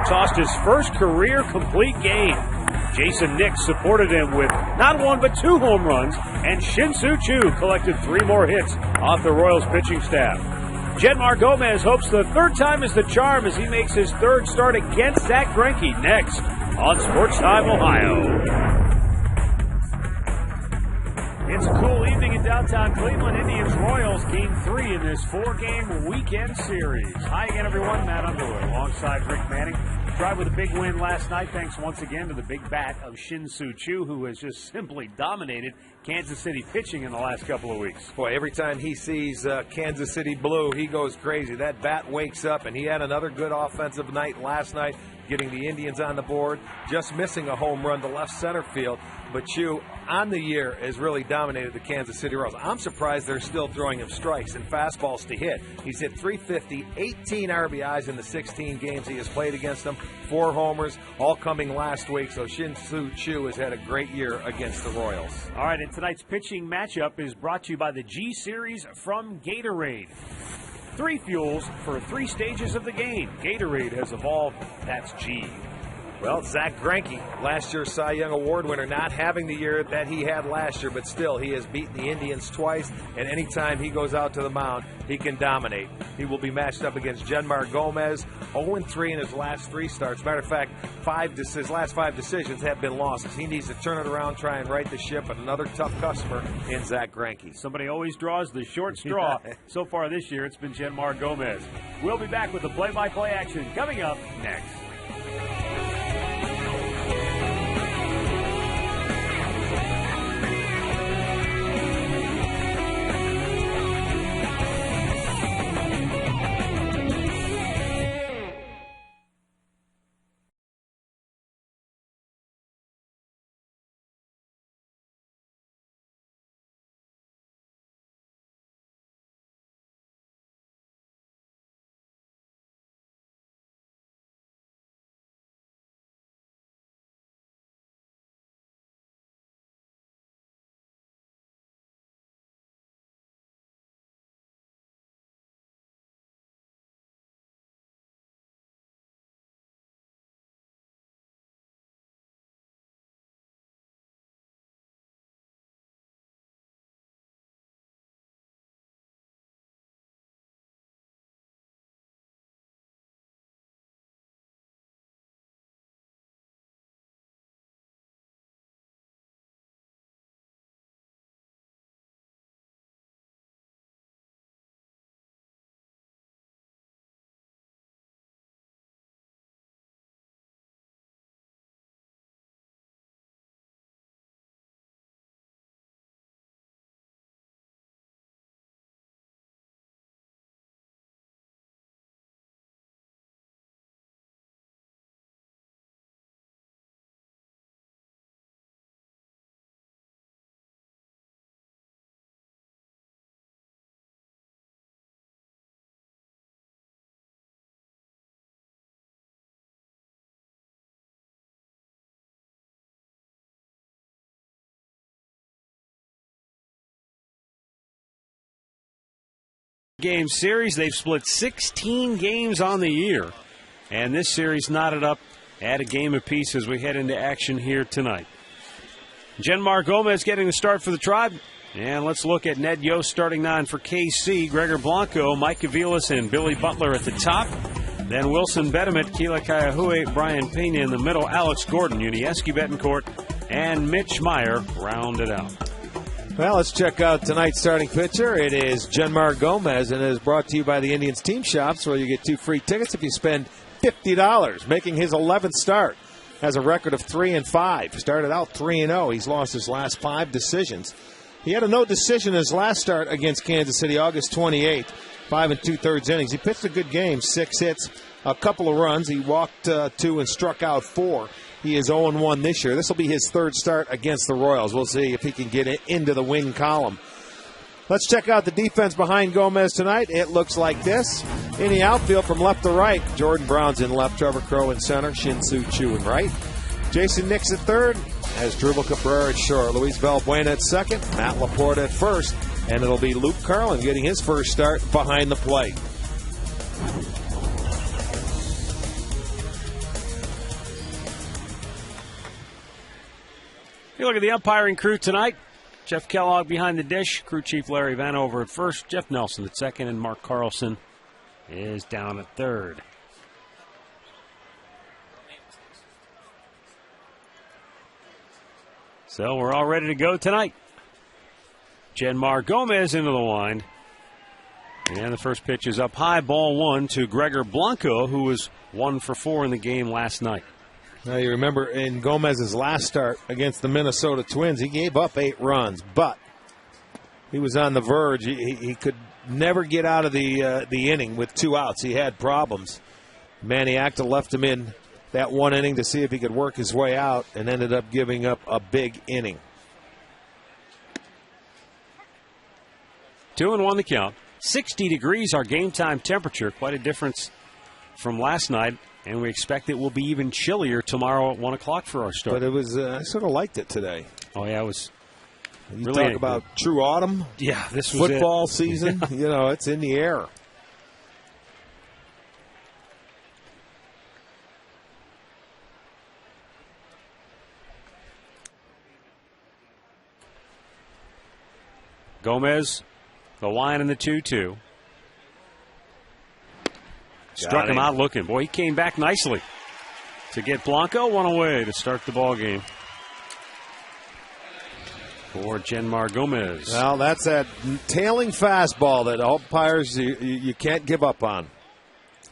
tossed his first career complete game. Jason Nix supported him with not one but 2 home runs, and Shin-Soo Choo collected 3 more hits off the Royals pitching staff. Jedmar Gomez hopes the 3rd time is the charm as he makes his 3rd start against Zach Greinke next on Sports Time Ohio. It's a cool evening in downtown Cleveland. Indians-Royals game 3 in this 4-game weekend series. Hi again, everyone. Matt Underwood alongside Rick Manning. Tried with a big win last night, thanks once again to the big bat of Shin-Soo Choo, who has just simply dominated Kansas City pitching in the last couple of weeks. Boy, every time he sees Kansas City blue, he goes crazy. That bat wakes up, and he had another good offensive night last night, getting the Indians on the board, just missing a home run to left center field. But Choo, on the year, has really dominated the Kansas City Royals. I'm surprised they're still throwing him strikes and fastballs to hit. He's hit .350, 18 RBIs in the 16 games he has played against them, 4 homers, all coming last week. So Shin-Soo Choo has had a great year against the Royals. All right, and tonight's pitching matchup is brought to you by the G Series from Gatorade. 3 fuels for 3 stages of the game. Gatorade has evolved. That's G. Well, Zach Greinke, last year's Cy Young Award winner, not having the year that he had last year, but still he has beaten the Indians twice, and anytime he goes out to the mound, he can dominate. He will be matched up against Jedmar Gomez, 0-3 in his last 3 starts. Matter of fact, his last 5 decisions have been losses. He needs to turn it around, try and right the ship, and another tough customer in Zach Greinke. Somebody always draws the short straw. So far this year, it's been Jedmar Gomez. We'll be back with the play-by-play action coming up next. Game series. They've split 16 games on the year, and this series knotted up at a game apiece as we head into action here tonight. Jedmar Gomez getting the start for the Tribe, and let's look at Ned Yost starting 9 for KC. Gregor Blanco, Mike Aviles, and Billy Butler at the top. Then Wilson Bedemet, Kila Kaiahue, Brian Pena in the middle, Alex Gordon, Unieski Betancourt, and Mitch Meyer round it out. Well, let's check out tonight's starting pitcher. It is Jedmar Gomez, and it is brought to you by the Indians Team Shops, where you get 2 free tickets if you spend $50, making his 11th start. Has a record of 3-5. Started out 3-0. He's lost his last 5 decisions. He had a no decision in his last start against Kansas City, August 28th, 5 2/3 innings. He pitched a good game, 6 hits, a couple of runs. He walked 2 and struck out 4. He is 0-1 this year. This will be his 3rd start against the Royals. We'll see if he can get it into the win column. Let's check out the defense behind Gomez tonight. It looks like this. In the outfield from left to right, Jordan Brown's in left, Trevor Crowe in center, Shin-Soo Choo in right. Jason Nix at third, as Drupal Cabrera at short, Luis Valbuena at second, Matt Laporta at first, and it'll be Luke Carlin getting his first start behind the plate. You look at the umpiring crew tonight. Jeff Kellogg behind the dish. Crew chief Larry Vanover at first. Jeff Nelson at second. And Mark Carlson is down at third. So we're all ready to go tonight. Genmar Gomez into the wind. And the first pitch is up high, ball one to Gregor Blanco, who was 1 for 4 in the game last night. Now you remember in Gomez's last start against the Minnesota Twins, he gave up 8 runs, but he was on the verge. He could never get out of the inning with 2 outs. He had problems. Manny Acta left him in that 1 inning to see if he could work his way out and ended up giving up a big inning. 2-1 the count. 60 degrees our game time temperature. Quite a difference from last night. And we expect it will be even chillier tomorrow at 1 o'clock for our start. But it was, I sort of liked it today. Oh, yeah, it was. You really talk about true autumn. Yeah, this was football season. You know, it's in the air. Gomez, the line in the 2-2. Struck him out looking. Boy, he came back nicely to get Blanco one away to start the ball game for Genmar Gomez. Well, that's that tailing fastball that umpires you can't give up on.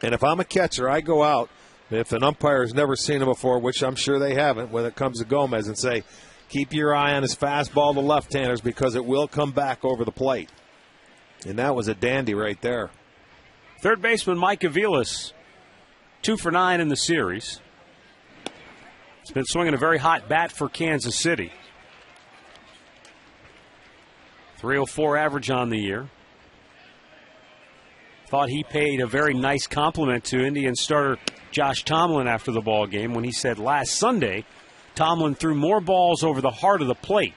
And if I'm a catcher, I go out, if an umpire has never seen him before, which I'm sure they haven't when it comes to Gomez, and say, keep your eye on his fastball to left-handers because it will come back over the plate. And that was a dandy right there. Third baseman Mike Aviles, 2 for 9 in the series. He's been swinging a very hot bat for Kansas City. 304 average on the year. Thought he paid a very nice compliment to Indian starter Josh Tomlin after the ball game when he said last Sunday Tomlin threw more balls over the heart of the plate.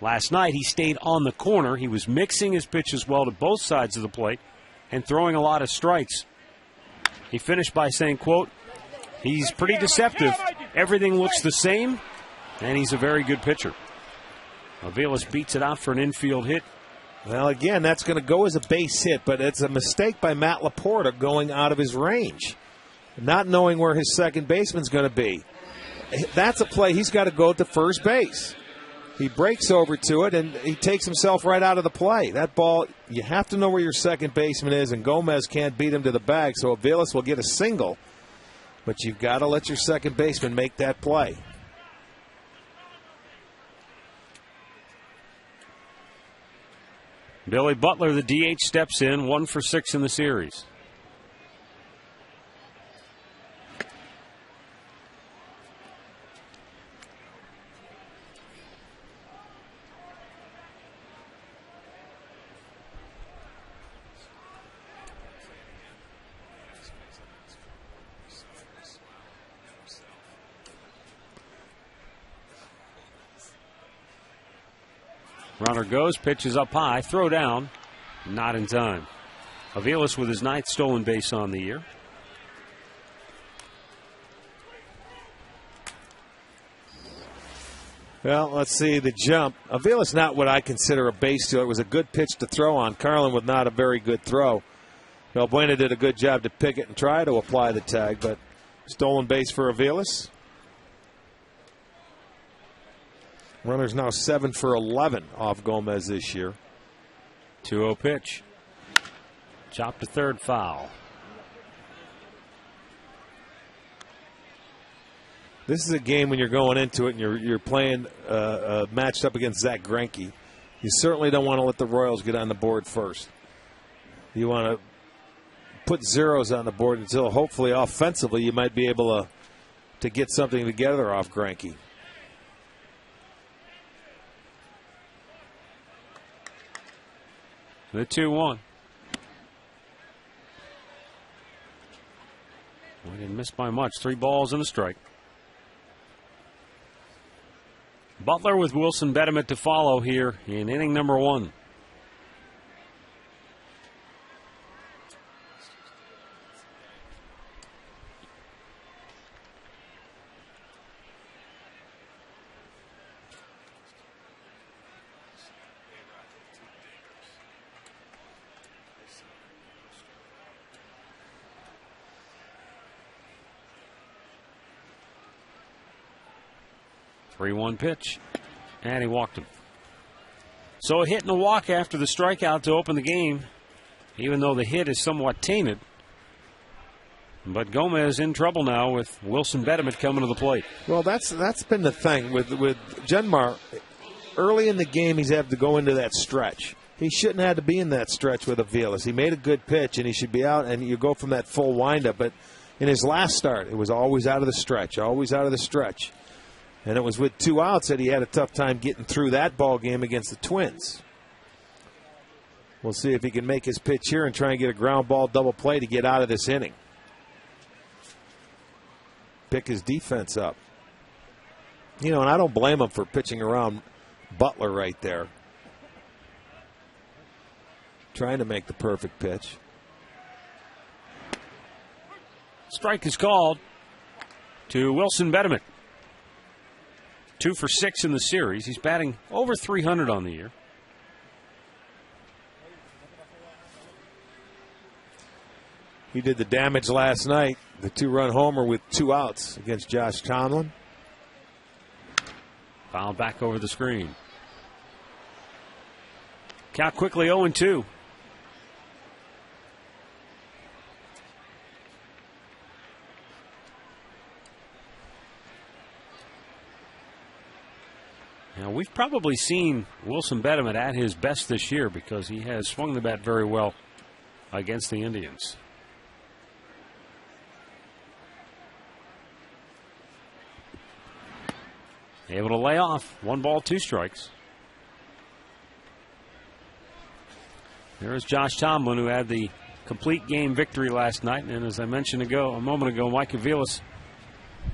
Last night he stayed on the corner. He was mixing his pitches well to both sides of the plate and throwing a lot of strikes. He finished by saying, quote, he's pretty deceptive. Everything looks the same, and he's a very good pitcher. Aviles beats it out for an infield hit. Well, again, that's going to go as a base hit, but it's a mistake by Matt Laporta going out of his range, not knowing where his second baseman's going to be. That's a play he's got to go to first base. He breaks over to it, and he takes himself right out of the play. That ball, you have to know where your second baseman is, and Gomez can't beat him to the bag, so Aviles will get a single. But you've got to let your second baseman make that play. Billy Butler, the DH, steps in, 1 for 6 in the series. Runner goes, pitches up high, throw down, not in time. Aviles with his 9th stolen base on the year. Well, let's see the jump. Aviles not what I consider a base stealer. It was a good pitch to throw on. Carlin with not a very good throw. Valbuena did a good job to pick it and try to apply the tag, but stolen base for Aviles. Runner's now 7 for 11 off Gomez this year. 2-0 pitch. Chop to third, foul. This is a game when you're going into it and you're playing matched up against Zach Greinke. You certainly don't want to let the Royals get on the board first. You want to put zeros on the board until hopefully offensively you might be able to get something together off Greinke. The 2-1. We didn't miss by much. 3 balls and a strike. Butler with Wilson Betterman to follow here in inning number 1. 3-1 pitch. And he walked him. So a hit and a walk after the strikeout to open the game, even though the hit is somewhat tainted. But Gomez in trouble now with Wilson Bediment coming to the plate. Well, that's been the thing with Genmar. Early in the game, he's had to go into that stretch. He shouldn't have to be in that stretch with Aviles. He made a good pitch, and he should be out, and you go from that full windup. But in his last start, it was always out of the stretch, always out of the stretch. And it was with 2 outs that he had a tough time getting through that ball game against the Twins. We'll see if he can make his pitch here and try and get a ground ball double play to get out of this inning. Pick his defense up. And I don't blame him for pitching around Butler right there. Trying to make the perfect pitch. Strike is called to Wilson Bediment. 2 for 6 in the series. He's batting over .300 on the year. He did the damage last night. The 2-run homer with 2 outs against Josh Tomlin. Fouled back over the screen. Count quickly 0-2. Now, we've probably seen Wilson Bediment at his best this year because he has swung the bat very well against the Indians. Able to lay off. 1 ball, 2 strikes. There's Josh Tomlin, who had the complete game victory last night. And as I mentioned a moment ago, Mike Aviles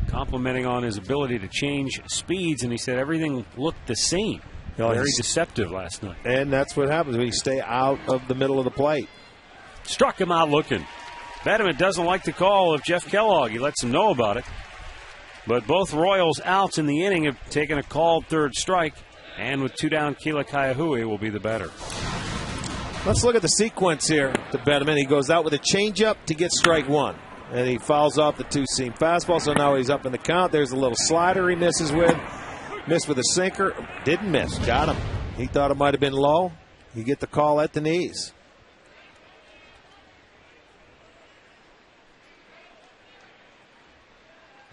complimenting on his ability to change speeds, and he said everything looked the same. Very deceptive last night. And that's what happens when you stay out of the middle of the plate. Struck him out looking. Bediment doesn't like the call of Jeff Kellogg. He lets him know about it. But both Royals outs in the inning have taken a called third strike. And with 2 down, Kila Kaiahui will be the batter. Let's look at the sequence here to Bediment. He goes out with a changeup to get strike 1. And he fouls off the 2-seam fastball, so now he's up in the count. There's a little slider he misses with. Missed with a sinker. Didn't miss. Got him. He thought it might have been low. You get the call at the knees.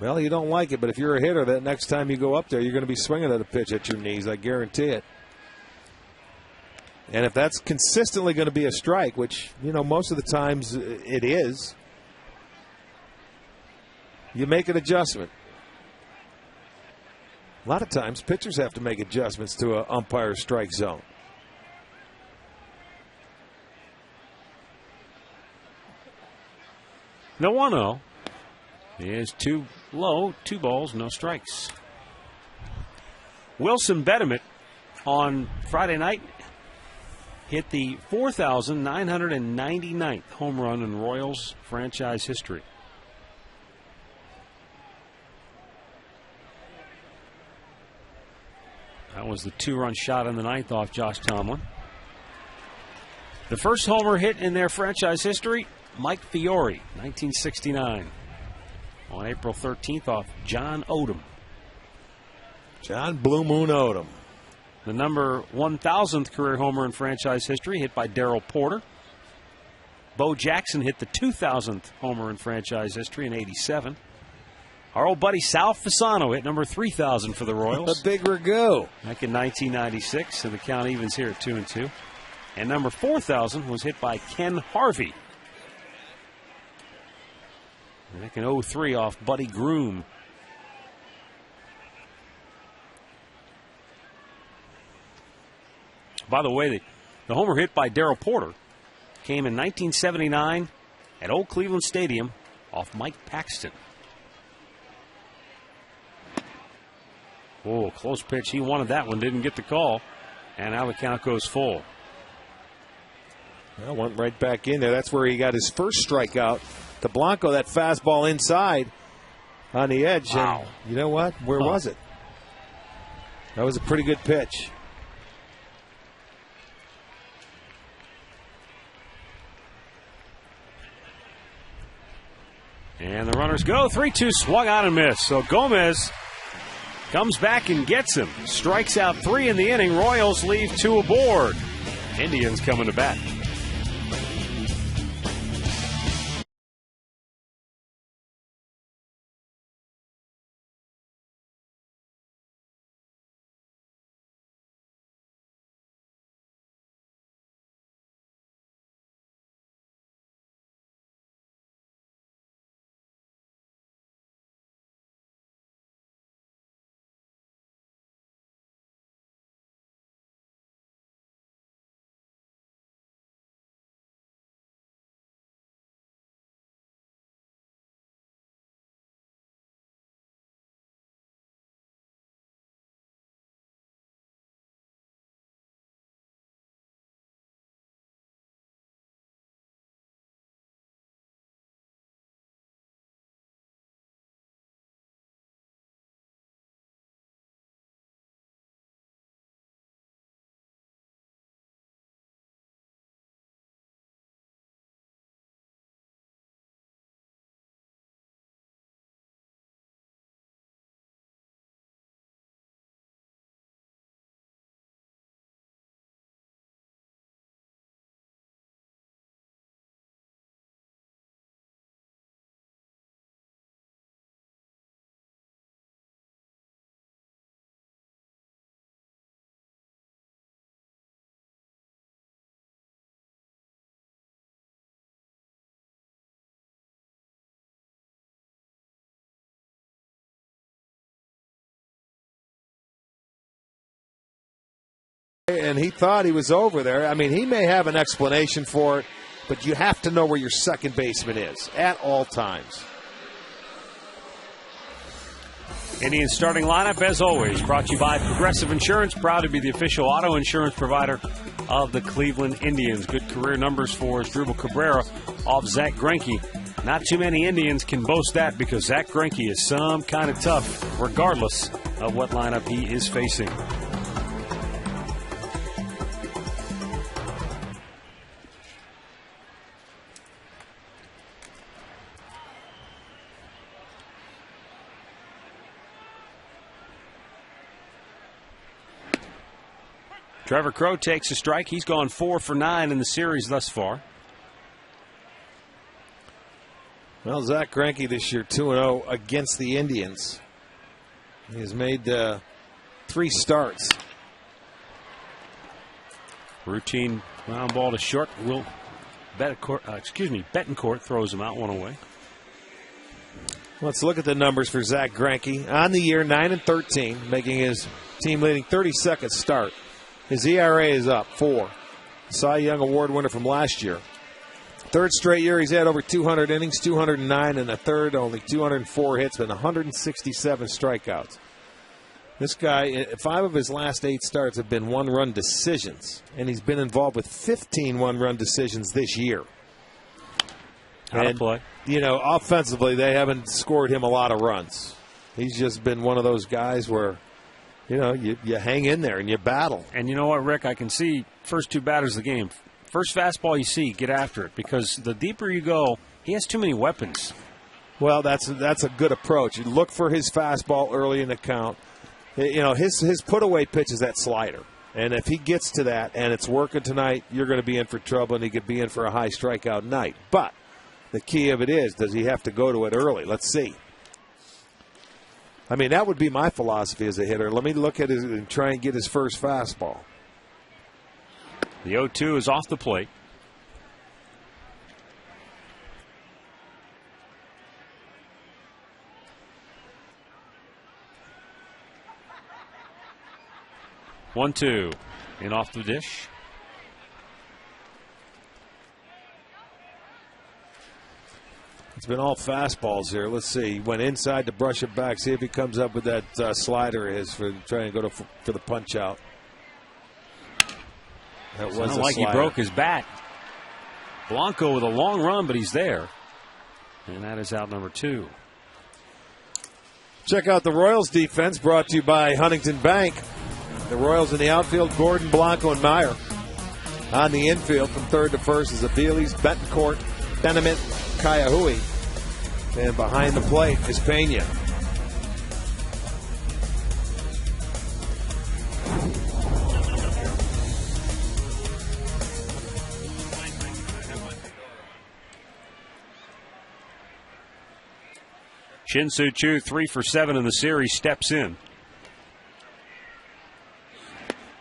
Well, you don't like it, but if you're a hitter, that next time you go up there, you're going to be swinging at a pitch at your knees. I guarantee it. And if that's consistently going to be a strike, which, most of the times it is, you make an adjustment. A lot of times, pitchers have to make adjustments to an umpire's strike zone. The 1-0 is too low. 2 balls, no strikes. Wilson Bediment on Friday night hit the 4,999th home run in Royals franchise history. That was the 2-run shot in the 9th off Josh Tomlin. The first homer hit in their franchise history, Mike Fiore, 1969. On April 13th off John Odom. John Blue Moon Odom. The number 1,000th career homer in franchise history, hit by Darrell Porter. Bo Jackson hit the 2,000th homer in franchise history in '87. Our old buddy Sal Fasano hit number 3,000 for the Royals. A big ragu. Back in 1996, and the count evens here at 2-2. And number 4,000 was hit by Ken Harvey. Back in '03 off Buddy Groom. By the way, the homer hit by Darrell Porter came in 1979 at Old Cleveland Stadium off Mike Paxton. Oh, close pitch. He wanted that one, didn't get the call. And now the count goes full. Well, went right back in there. That's where he got his first strikeout. To Blanco, that fastball inside on the edge. Wow. And you know what? Where was it? That was a pretty good pitch. And the runners go. 3-2 swung out and missed. So Gomez Comes back and gets him. Strikes out 3 in the inning. Royals leave 2 aboard. Indians coming to bat. And he thought he was over there. I mean, he may have an explanation for it, but you have to know where your second baseman is at all times. Indians starting lineup, as always, brought to you by Progressive Insurance, proud to be the official auto insurance provider of the Cleveland Indians. Good career numbers for Asdrubal Cabrera off Zach Greinke. Not too many Indians can boast that because Zach Greinke is some kind of tough, regardless of what lineup he is facing. Trevor Crowe takes a strike. He's gone 4 for 9 in the series thus far. Well, Zach Greinke this year 2-0 against the Indians. He has made 3 starts. Routine ground ball to short. Betancourt throws him out, 1 away. Let's look at the numbers for Zach Greinke. On the year, 9-13, making his team-leading 32nd start. His ERA is up, 4. Cy Young Award winner from last year. Third straight year he's had over 200 innings, 209 in the third, only 204 hits, but 167 strikeouts. This guy, 5 of his last 8 starts have been one-run decisions, and he's been involved with 15 one-run decisions this year. How to play. You know, offensively, they haven't scored him a lot of runs. He's just been one of those guys where, you know, you hang in there and you battle. And you know what, Rick? I can see first 2 batters of the game. First fastball you see, get after it, because the deeper you go, he has too many weapons. Well, that's a good approach. You look for his fastball early in the count. You know, his put-away pitch is that slider. And if he gets to that and it's working tonight, you're going to be in for trouble, and he could be in for a high strikeout night. But the key of it is, does he have to go to it early? Let's see. I mean, that would be my philosophy as a hitter. Let me look at it and try and get his first fastball. The 0-2 is off the plate. One, 2, and off the dish. It's been all fastballs here. Let's see. He went inside to brush it back. See if he comes up with that slider of his for trying to go for the punch out. That was Sounded like slider. He broke his bat. Blanco with a long run, but he's there. And that is out number 2. Check out the Royals defense, brought to you by Huntington Bank. The Royals in the outfield, Gordon, Blanco, and Meyer. On the infield from third to first is Aviles, Betancourt, Benjamin, Kayahui. And behind the plate is Pena. Chin-Soo Choo, 3 for 7 in the series, steps in.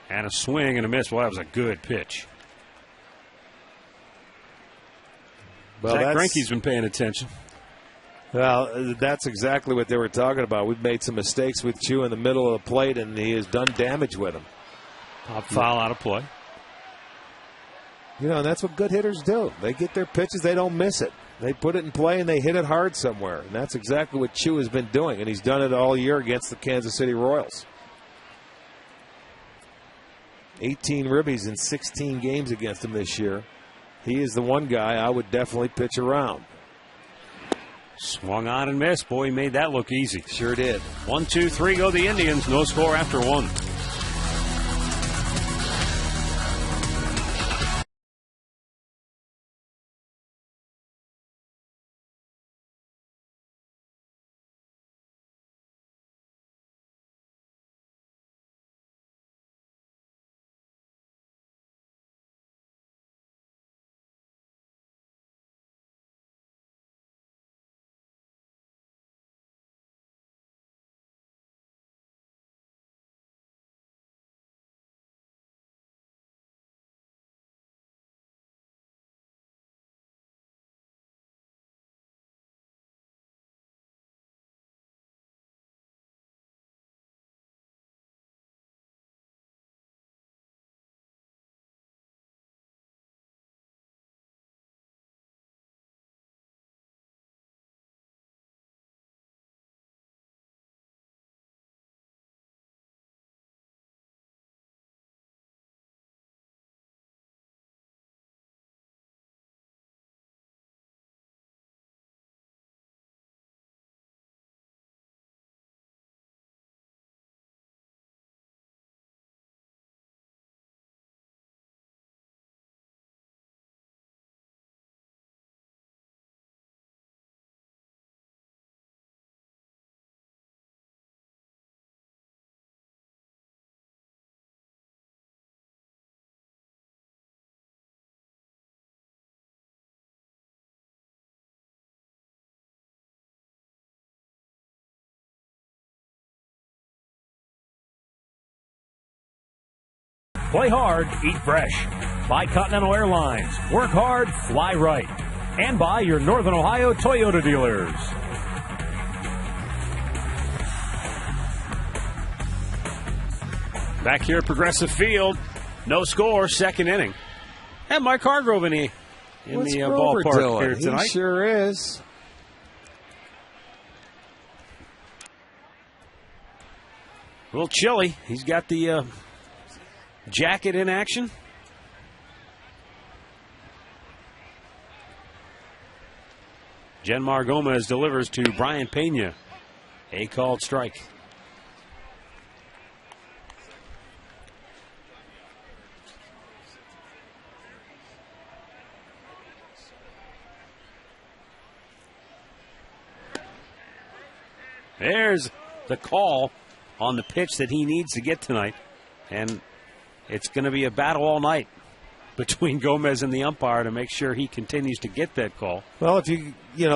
And a swing and a miss. Well, that was a good pitch. Well, Zach Greinke's been paying attention. Well, that's exactly what they were talking about. We've made some mistakes with Choo in the middle of the plate, and he has done damage with them. Pop foul out of play. You know, and that's what good hitters do. They get their pitches, they don't miss it. They put it in play, and they hit it hard somewhere. And that's exactly what Choo has been doing, and he's done it all year against the Kansas City Royals. 18 ribbies in 16 games against him this year. He is the one guy I would definitely pitch around. Swung on and missed. Boy, he made that look easy. Sure did. 1, 2, 3 go the Indians. No score after 1. Play hard, eat fresh. By Continental Airlines. Work hard, fly right. And by your Northern Ohio Toyota dealers. Back here at Progressive Field. No score, second inning. And Mike Hargrove in the ballpark here tonight. He sure is. A little chilly. He's got the jacket in action. Genmar Gomez delivers to Brian Pena. A called strike. There's the call on the pitch that he needs to get tonight. And it's going to be a battle all night between Gomez and the umpire to make sure he continues to get that call. Well, if you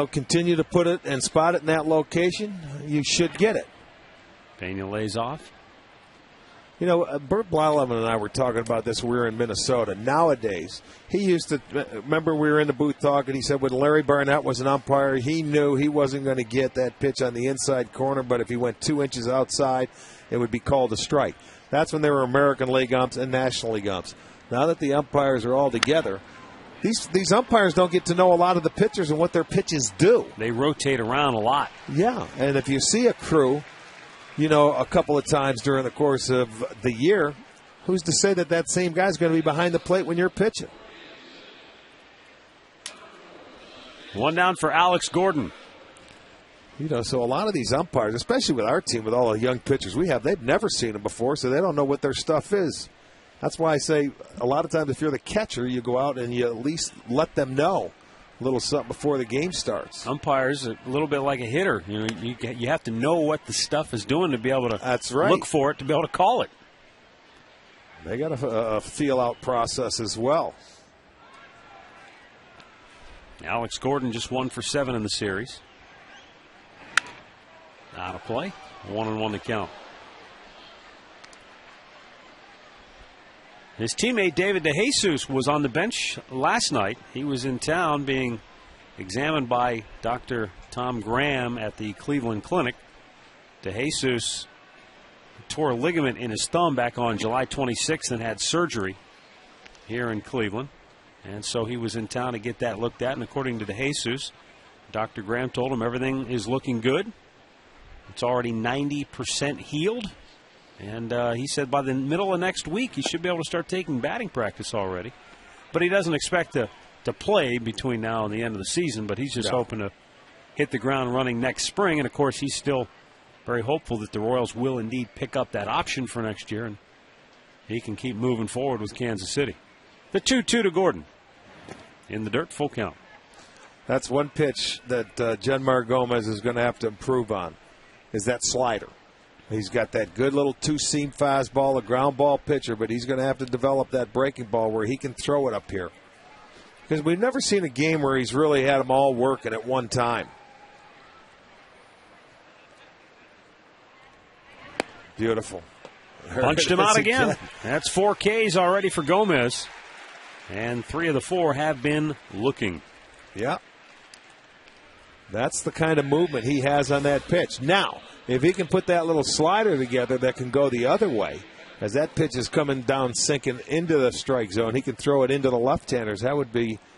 continue to put it and spot it in that location, you should get it. Pena lays off. Bert Blyleven and I were talking about this when we were in Minnesota. Nowadays, he used to, remember we were in the booth talking, he said when Larry Barnett was an umpire, he knew he wasn't going to get that pitch on the inside corner, but if he went 2 inches outside, it would be called a strike. That's when there were American League umps and National League umps. Now that the umpires are all together, these umpires don't get to know a lot of the pitchers and what their pitches do. They rotate around a lot. Yeah, and if you see a crew, a couple of times during the course of the year, who's to say that same guy's going to be behind the plate when you're pitching? One down for Alex Gordon. So a lot of these umpires, especially with our team, with all the young pitchers we have, they've never seen them before, so they don't know what their stuff is. That's why I say a lot of times if you're the catcher, you go out and you at least let them know a little something before the game starts. Umpires are a little bit like a hitter. You have to know what the stuff is doing to be able to That's right. look for it, to be able to call it. They got a feel-out process as well. Alex Gordon just 1 for 7 in the series. Out of play. 1-1 to count. His teammate David DeJesus was on the bench last night. He was in town being examined by Dr. Tom Graham at the Cleveland Clinic. DeJesus tore a ligament in his thumb back on July 26th and had surgery here in Cleveland. And so he was in town to get that looked at. And according to DeJesus, Dr. Graham told him everything is looking good. It's already 90% healed. And he said by the middle of next week, he should be able to start taking batting practice already. But he doesn't expect to play between now and the end of the season. But he's just hoping to hit the ground running next spring. And, of course, he's still very hopeful that the Royals will indeed pick up that option for next year. And he can keep moving forward with Kansas City. The 2-2 to Gordon. In the dirt, full count. That's one pitch that Genmar Gomez is going to have to improve on, is that slider. He's got that good little two-seam fastball, a ground ball pitcher, but he's going to have to develop that breaking ball where he can throw it up here. Because we've never seen a game where he's really had them all working at one time. Beautiful. Punched him out again. That's 4 Ks already for Gomez. And 3 of the 4 have been looking. Yeah. That's the kind of movement he has on that pitch. Now, if he can put that little slider together that can go the other way, as that pitch is coming down, sinking into the strike zone, he can throw it into the left-handers. That would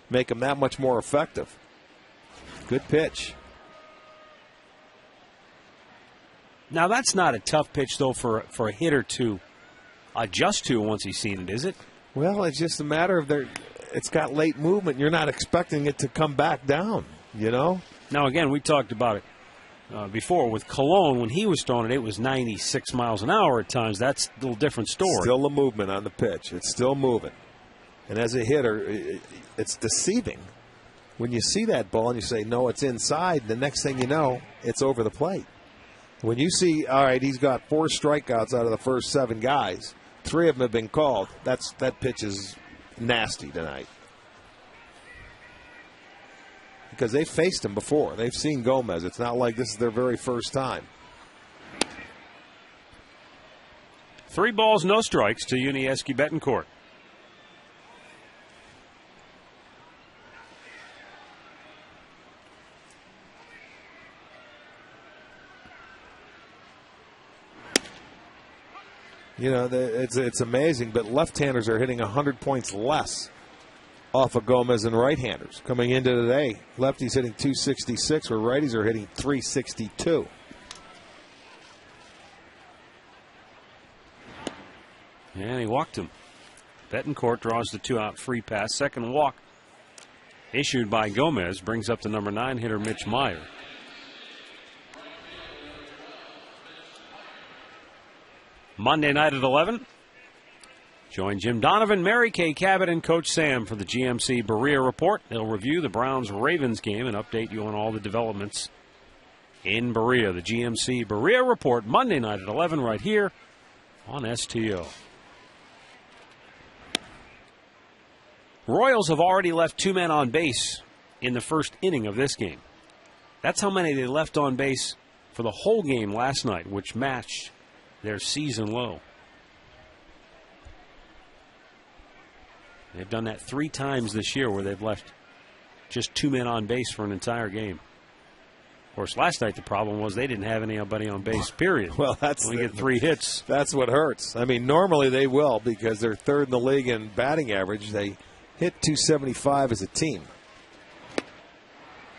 make him that much more effective. Good pitch. Now, that's not a tough pitch, though, for a hitter to adjust to once he's seen it, is it? Well, it's just a matter of it's got late movement. You're not expecting it to come back down, you know? Now, again, we talked about it before with Cologne. When he was throwing it, it was 96 miles an hour at times. That's a little different story. Still a movement on the pitch. It's still moving. And as a hitter, it's deceiving. When you see that ball and you say, no, it's inside, the next thing you know, it's over the plate. When you see, all right, he's got 4 strikeouts out of the first 7 guys, 3 of them have been called. That pitch is nasty tonight. Because they faced him before. They've seen Gomez. It's not like this is their very first time. 3 balls, no strikes to Yuniesky Betancourt. You know, it's amazing, but left-handers are hitting 100 points less off of Gomez than right-handers. Coming into today, lefties hitting 266, where righties are hitting 362. And he walked him. Betancourt draws the 2-out free pass. Second walk issued by Gomez brings up the number 9 hitter, Mitch Meyer. Monday night at 11. Join Jim Donovan, Mary Kay Cabot, and Coach Sam for the GMC Berea Report. They'll review the Browns-Ravens game and update you on all the developments in Berea. The GMC Berea Report, Monday night at 11 right here on STO. Royals have already left 2 men on base in the first inning of this game. That's how many they left on base for the whole game last night, which matched their season low. They've done that 3 times this year where they've left just 2 men on base for an entire game. Of course, last night the problem was they didn't have anybody on base, period. Well, we get 3 hits. That's what hurts. I mean, normally they will because they're 3rd in the league in batting average. They hit .275 as a team.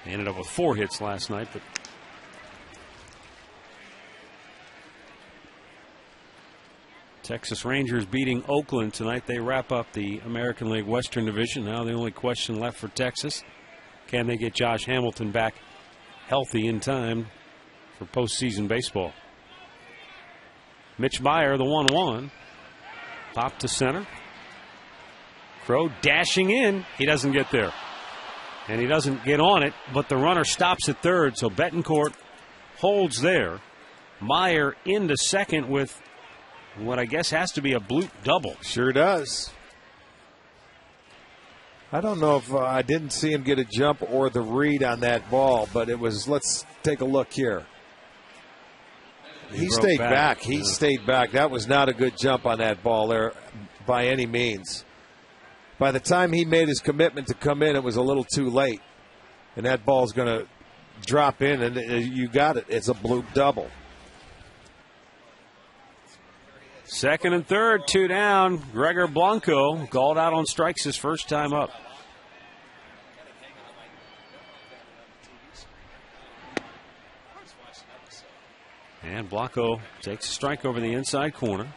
They ended up with 4 hits last night, but Texas Rangers beating Oakland tonight. They wrap up the American League Western Division. Now the only question left for Texas, can they get Josh Hamilton back healthy in time for postseason baseball? Mitch Meyer, the 1-1. Pop to center. Crow dashing in. He doesn't get there. And he doesn't get on it, but the runner stops at third, so Betancourt holds there. Meyer into second with what I guess has to be a Blute double. Sure does. I don't know if I didn't see him get a jump or the read on that ball, but it was, let's take a look here. he stayed back. He stayed back. That was not a good jump on that ball there by any means. By the time he made his commitment to come in, it was a little too late. And that ball's going to drop in, and you got it. It's a bloop double. Second and third, 2 down. Gregor Blanco called out on strikes his first time up. And Blanco takes a strike over the inside corner.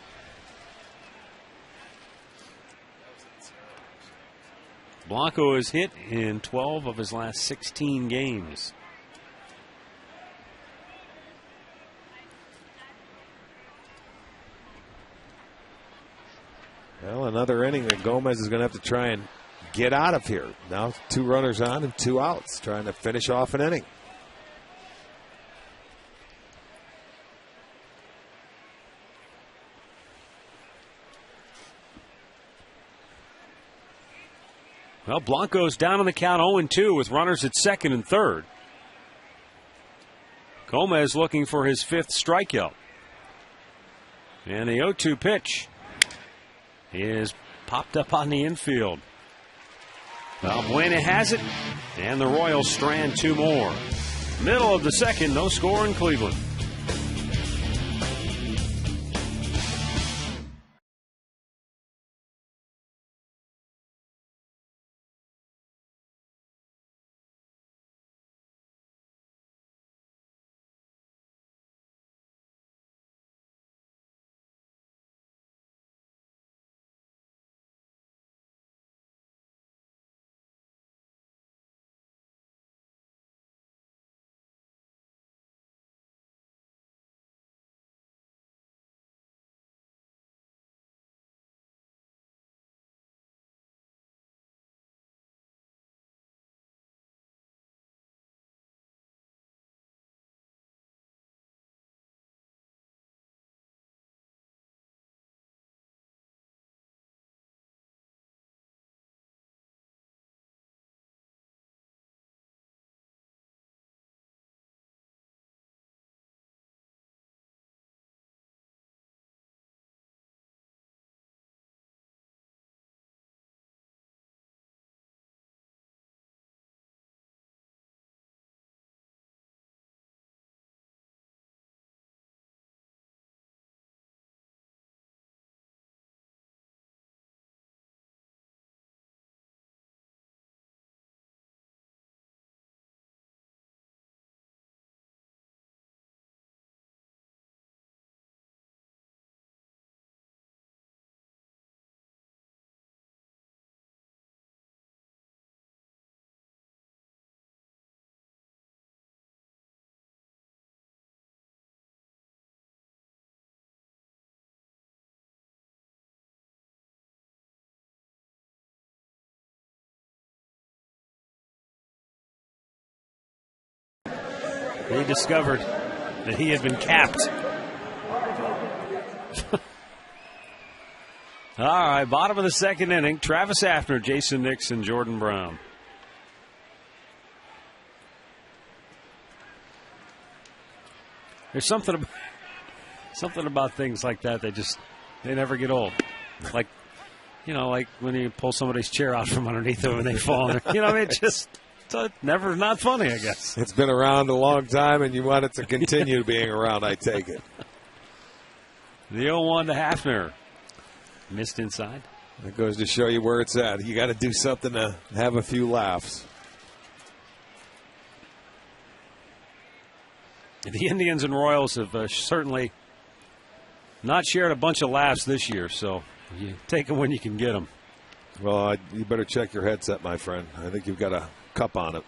Blanco is hit in 12 of his last 16 games. Well, another inning that Gomez is going to have to try and get out of here. Now 2 runners on and 2 outs, trying to finish off an inning. Well, Blanco's down on the count 0-2 with runners at second and third. Gomez looking for his 5th strikeout. And the 0-2 pitch is popped up on the infield. Valbuena has it, and the Royals strand 2 more. Middle of the second, no score in Cleveland. He discovered that he had been capped. All right, bottom of the second inning. Travis Hafner, Jason Nixon, Jordan Brown. There's something about things like that. They never get old. Like, like when you pull somebody's chair out from underneath them and they fall. It's never not funny, I guess. It's been around a long time, and you want it to continue being around, I take it. The 0-1 to Hafner. Missed inside. That goes to show you where it's at. You got to do something to have a few laughs. The Indians and Royals have certainly not shared a bunch of laughs this year, so you take them when you can get them. Well, you better check your headset, my friend. I think you've got a cup on it.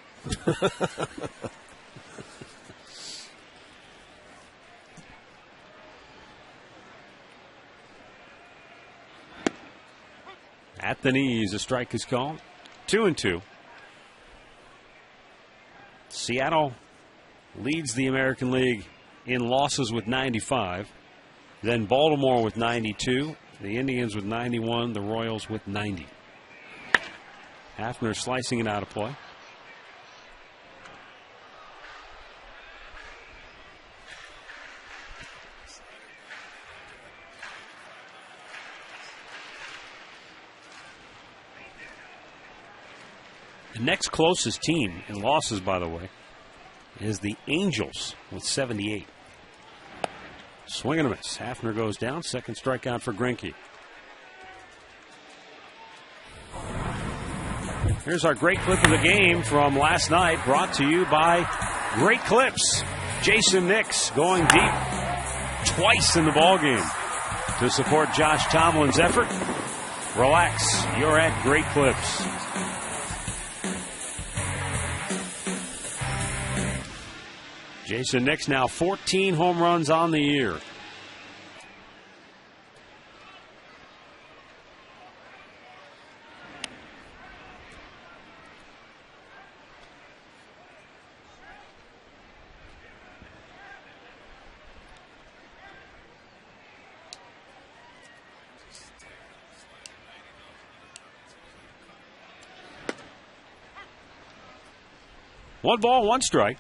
At the knees, a strike is called. 2-2. Seattle leads the American League in losses with 95. Then Baltimore with 92. The Indians with 91. The Royals with 90. Hafner slicing it out of play. The next closest team in losses, by the way, is the Angels with 78. Swing and a miss. Hafner goes down. Second strikeout for Greinke. Here's our great clip of the game from last night, brought to you by Great Clips. Jason Nix going deep twice in the ballgame to support Josh Tomlin's effort. Relax, you're at Great Clips. Jason Nix now 14 home runs on the year. One ball, one strike.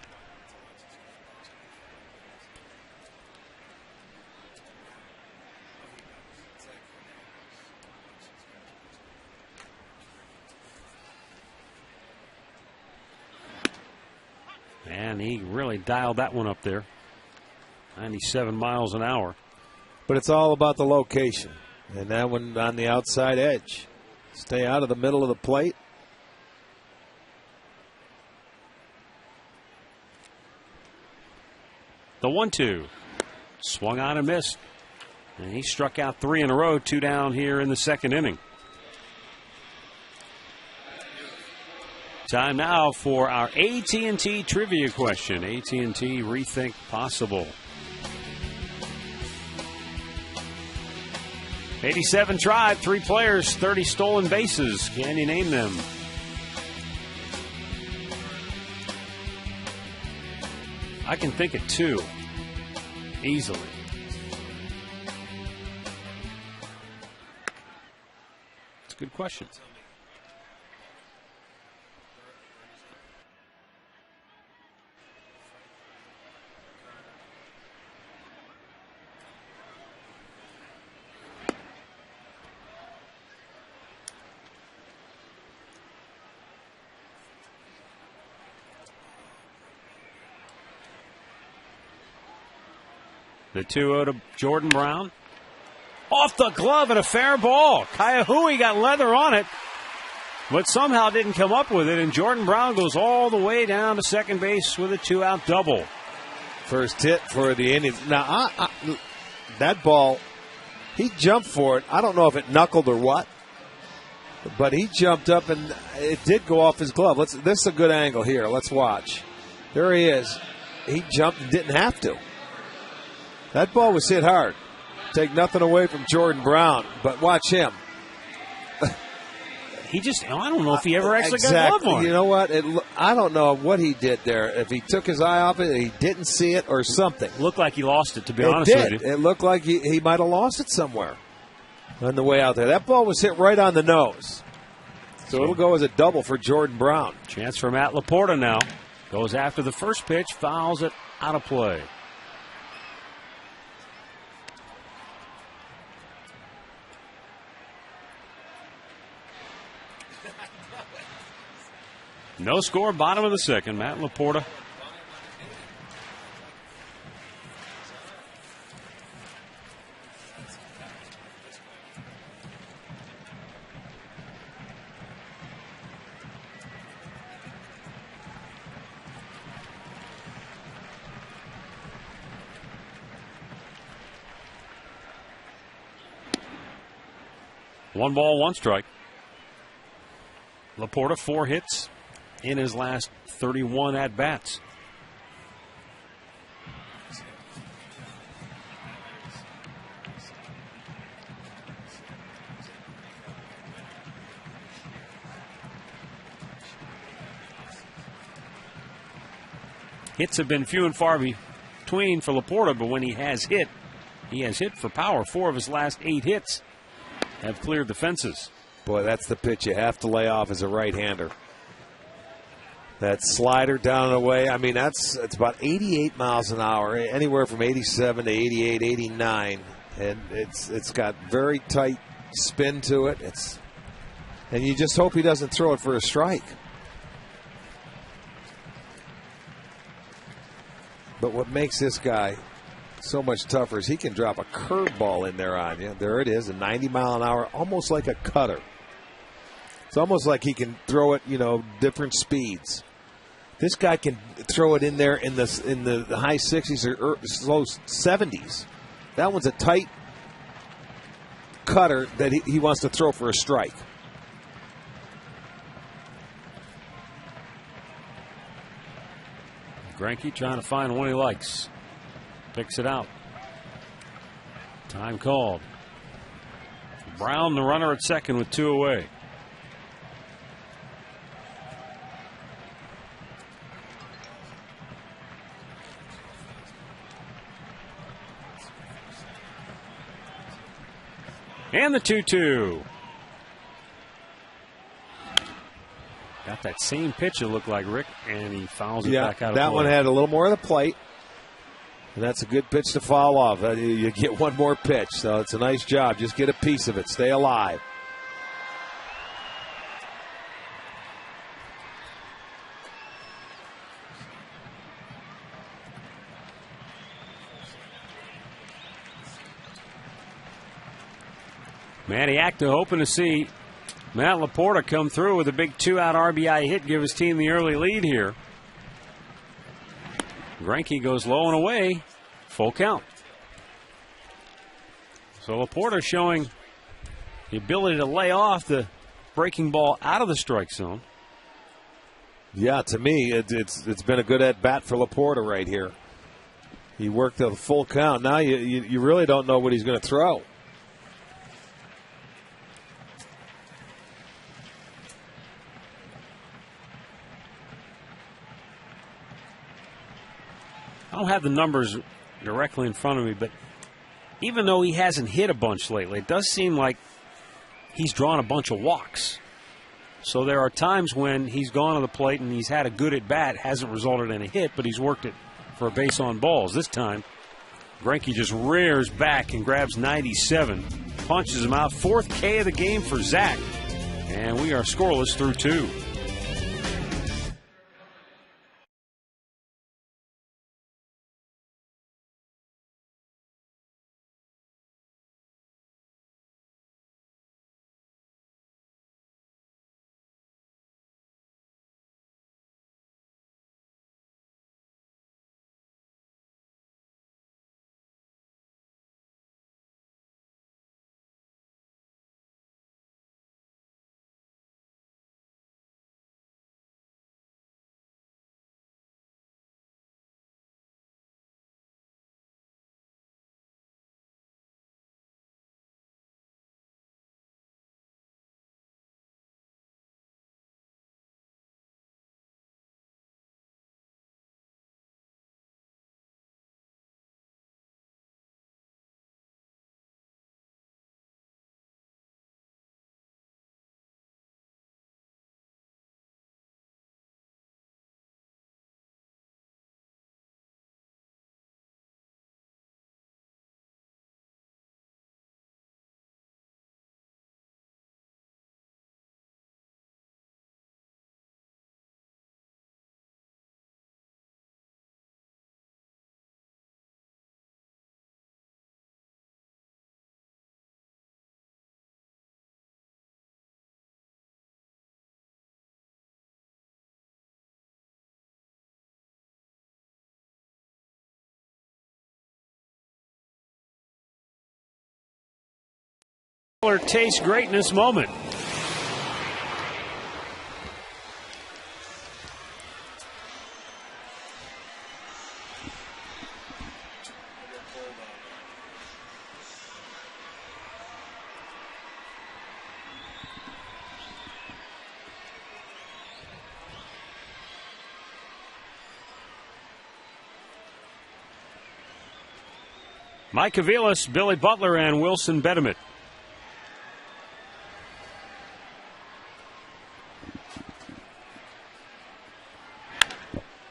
And he really dialed that one up there. 97 miles an hour. But it's all about the location. And that one on the outside edge. Stay out of the middle of the plate. The 1-2. Swung on and missed. And he struck out 3 in a row, 2 down here in the second inning. Time now for our AT&T trivia question. AT&T Rethink Possible. 87 tried, 3 players, 30 stolen bases. Can you name them? I can think of 2 easily. It's a good question. The 2-0 to Jordan Brown. Off the glove and a fair ball. Kaiahui got leather on it, but somehow didn't come up with it, and Jordan Brown goes all the way down to second base with a 2-out double. First hit for the Indians. Now, that ball, he jumped for it. I don't know if it knuckled or what, but he jumped up, and it did go off his glove. This is a good angle here. Let's watch. There he is. He jumped and didn't have to. That ball was hit hard. Take nothing away from Jordan Brown, but watch him. I don't know if he ever actually got a glove on it. You know what? I don't know what he did there. If he took his eye off it, he didn't see it or something. Looked like he lost it, to be honest with you. It looked like he might have lost it somewhere on the way out there. That ball was hit right on the nose. So it'll go as a double for Jordan Brown. Chance for Matt Laporta now. Goes after the first pitch, fouls it out of play. No score, bottom of the second. Matt Laporta. One ball, one strike. Laporta, 4 hits in his last 31 at-bats. Hits have been few and far between for Laporta, but when he has hit for power. 4 of his last 8 hits have cleared the fences. Boy, that's the pitch you have to lay off as a right-hander. That slider down and away, I mean, it's about 88 miles an hour, anywhere from 87 to 88, 89. And it's got very tight spin to it. And you just hope he doesn't throw it for a strike. But what makes this guy so much tougher is he can drop a curveball in there on you. There it is, a 90-mile-an-hour, almost like a cutter. It's almost like he can throw it, different speeds. This guy can throw it in there in the high 60s or low 70s. That one's a tight cutter that he wants to throw for a strike. Greinke trying to find one he likes. Picks it out. Time called. Brown, the runner at second with 2 away. And the 2-2. Got that same pitch, it looked like, Rick, and he fouls it back out of play. That one had a little more of the plate, and that's a good pitch to foul off. You get one more pitch, so it's a nice job. Just get a piece of it. Stay alive. Manny Acta hoping to see Matt Laporta come through with a big 2-out RBI hit, give his team the early lead here. Greinke goes low and away, full count. So Laporta showing the ability to lay off the breaking ball out of the strike zone. Yeah, to me, it's been a good at-bat for Laporta right here. He worked a full count. Now you really don't know what he's going to throw. I don't have the numbers directly in front of me, but even though he hasn't hit a bunch lately, it does seem like he's drawn a bunch of walks. So there are times when he's gone to the plate and he's had a good at-bat, hasn't resulted in a hit, but he's worked it for a base on balls. This time, Greinke just rears back and grabs 97, punches him out. 4th K of the game for Zach, and we are scoreless through 2. Taste greatness moment. Mike Aviles, Billy Butler, and Wilson Bedemet.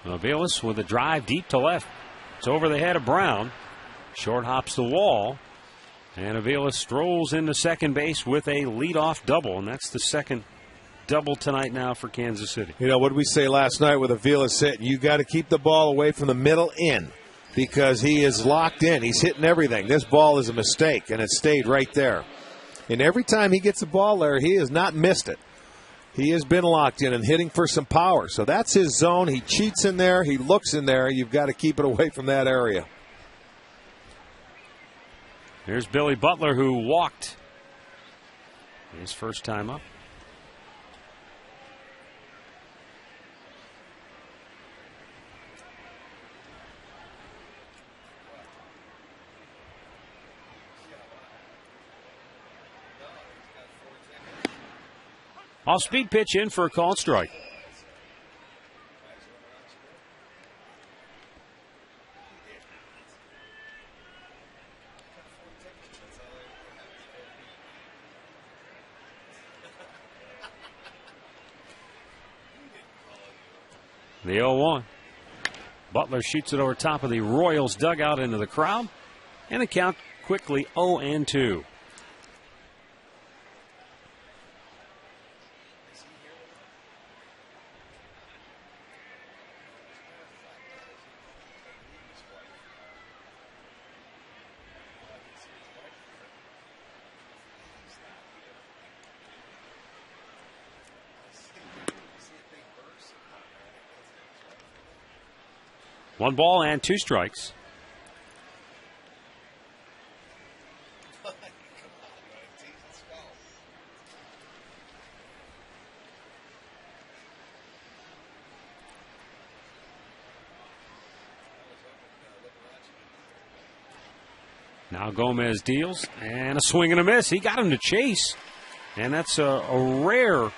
Aviles with a drive deep to left. It's over the head of Brown. Short hops the wall. And Aviles strolls into second base with a leadoff double. And that's the second double tonight now for Kansas City. What did we say last night with Aviles hitting? You got to keep the ball away from the middle in. because he is locked in. He's hitting everything. This ball is a mistake, and it stayed right there. And every time he gets the ball there, he has not missed it. He has been locked in and hitting for some power. So that's his zone. He cheats in there. He looks in there. You've got to keep it away from that area. Here's Billy Butler, who walked his first time up. Off-speed pitch in for a called strike. The 0-1. Butler shoots it over top of the Royals dugout into the crowd. And the count quickly 0-2. One ball and two strikes. Now Gomez deals, and a swing and a miss. He got him to chase, and that's a rare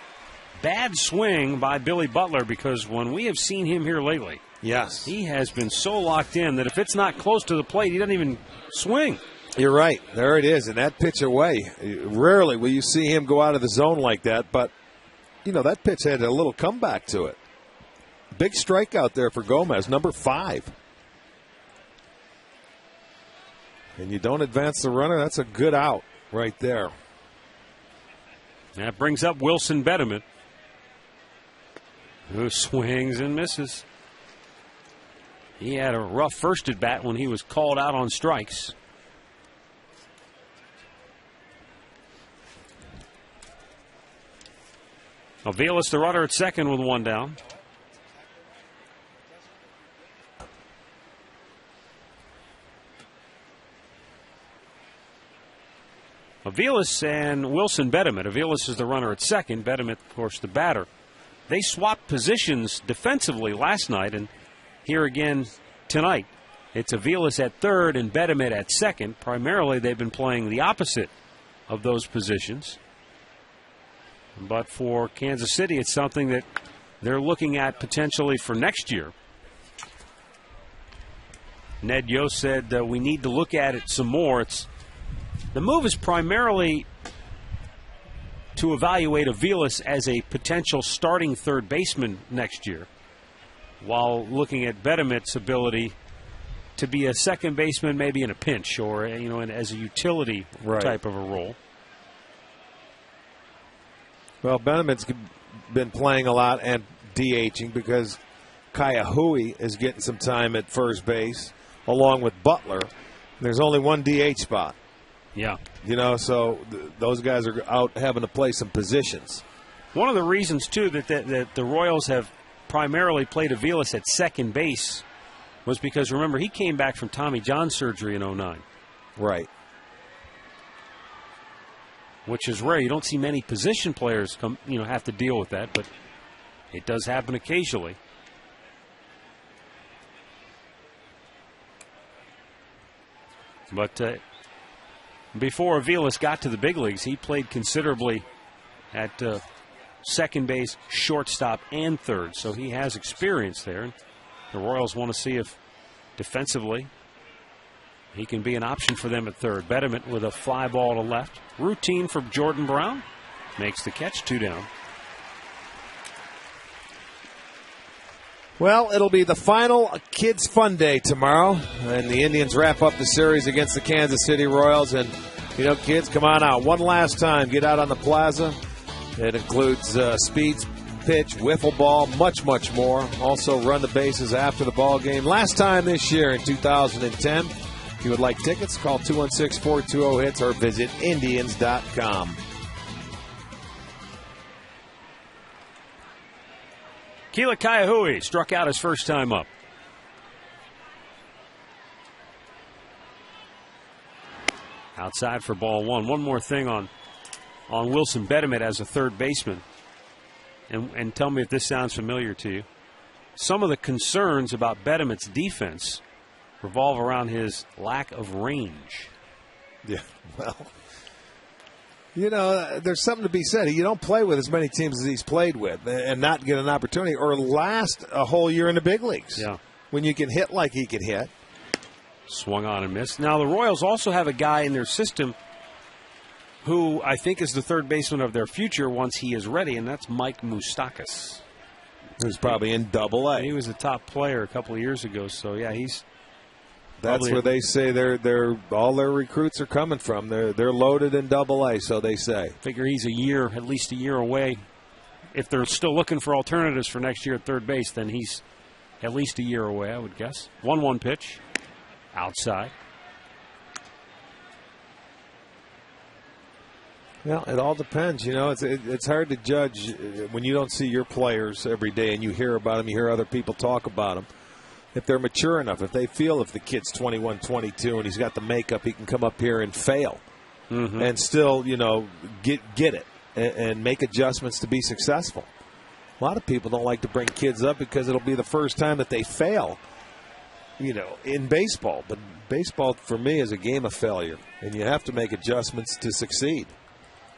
bad swing by Billy Butler, because when we have seen him here lately, yes, he has been so locked in that if it's not close to the plate, he doesn't even swing. You're right. There it is, and that pitch away. Rarely will you see him go out of the zone like that, but, you know, that pitch had a little comeback to it. Big strikeout there for Gomez, number 5. And you don't advance the runner, that's a good out right there. That brings up Wilson Betterman, who swings and misses. He had a rough first at bat when he was called out on strikes. Aviles, the runner at second with one down. Aviles and Wilson Betterman. Aviles is the runner at second. Betterman, of course, the batter. They swapped positions defensively last night, and here again tonight. It's Aviles at third and Betterman at second. Primarily, they've been playing the opposite of those positions. But for Kansas City, it's something that they're looking at potentially for next year. Ned Yost said we need to look at it some more. The move is primarily to evaluate Aviles as a potential starting third baseman next year, while looking at Betterman's ability to be a second baseman, maybe in a pinch or as a utility type of a role. Well, Betterman's been playing a lot and DHing because Kaya Hui is getting some time at first base along with Butler. There's only one DH spot. Yeah. So those guys are out having to play some positions. One of the reasons, too, that the Royals have primarily played Aviles at second base was because, remember, he came back from Tommy John surgery in 2009. Right. Which is rare. You don't see many position players have to deal with that, but it does happen occasionally. But before Aviles got to the big leagues, he played considerably at second base, shortstop, and third. So he has experience there. And the Royals want to see if defensively he can be an option for them at third. Betterman with a fly ball to left. Routine for Jordan Brown. Makes the catch, 2 down. Well, it'll be the final Kids Fun Day tomorrow, and the Indians wrap up the series against the Kansas City Royals. And, kids, come on out. One last time, get out on the plaza. It includes speeds, pitch, wiffle ball, much, much more. Also run the bases after the ball game. Last time this year in 2010. If you would like tickets, call 216-420-HITS or visit Indians.com. Keila Kaiahui struck out his first time up. Outside for ball one. One more thing on Wilson Betemit as a third baseman. And tell me if this sounds familiar to you. Some of the concerns about Betemit's defense revolve around his lack of range. Yeah, well, you know, there's something to be said. You don't play with as many teams as he's played with and not get an opportunity or last a whole year in the big leagues. Yeah. When you can hit like he can hit. Swung on and missed. Now, the Royals also have a guy in their system who I think is the third baseman of their future once he is ready, and that's Mike Moustakas. Who's probably in Double-A. He was a top player a couple of years ago, so yeah, that's where they say they're all their recruits are coming from. They're loaded in Double-A, so they say. Figure he's at least a year away. If they're still looking for alternatives for next year at third base, then he's at least a year away, I would guess. 1-1 pitch. Outside. Well, it all depends. You know, it's hard to judge when you don't see your players every day and you hear about them, you hear other people talk about them. If they're mature enough, if they feel if the kid's 21, 22 and he's got the makeup, he can come up here and fail and still, you know, get it and make adjustments to be successful. A lot of people don't like to bring kids up because it'll be the first time that they fail. You know, in baseball. But baseball, for me, is a game of failure. And you have to make adjustments to succeed.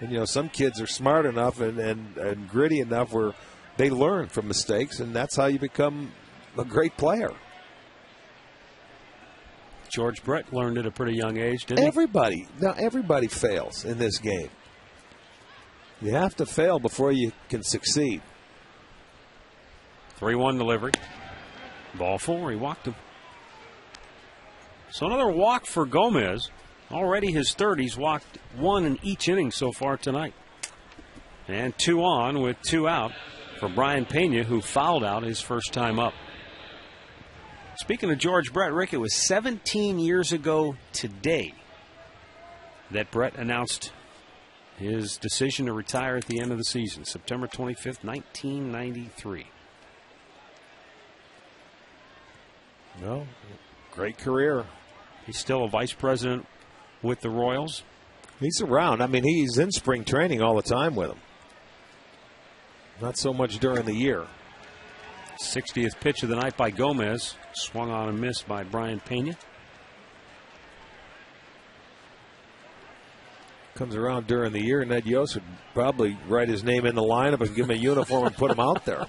And, you know, some kids are smart enough and gritty enough where they learn from mistakes, and that's how you become a great player. George Brett learned at a pretty young age, didn't he? Everybody fails in this game. You have to fail before you can succeed. 3-1 delivery. Ball four, he walked him. So another walk for Gomez. Already his third. He's walked one in each inning so far tonight. And 2 on with 2 out for Brian Pena, who fouled out his first time up. Speaking of George Brett, Rick, it was 17 years ago today that Brett announced his decision to retire at the end of the season, September 25th, 1993. No, great career. He's still a vice president with the Royals. He's around. I mean, he's in spring training all the time with them. Not so much during the year. 60th pitch of the night by Gomez. Swung on and missed by Brian Pena. Comes around during the year, Ned Yost would probably write his name in the lineup and give him a uniform and put him out there.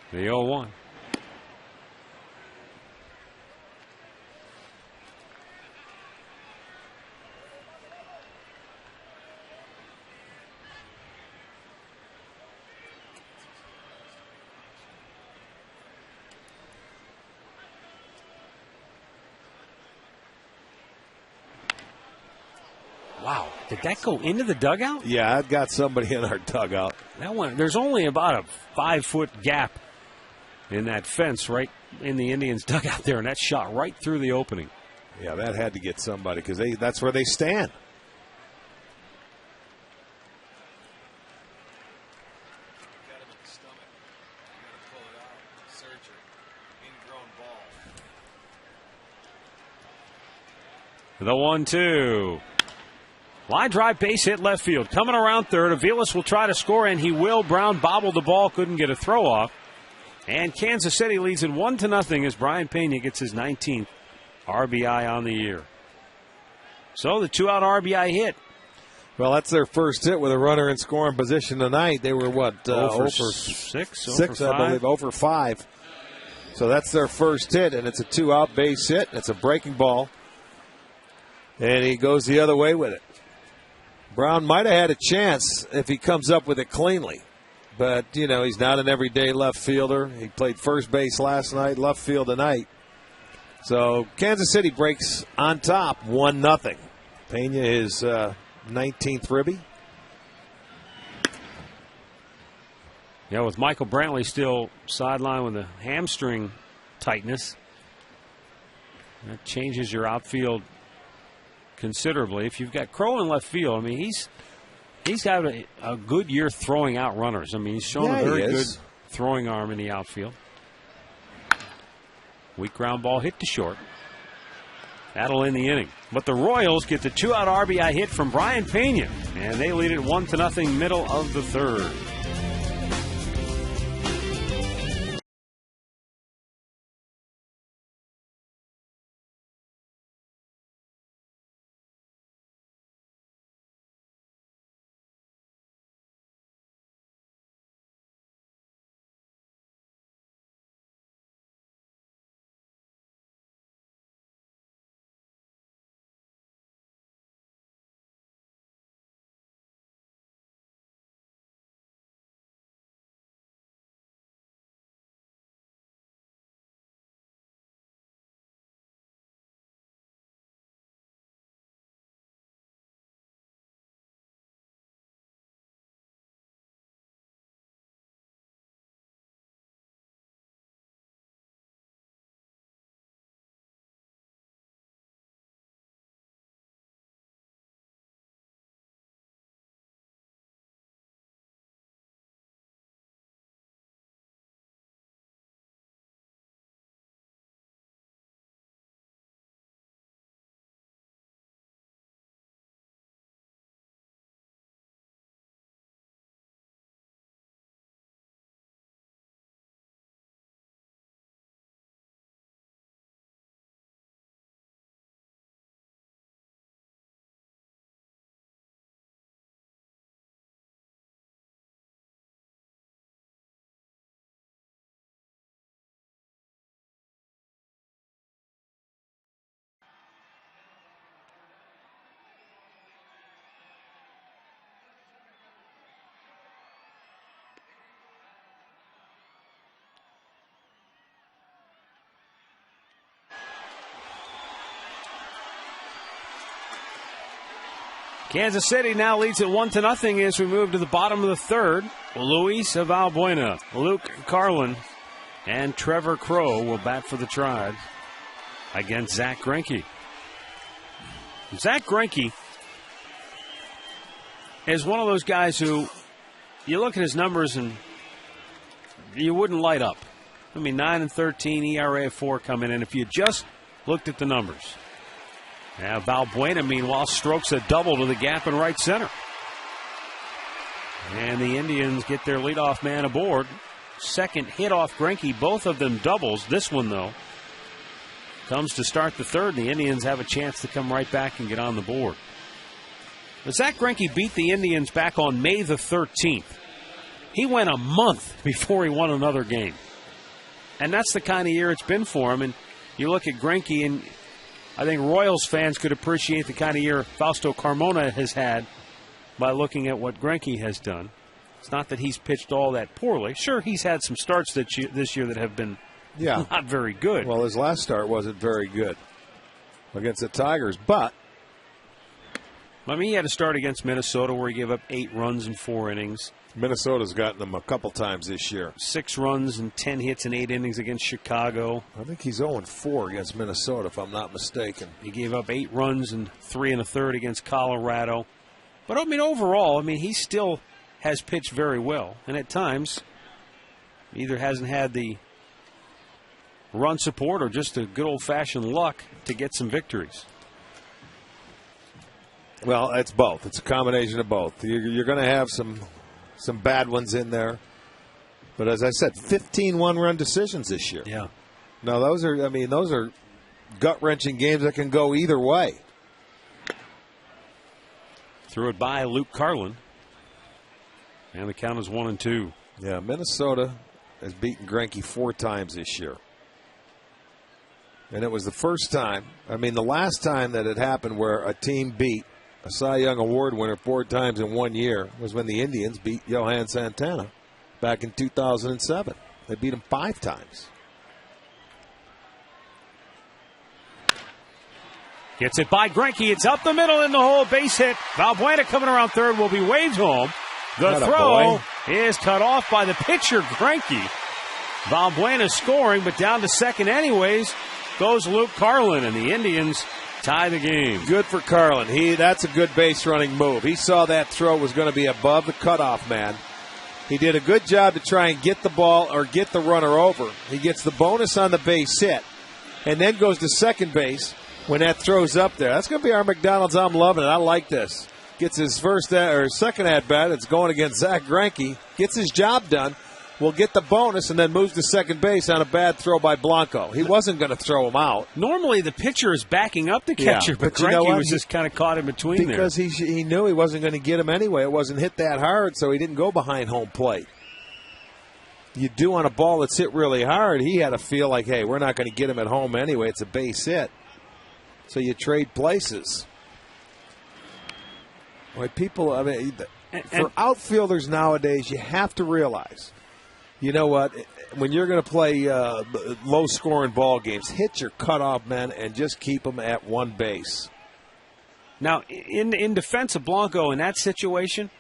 The 0-1. Wow, did that go into the dugout? Yeah, I've got somebody in our dugout. That one, there's only about a 5-foot gap in that fence right in the Indians' dugout there, and that shot right through the opening. Yeah, that had to get somebody because that's where they stand. The 1-2. Line drive, base hit left field. Coming around third. Aviles will try to score, and he will. Brown bobbled the ball, couldn't get a throw off. And Kansas City leads it 1-0 as Brian Pena gets his 19th RBI on the year. So the 2-out RBI hit. Well, that's their first hit with a runner in scoring position tonight. They were, what, 0 for 6? 6, I believe, 0 for 5. So that's their first hit, and it's a 2-out base hit. It's a breaking ball. And he goes the other way with it. Brown might have had a chance if he comes up with it cleanly. But, you know, he's not an everyday left fielder. He played first base last night, left field tonight. So Kansas City breaks on top 1-0. Pena his 19th ribby. Yeah, with Michael Brantley still sidelined with a hamstring tightness, that changes your outfield considerably. If you've got Crow in left field, I mean, he's got a good year throwing out runners. I mean, he's shown a very good throwing arm in the outfield. Weak ground ball hit to short. That'll end the inning. But the Royals get the 2-out RBI hit from Brian Pena, and they lead it 1-0 middle of the third. Kansas City now leads it 1-0 as we move to the bottom of the third. Luis Valbuena, Luke Carlin, and Trevor Crow will bat for the Tribe against Zach Greinke. Zach Greinke is one of those guys who you look at his numbers and you wouldn't light up. I mean, 9-13, ERA of 4 coming in if you just looked at the numbers. Now Valbuena, meanwhile, strokes a double to the gap in right center. And the Indians get their leadoff man aboard. Second hit off Greinke, both of them doubles. This one, though, comes to start the third. The Indians have a chance to come right back and get on the board. But Zach Greinke beat the Indians back on May the 13th. He went a month before he won another game. And that's the kind of year it's been for him. And you look at Greinke, and I think Royals fans could appreciate the kind of year Fausto Carmona has had by looking at what Greinke has done. It's not that he's pitched all that poorly. Sure, he's had some starts this year that have been not very good. Well, his last start wasn't very good against the Tigers, but I mean, he had a start against Minnesota where he gave up 8 runs in 4 innings. Minnesota's gotten them a couple times this year. 6 runs and 10 hits in 8 innings against Chicago. I think he's 0-4 against Minnesota, if I'm not mistaken. He gave up 8 runs and 3 1/3 against Colorado. But, I mean, overall, I mean, he still has pitched very well. And at times, either hasn't had the run support or just a good old-fashioned luck to get some victories. Well, it's both. It's a combination of both. You're going to have some bad ones in there. But as I said, 15 one-run decisions this year. Yeah. Now, those are gut-wrenching games that can go either way. Threw it by Luke Carlin. And the count is 1-2. Yeah, Minnesota has beaten Greinke 4 times this year. And it was the first time, the last time that it happened where a team beat a Cy Young Award winner 4 times in 1 year was when the Indians beat Johan Santana back in 2007. They beat him 5 times. Gets it by Greinke. It's up the middle in the hole. Base hit. Valbuena coming around third will be waved home. The throw is cut off by the pitcher, Greinke. Valbuena scoring, but down to second anyways goes Luke Carlin, and the Indians tie the game. Good for Carlin. That's a good base running move. He saw that throw was going to be above the cutoff man. He did a good job to try and get the ball or get the runner over. He gets the bonus on the base hit and then goes to second base when that throw's up there. That's going to be our McDonald's. I'm loving it. I like this. Gets his second at bat. It's going against Zach Greinke. Gets his job done. Will get the bonus and then moves to second base on a bad throw by Blanco. He wasn't going to throw him out. Normally the pitcher is backing up the catcher, but Greinke was just kind of caught in between because he knew he wasn't going to get him anyway. It wasn't hit that hard, so he didn't go behind home plate. You do on a ball that's hit really hard. He had to feel like, hey, we're not going to get him at home anyway. It's a base hit. So you trade places. Boy, people, for outfielders nowadays, you have to realize, you know what, when you're going to play low-scoring ball games, hit your cutoff men and just keep them at one base. Now, in defense of Blanco in that situation,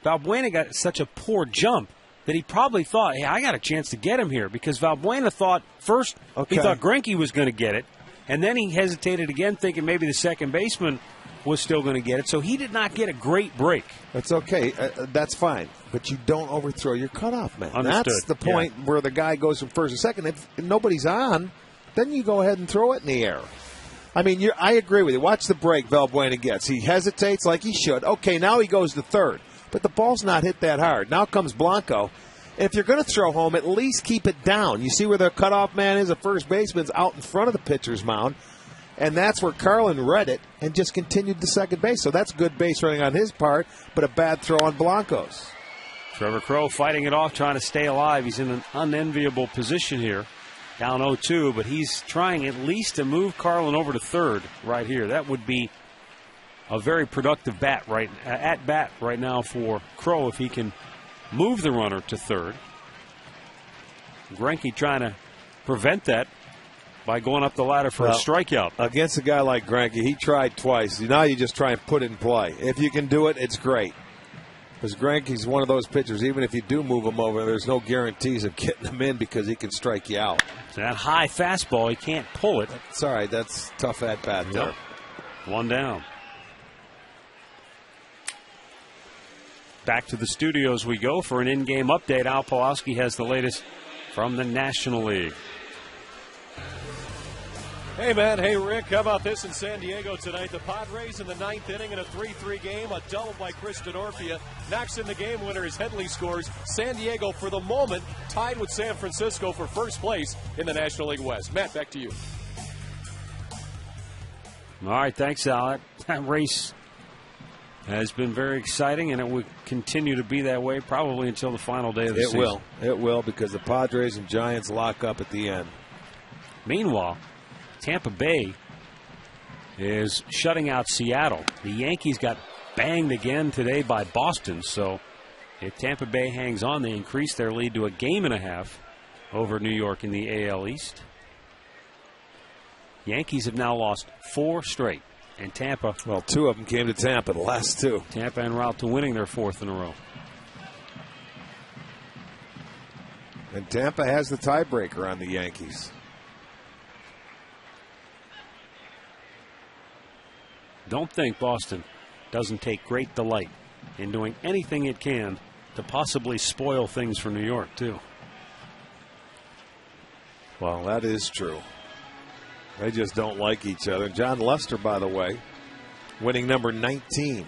Valbuena got such a poor jump that he probably thought, hey, I got a chance to get him here, because Valbuena thought first he thought Greinke was going to get it, and then he hesitated again thinking maybe the second baseman was still going to get it, so he did not get a great break. That's okay. That's fine. But you don't overthrow your cutoff man. Understood. That's the point where the guy goes from first to second. If nobody's on, then you go ahead and throw it in the air. I mean, I agree with you. Watch the break Valbuena gets. He hesitates like he should. Okay, now he goes to third. But the ball's not hit that hard. Now comes Blanco. If you're going to throw home, at least keep it down. You see where the cutoff man is? The first baseman's out in front of the pitcher's mound. And that's where Carlin read it and just continued to second base. So that's good base running on his part, but a bad throw on Blanco's. Trevor Crowe fighting it off, trying to stay alive. He's in an unenviable position here, down 0-2, but he's trying at least to move Carlin over to third right here. That would be a very productive at bat right now for Crowe if he can move the runner to third. Greinke trying to prevent that by going up the ladder for a strikeout. Against a guy like Greinke, he tried twice. Now you just try and put it in play. If you can do it, it's great. Because Greinke's one of those pitchers, even if you do move him over, there's no guarantees of getting him in because he can strike you out. So that high fastball, he can't pull it. It's all right. That's tough at bat there. Yep. One down. Back to the studios we go for an in-game update. Al Pawlowski has the latest from the National League. Hey, man. Hey, Rick. How about this in San Diego tonight? The Padres in the ninth inning in a 3-3 game. A double by Chris Denorfia. Knocks in the game winner as Headley scores. San Diego, for the moment, tied with San Francisco for first place in the National League West. Matt, back to you. All right. Thanks, Al. That race has been very exciting, and it will continue to be that way probably until the final day of the season. It will, because the Padres and Giants lock up at the end. Meanwhile, Tampa Bay is shutting out Seattle. The Yankees got banged again today by Boston, so if Tampa Bay hangs on, they increase their lead to a game and a half over New York in the AL East. Yankees have now lost 4 straight, and Tampa... Well, 2 of them came to Tampa, the last 2. Tampa en route to winning their 4th in a row. And Tampa has the tiebreaker on the Yankees. Don't think Boston doesn't take great delight in doing anything it can to possibly spoil things for New York, too. Well, that is true. They just don't like each other. John Lester, by the way, winning number 19.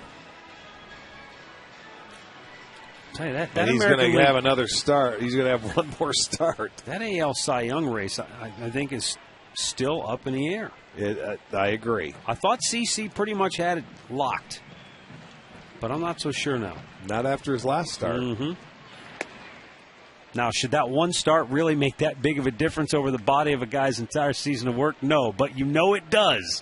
Tell you that and he's going to have another start. He's going to have one more start. That AL Cy Young race, I think, is still up in the air. I agree. I thought CC pretty much had it locked, but I'm not so sure now. Not after his last start. Mm-hmm. Now, should that one start really make that big of a difference over the body of a guy's entire season of work? No, but you know it does,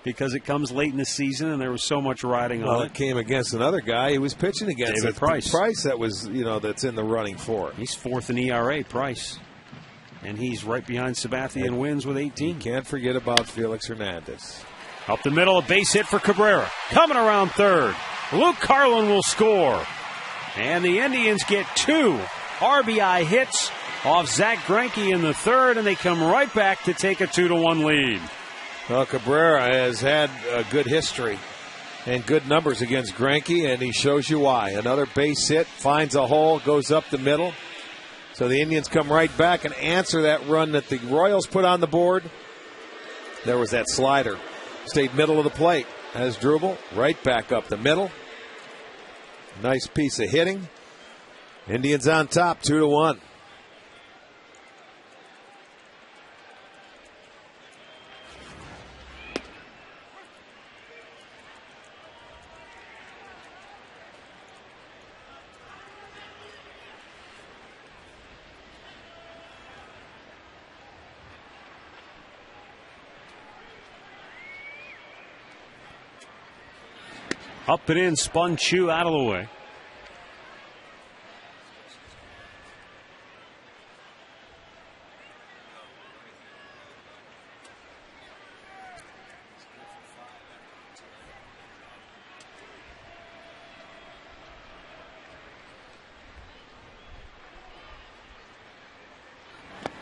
because it comes late in the season and there was so much riding on it. It came against another guy he was pitching against. David Price. Price that was, that's in the running for it. He's 4th in ERA, Price. And he's right behind Sabathia in wins with 18. Can't forget about Felix Hernandez. Up the middle, a base hit for Cabrera. Coming around third. Luke Carlin will score. And the Indians get 2 RBI hits off Zach Greinke in the third, and they come right back to take a 2-1 lead. Well, Cabrera has had a good history and good numbers against Greinke, and he shows you why. Another base hit, finds a hole, goes up the middle. So the Indians come right back and answer that run that the Royals put on the board. There was that slider. Stayed middle of the plate. Has Drubel right back up the middle. Nice piece of hitting. Indians on top, 2-1. Up and in, spun Chu out of the way.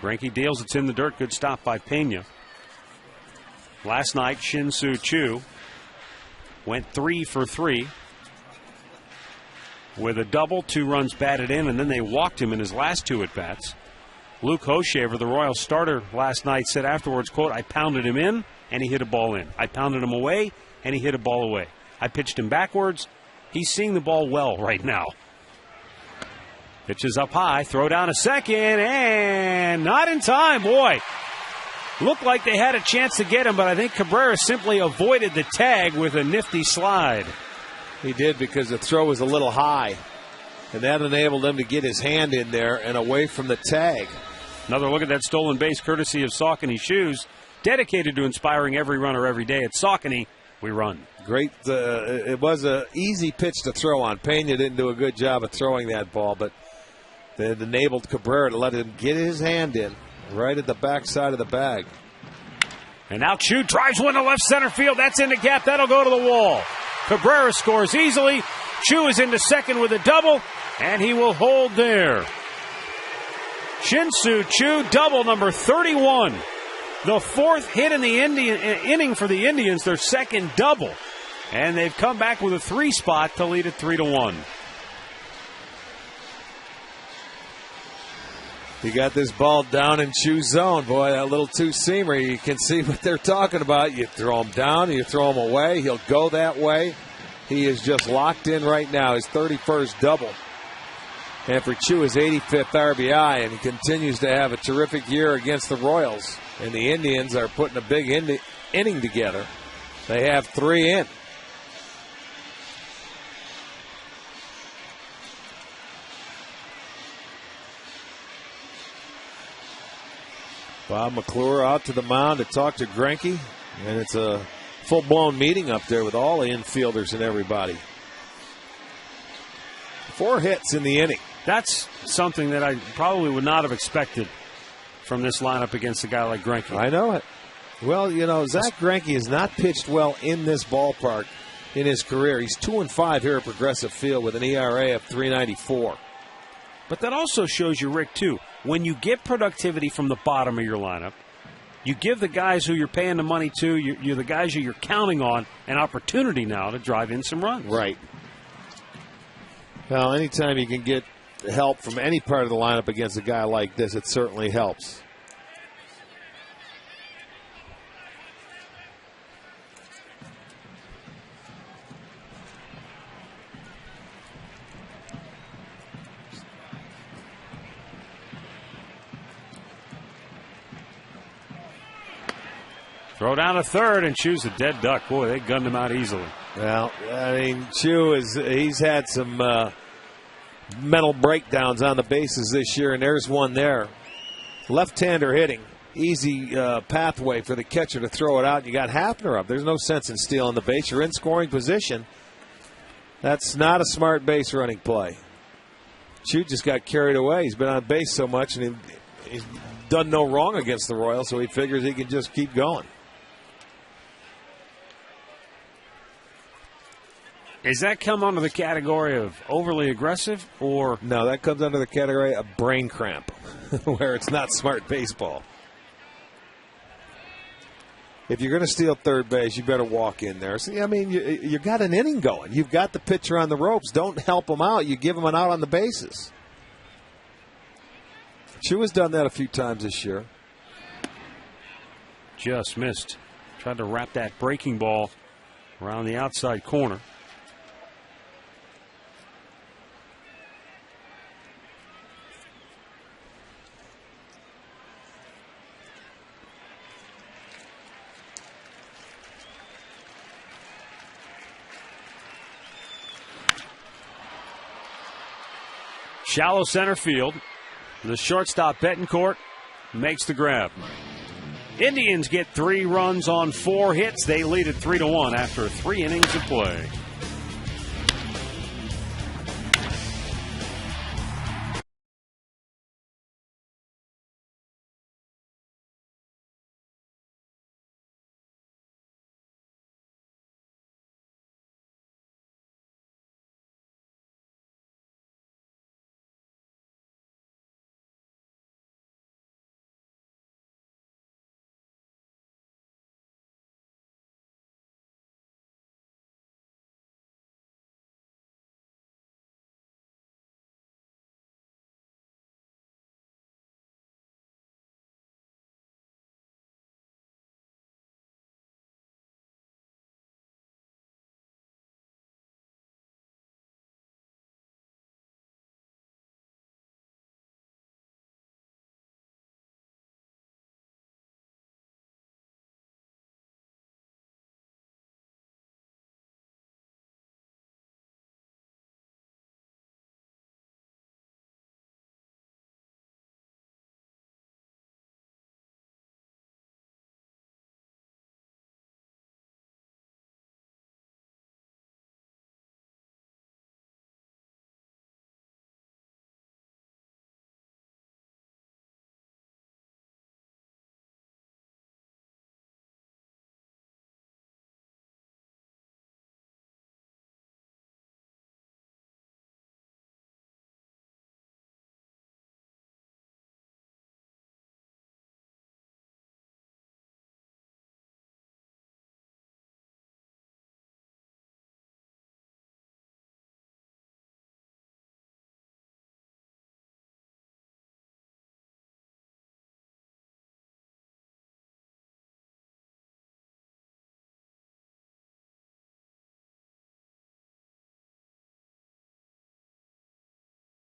Greinke deals, it's in the dirt. Good stop by Pena. Last night, Shin-Soo Choo went 3 for 3 with a double, 2 runs batted in, and then they walked him in his last 2 at-bats. Luke Hochevar, the Royals starter last night, said afterwards, quote, I pounded him in, and he hit a ball in. I pounded him away, and he hit a ball away. I pitched him backwards. He's seeing the ball well right now. Pitches up high, throw down a second, and not in time, boy. Looked like they had a chance to get him, but I think Cabrera simply avoided the tag with a nifty slide. He did, because the throw was a little high, and that enabled him to get his hand in there and away from the tag. Another look at that stolen base courtesy of Saucony Shoes, dedicated to inspiring every runner every day. At Saucony, we run. Great. It was an easy pitch to throw on. Pena didn't do a good job of throwing that ball, but it enabled Cabrera to let him get his hand in right at the backside of the bag. And now Chu drives one to left center field. That's in the gap. That'll go to the wall. Cabrera scores easily. Chu is into second with a double, and he will hold there. Shin-Soo Choo, double number 31. The 4th hit in the inning for the Indians, their second double. And they've come back with a 3 spot to lead it 3-1. You got this ball down in Chu's zone. Boy, that little two-seamer, you can see what they're talking about. You throw him down, you throw him away. He'll go that way. He is just locked in right now. His 31st double. And for Chu, his 85th RBI, and he continues to have a terrific year against the Royals. And the Indians are putting a big inning together. They have 3 in. Bob McClure out to the mound to talk to Greinke, and it's a full-blown meeting up there with all the infielders and everybody. 4 hits in the inning. That's something that I probably would not have expected from this lineup against a guy like Greinke. I know it. Well, you know, Zach Greinke has not pitched well in this ballpark in his career. He's 2-5 here at Progressive Field with an ERA of 3.94. But that also shows you, Rick, too, when you get productivity from the bottom of your lineup, you give the guys who you're paying the money to, you're the guys who you're counting on, an opportunity now to drive in some runs. Right. Well, anytime you can get help from any part of the lineup against a guy like this, it certainly helps. Throw down a third and choose a dead duck. Boy, they gunned him out easily. Well, I mean, Chu he's had some mental breakdowns on the bases this year, and there's one there. Left-hander hitting. Easy pathway for the catcher to throw it out. You got Hafner up. There's no sense in stealing the base. You're in scoring position. That's not a smart base running play. Chu just got carried away. He's been on base so much, and he's done no wrong against the Royals, so he figures he can just keep going. Does that come under the category of overly aggressive, or? No, that comes under the category of brain cramp, where it's not smart baseball. If you're going to steal third base, you better walk in there. See, I mean, you got an inning going. You've got the pitcher on the ropes. Don't help him out. You give him an out on the bases. Chua's done that a few times this year. Just missed. Tried to wrap that breaking ball around the outside corner. Shallow center field. The shortstop Betancourt makes the grab. Indians get 3 runs on 4 hits. They lead it 3-1 after 3 innings of play.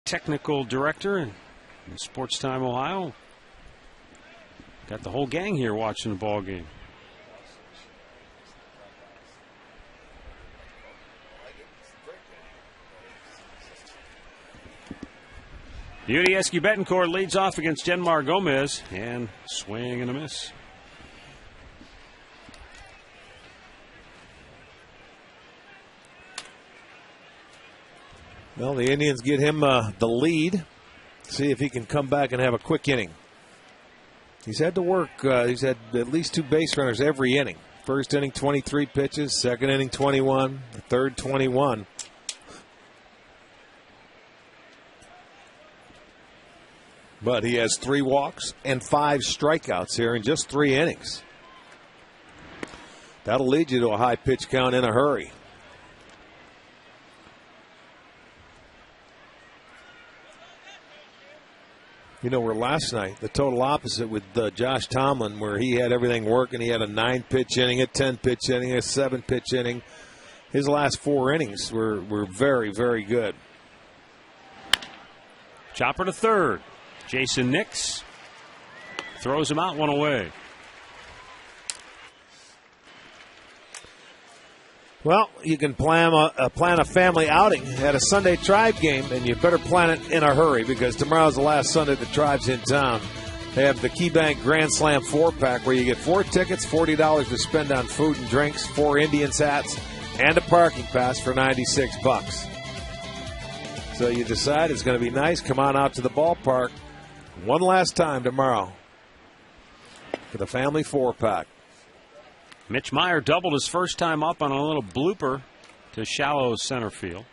Technical director in Sports Time Ohio. Got the whole gang here watching the ball game. Udieski Betancourt leads off against Genmar Gomez, and swing and a miss. Well, the Indians get him the lead. See if he can come back and have a quick inning. He's had to work. He's had at least 2 base runners every inning. First inning, 23 pitches. Second inning, 21. The third, 21. But he has 3 walks and 5 strikeouts here in just 3 innings. That'll lead you to a high pitch count in a hurry. You know, where last night, the total opposite with Josh Tomlin, where he had everything working. He had a 9-pitch inning, a 10-pitch inning, a 7-pitch inning. His last 4 innings were very, very good. Chopper to third. Jason Nix throws him out, 1 away. Well, you can plan a family outing at a Sunday Tribe game, and you better plan it in a hurry because tomorrow's the last Sunday the Tribe's in town. They have the KeyBank Grand Slam 4-pack where you get 4 tickets, $40 to spend on food and drinks, 4 Indians hats, and a parking pass for $96. So you decide it's going to be nice. Come on out to the ballpark one last time tomorrow for the family 4-pack. Mitch Meyer doubled his first time up on a little blooper to shallow center field.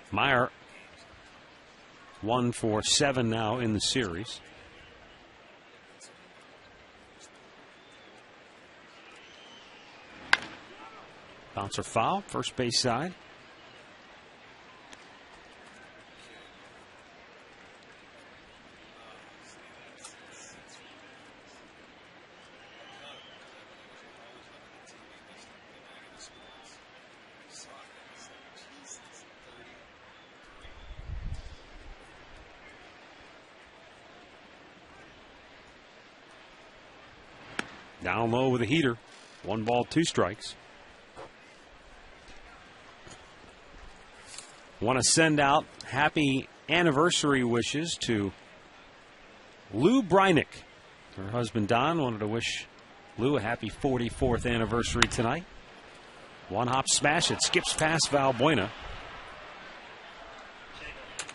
Meyer 1 for 7 now in the series. Bouncer foul, first base side. Down low with a heater. 1 ball, 2 strikes. Want to send out happy anniversary wishes to Lou Brynick. Her husband Don wanted to wish Lou a happy 44th anniversary tonight. 1 hop smash. It skips past Valbuena.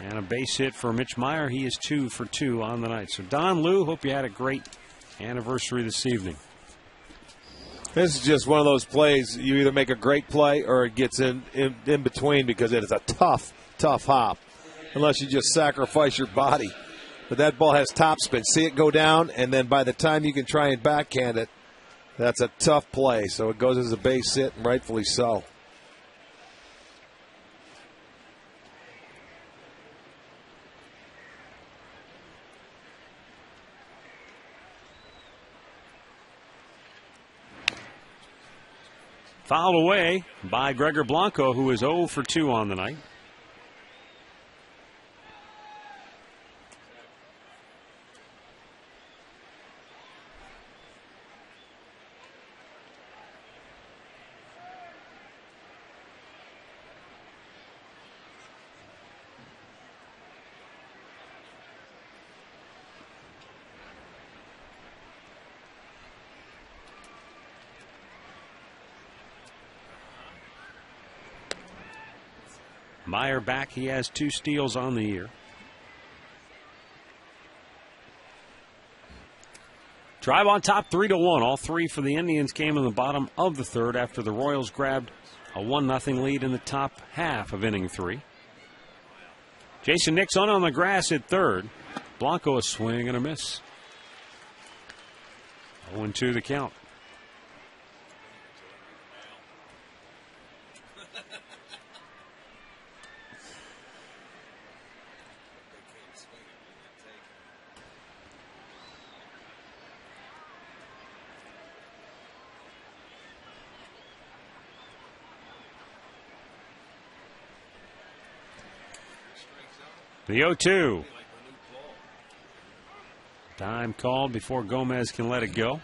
And a base hit for Mitch Meyer. He is 2 for 2 on the night. So Don, Lou, hope you had a great anniversary this evening. This is just one of those plays. You either make a great play or it gets in between, because it is a tough hop. Unless you just sacrifice your body. But that ball has topspin. See it go down, and then by the time you can try and backhand it, that's a tough play. So it goes as a base hit, and rightfully so. Fouled away by Gregor Blanco, who is 0 for 2 on the night. Meyer back. He has 2 steals on the year. Drive on top, 3-1. All 3 for the Indians came in the bottom of the 3rd after the Royals grabbed a 1-0 lead in the top half of inning 3. Jason Nixon on the grass at 3rd. Blanco a swing and a miss. 0-2 the count. The 0-2. Time called before Gomez can let it go.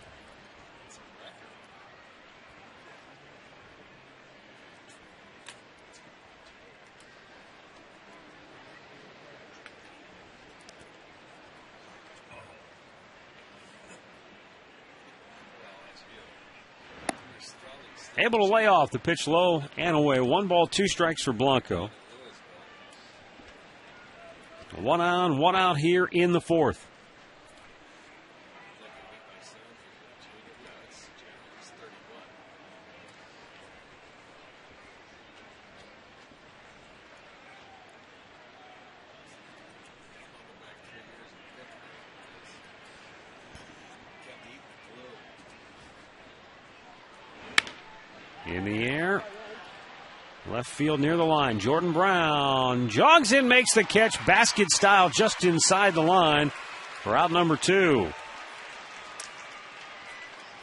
Able to lay off the pitch low and away. 1 ball, 2 strikes for Blanco. 1 on, 1 out here in the 4th. In the air. Left field near the line. Jordan Brown jogs in, makes the catch, basket style, just inside the line for out number 2.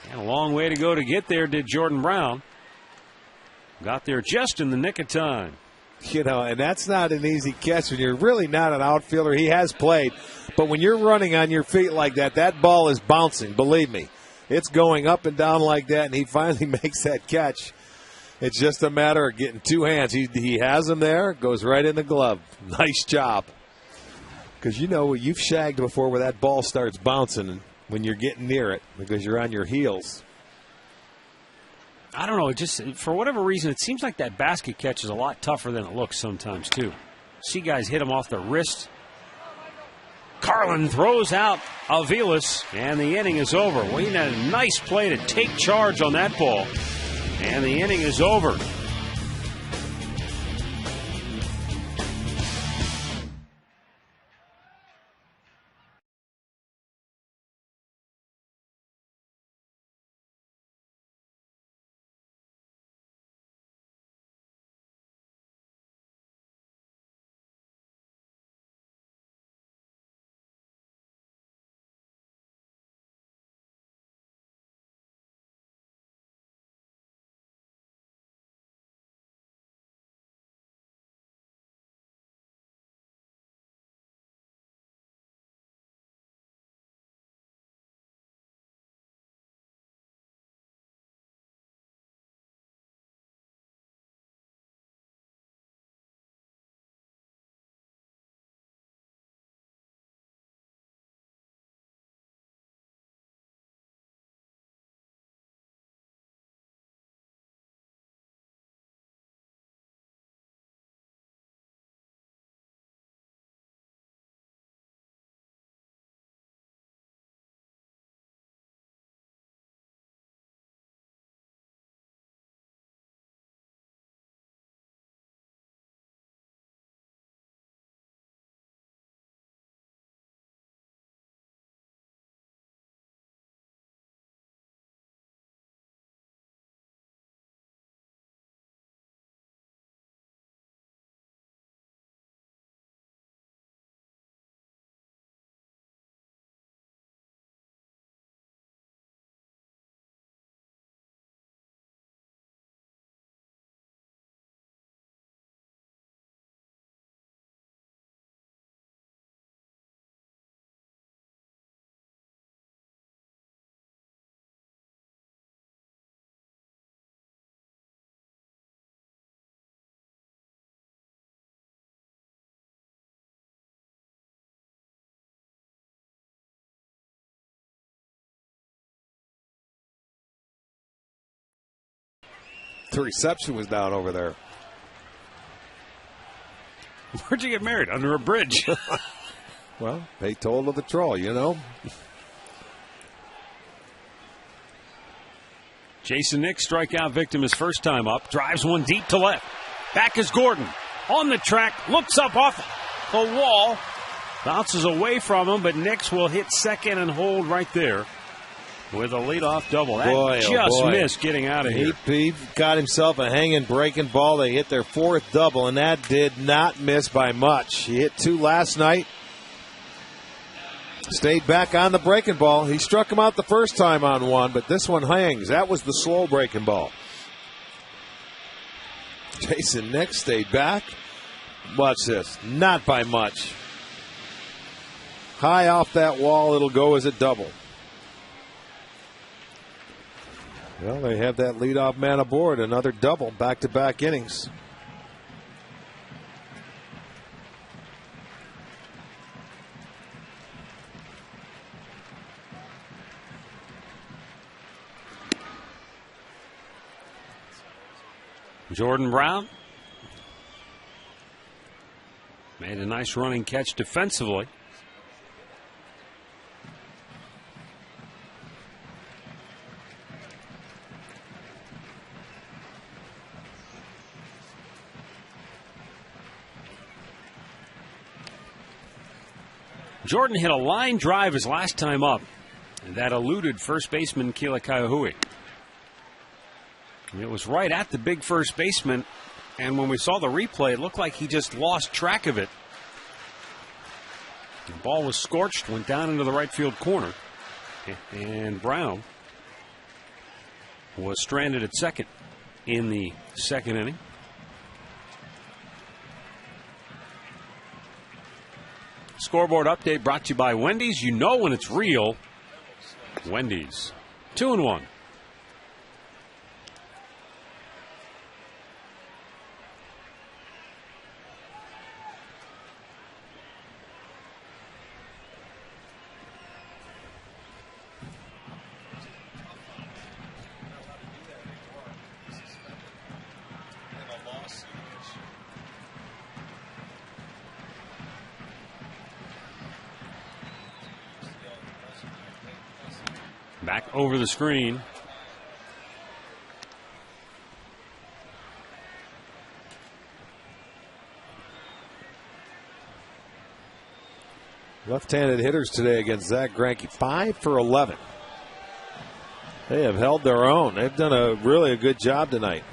And a long way to go to get there, did Jordan Brown. Got there just in the nick of time. You know, and that's not an easy catch when you're really not an outfielder. He has played. But when you're running on your feet like that, that ball is bouncing, believe me. It's going up and down like that, and he finally makes that catch. It's just a matter of getting 2 hands. He has them there, goes right in the glove. Nice job. Because, you know, you've shagged before where that ball starts bouncing when you're getting near it because you're on your heels. I don't know. It just, for whatever reason, it seems like that basket catch is a lot tougher than it looks sometimes, too. See guys hit them off the wrist. Carlin throws out Aviles, and the inning is over. We had a nice play to take charge on that ball, and the inning is over. The reception was down over there. Where'd you get married? Under a bridge. Well, they told of the troll, you know. Jason Nick, strikeout victim his first time up. Drives one deep to left. Back is Gordon. On the track. Looks up off the wall. Bounces away from him, but Nix will hit second and hold right there with a leadoff double. That just missed getting out of here. He got himself a hanging breaking ball. They hit their fourth double, and that did not miss by much. He hit two last night. Stayed back on the breaking ball. He struck him out the first time on one, but this one hangs. That was the slow breaking ball. Jason Nick stayed back. Watch this. Not by much. High off that wall, it'll go as a double. Well, they have that leadoff man aboard. Another double, back-to-back innings. Jordan Brown made a nice running catch defensively. Jordan hit a line drive his last time up that eluded first baseman Keila Kaiahui. It was right at the big first baseman, and when we saw the replay, it looked like he just lost track of it. The ball was scorched, went down into the right field corner, and Brown was stranded at second in the second inning. Scoreboard update brought to you by Wendy's. You know when it's real. Wendy's. 2-1. Back over the screen. Left-handed hitters today against Zach Greinke, 5 for 11. They have held their own. They've done a really good job tonight.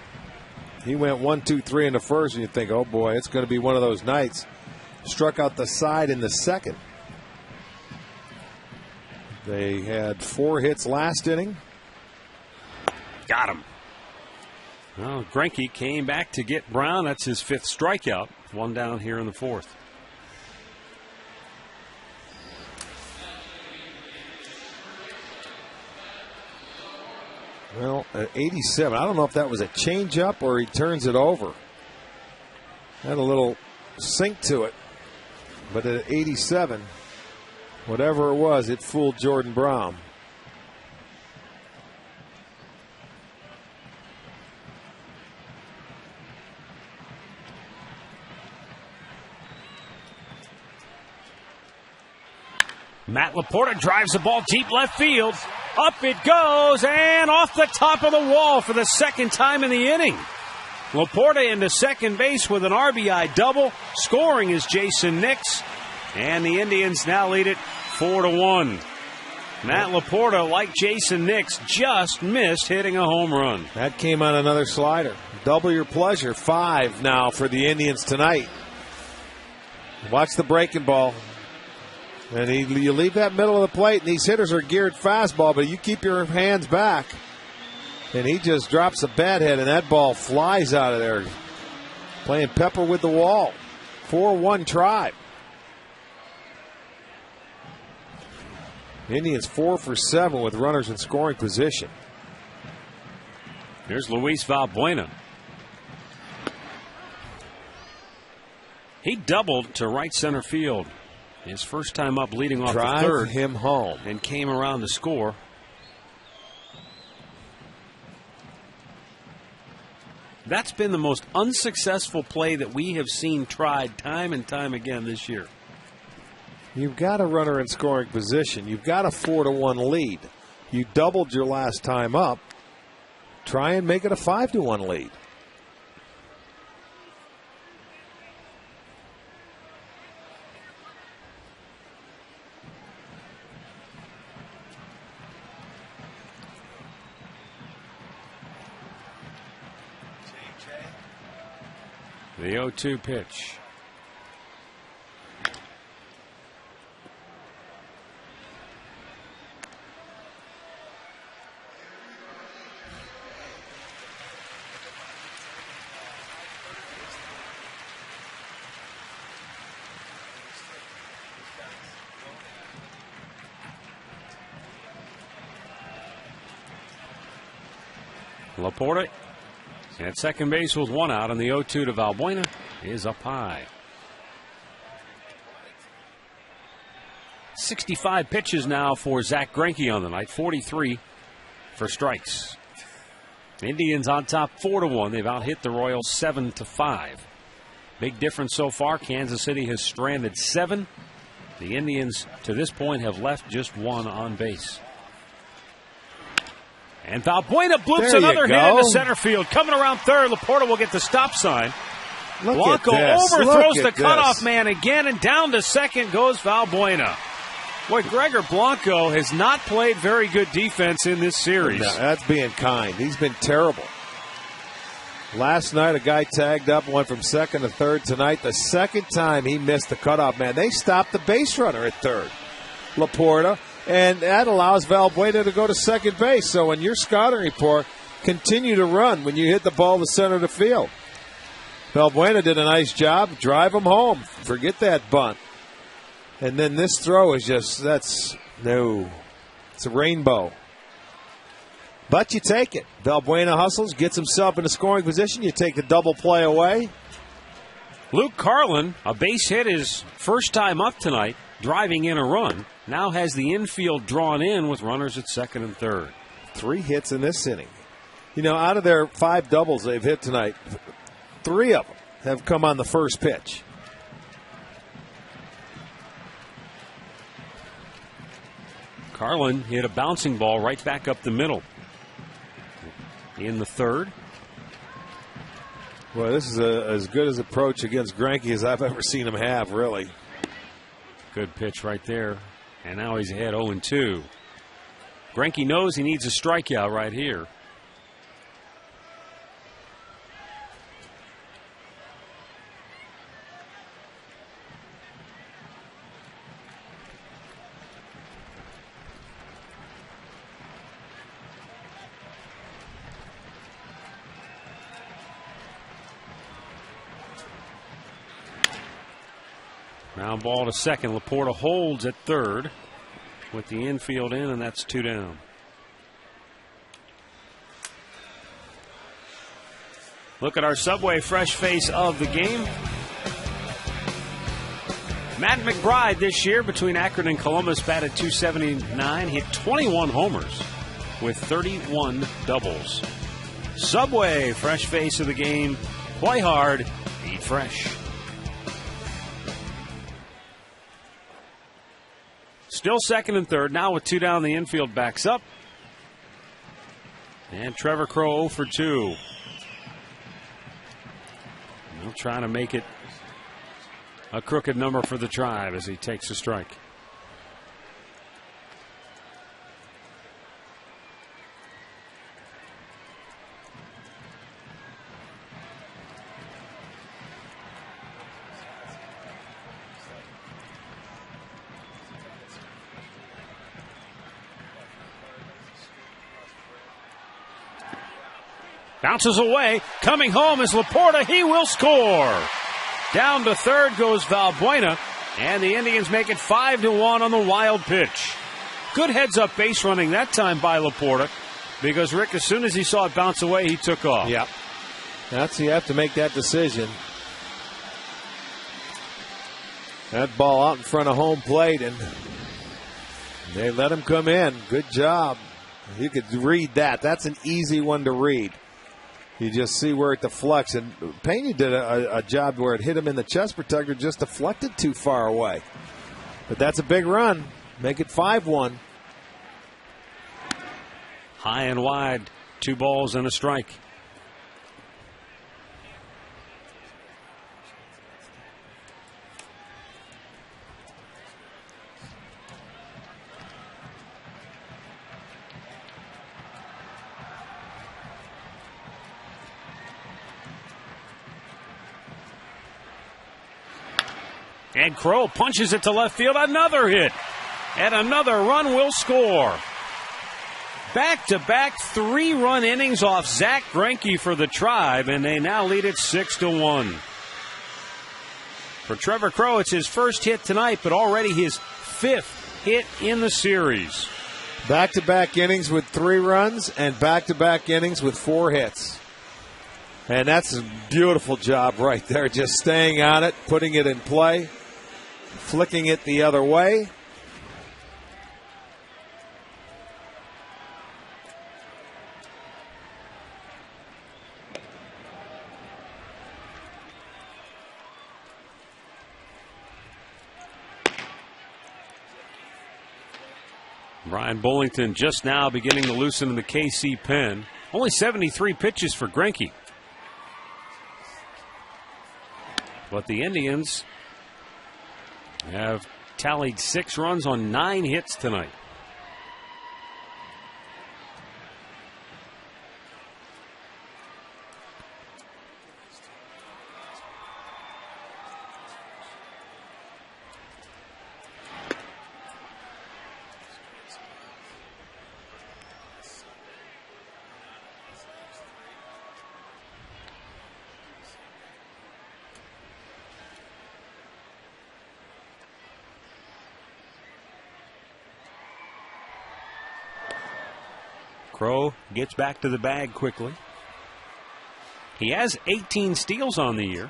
He went 1, 2, 3 in the first, and you think, oh boy, it's going to be one of those nights. Struck out the side in the second. They had 4 hits last inning. Got him. Well, Greinke came back to get Brown. That's his 5th strikeout. 1 down here in the 4th. Well, at 87, I don't know if that was a changeup or he turns it over. Had a little sink to it. But at 87, whatever it was, it fooled Jordan Brown. Matt Laporta drives the ball deep left field. Up it goes and off the top of the wall for the 2nd time in the inning. Laporta into second base with an RBI double. Scoring is Jason Nix. And the Indians now lead it 4-1. Matt Laporta, like Jason Nix, just missed hitting a home run. That came on another slider. Double your pleasure. 5 now for the Indians tonight. Watch the breaking ball. And you leave that middle of the plate, and these hitters are geared fastball, but you keep your hands back. And he just drops a bat head, and that ball flies out of there. Playing pepper with the wall. 4-1 Tribe. Indians 4 for 7 with runners in scoring position. Here's Luis Valbuena. He doubled to right center field. His first time up leading off Drive the third. him home. And came around to score. That's been the most unsuccessful play that we have seen tried time and time again this year. You've got a runner in scoring position. You've got a 4-1 lead. You doubled your last time up. Try and make it a 5-1 lead. The 0-2 pitch. Laporta at second base with 1 out, and the 0-2 to Valbuena is up high. 65 pitches now for Zach Greinke on the night, 43 for strikes. Indians on top 4-1. They've out-hit the Royals 7-5. Big difference so far. Kansas City has stranded 7. The Indians to this point have left just 1 on base. And Valbuena bloops another hit into center field. Coming around third, Laporta will get the stop sign. Blanco overthrows the cutoff man again, and down to second goes Valbuena. Boy, Gregor Blanco has not played very good defense in this series. No, that's being kind. He's been terrible. Last night, a guy tagged up, went from second to third. Tonight, the second time he missed the cutoff man. They stopped the base runner at third, Laporta. And that allows Valbuena to go to second base. So in your scouting report, continue to run when you hit the ball to center of the field. Valbuena did a nice job. Drive him home. Forget that bunt. And then this throw is just, it's a rainbow. But you take it. Valbuena hustles, gets himself in a scoring position. You take the double play away. Luke Carlin, a base hit his first time up tonight, driving in a run. Now has the infield drawn in with runners at second and third. 3 hits in this inning. You know, out of their 5 doubles they've hit tonight, 3 of them have come on the first pitch. Carlin hit a bouncing ball right back up the middle. In the third. Well, this is as good as approach against Greinke as I've ever seen him have, really. Good pitch right there. And now he's ahead 0-2. Greinke knows he needs a strikeout right here. Ground ball to second. Laporta holds at third with the infield in, and that's 2 down. Look at our Subway fresh face of the game. Matt McBride this year between Akron and Columbus batted .279, hit 21 homers with 31 doubles. Subway fresh face of the game. Play hard, eat fresh. Still second and third. Now with 2 down, the infield backs up. And Trevor Crowe 0 for 2. Well, trying to make it a crooked number for the Tribe as he takes a strike. Bounces away. Coming home is Laporta. He will score. Down to third goes Valbuena. And the Indians make it 5-1 on the wild pitch. Good heads-up base running that time by Laporta. Because, Rick, as soon as he saw it bounce away, he took off. Yep. You have to make that decision. That ball out in front of home plate, and they let him come in. Good job. You could read that. That's an easy one to read. You just see where it deflects. And Pena did a job where it hit him in the chest protector, just deflected too far away. But that's a big run. Make it 5-1. High and wide. 2 balls and a strike. And Crowe punches it to left field. Another hit. And another run will score. Back-to-back 3-run innings off Zach Greinke for the Tribe, and they now lead it 6-1. For Trevor Crowe, it's his first hit tonight, but already his 5th hit in the series. Back-to-back innings with 3 runs and back-to-back innings with 4 hits. And that's a beautiful job right there, just staying on it, putting it in play, flicking it the other way. Brian Bullington just now beginning to loosen in the KC pen. Only 73 pitches for Greinke. But the Indians have tallied 6 runs on 9 hits tonight. Crowe gets back to the bag quickly. He has 18 steals on the year.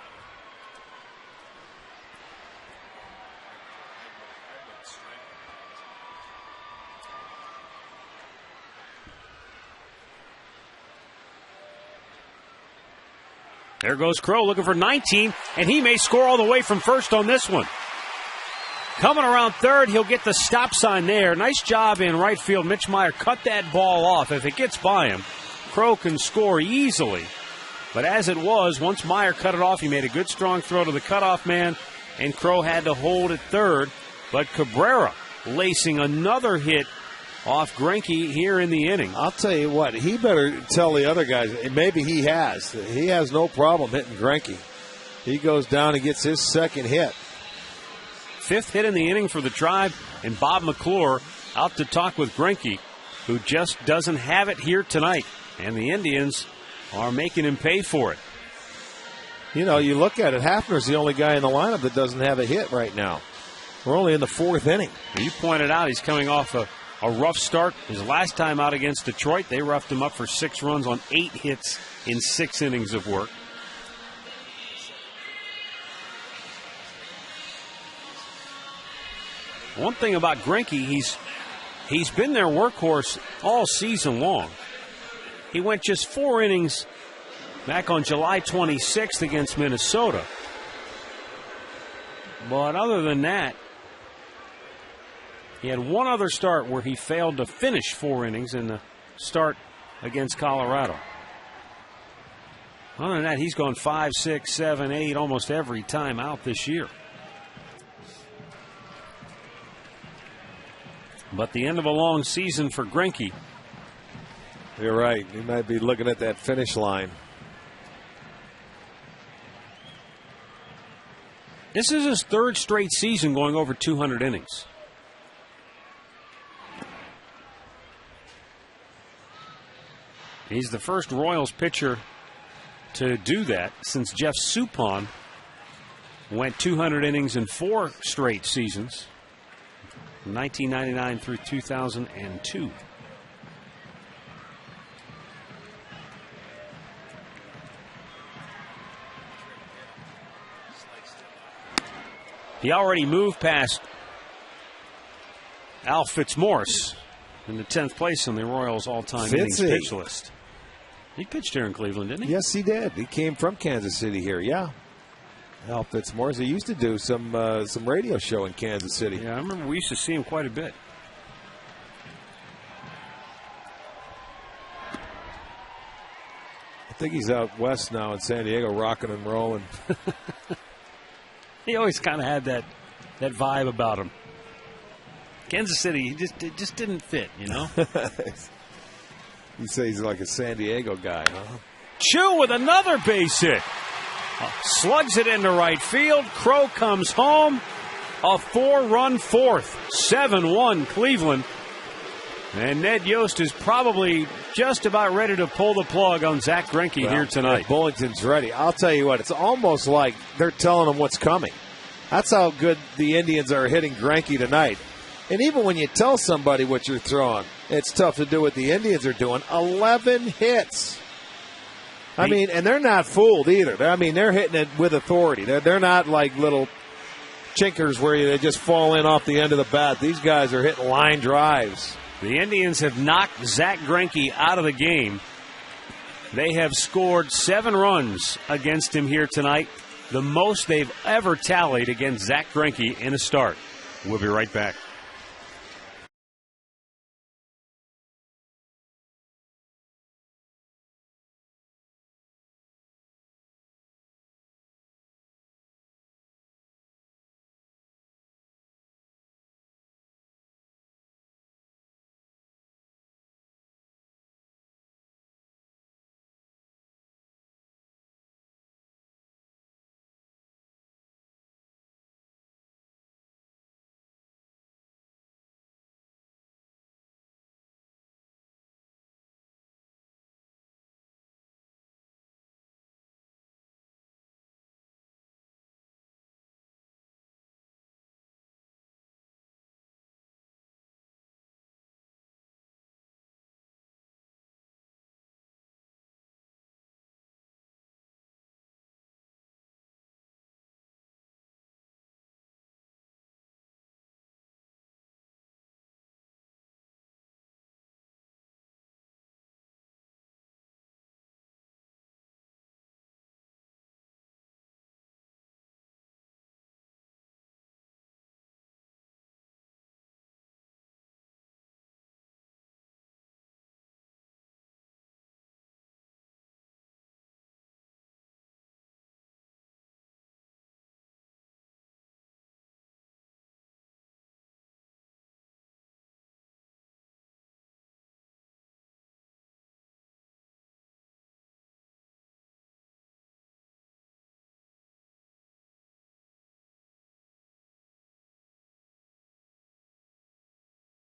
There goes Crowe looking for 19, and he may score all the way from first on this one. Coming around third, he'll get the stop sign there. Nice job in right field. Mitch Meyer cut that ball off. If it gets by him, Crow can score easily. But as it was, once Meyer cut it off, he made a good strong throw to the cutoff man, and Crow had to hold at third. But Cabrera lacing another hit off Greinke here in the inning. I'll tell you what, he better tell the other guys, maybe he has. He has no problem hitting Greinke. He goes down and gets his second hit. Fifth hit in the inning for the Tribe, and Bob McClure out to talk with Greinke, who just doesn't have it here tonight. And the Indians are making him pay for it. You know, you look at it, Hafner's the only guy in the lineup that doesn't have a hit right now. We're only in the fourth inning. You pointed out he's coming off a rough start. His last time out against Detroit, they roughed him up for 6 runs on 8 hits in 6 innings of work. One thing about Greinke, he's been their workhorse all season long. He went just 4 innings back on July 26th against Minnesota. But other than that, he had one other start where he failed to finish 4 innings in the start against Colorado. Other than that, he's gone 5, 6, 7, 8 almost every time out this year. But the end of a long season for Greinke. You're right. He might be looking at that finish line. This is his 3rd straight season going over 200 innings. He's the first Royals pitcher to do that since Jeff Suppan went 200 innings in 4 straight seasons, 1999 through 2002. He already moved past Al Fitzmaurice in the 10th place on the Royals' all-time innings pitch list. He pitched here in Cleveland, didn't he? Yes, he did. He came from Kansas City here, yeah. Al Fitzmaurice. He used to do some radio show in Kansas City. Yeah, I remember we used to see him quite a bit. I think he's out west now in San Diego, rocking and rolling. He always kind of had that vibe about him. Kansas City, it just didn't fit, you know? You say he's like a San Diego guy, huh? Chu with another base hit. Slugs it into right field. Crow comes home. A 4-run fourth. 7-1 Cleveland. And Ned Yost is probably just about ready to pull the plug on Zach Greinke here tonight. Bullington's ready. I'll tell you what, it's almost like they're telling him what's coming. That's how good the Indians are hitting Greinke tonight. And even when you tell somebody what you're throwing, it's tough to do what the Indians are doing. 11 hits. I mean, and they're not fooled either. I mean, they're hitting it with authority. They're not like little chinkers where they just fall in off the end of the bat. These guys are hitting line drives. The Indians have knocked Zach Greinke out of the game. They have scored 7 runs against him here tonight, the most they've ever tallied against Zach Greinke in a start. We'll be right back.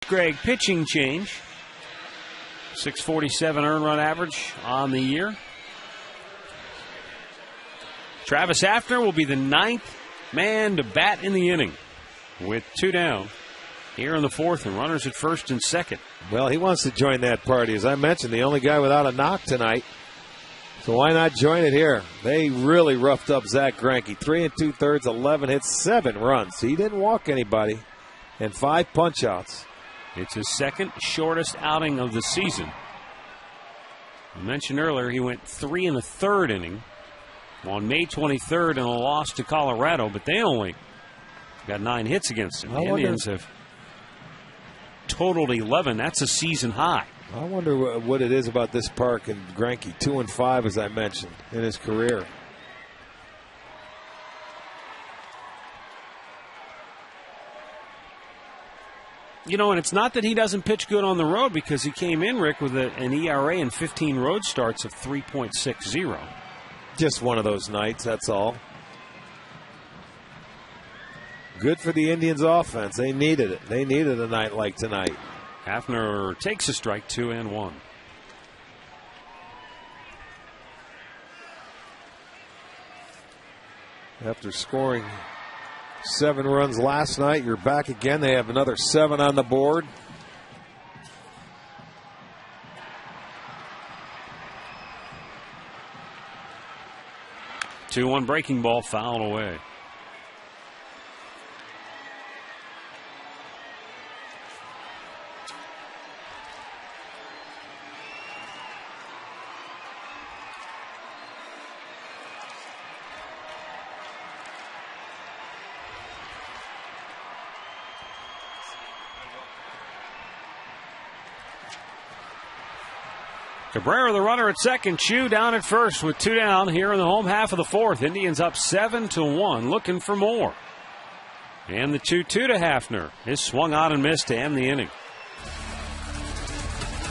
Greg pitching change. 647 earned run average on the year. Travis Hafner will be the 9th man to bat in the inning with 2 down here in the 4th and runners at 1st and 2nd. Well, he wants to join that party. As I mentioned, the only guy without a knock tonight. So why not join it here? They really roughed up Zach Greinke. 3 2/3, 11 hits, 7 runs. He didn't walk anybody, and 5 punch-outs. It's his 2nd shortest outing of the season. I mentioned earlier he went 3 1/3 inning on May 23rd in a loss to Colorado, but they only got 9 hits against him. The Indians have totaled 11. That's a season high. I wonder what it is about this park and Greinke. 2 5, as I mentioned, in his career. You know, and it's not that he doesn't pitch good on the road, because he came in, Rick, with an ERA in 15 road starts of 3.60. Just one of those nights, that's all. Good for the Indians' offense. They needed it. They needed a night like tonight. Hafner takes a strike, 2-1. After scoring 7 runs last night, you're back again. They have another 7 on the board. Two-one breaking ball fouled away. Cabrera, the runner at second. Chu down at first with 2 down here in the home half of the 4th. Indians up 7-1, looking for more. And the 2-2 to Hafner is swung on and missed to end the inning.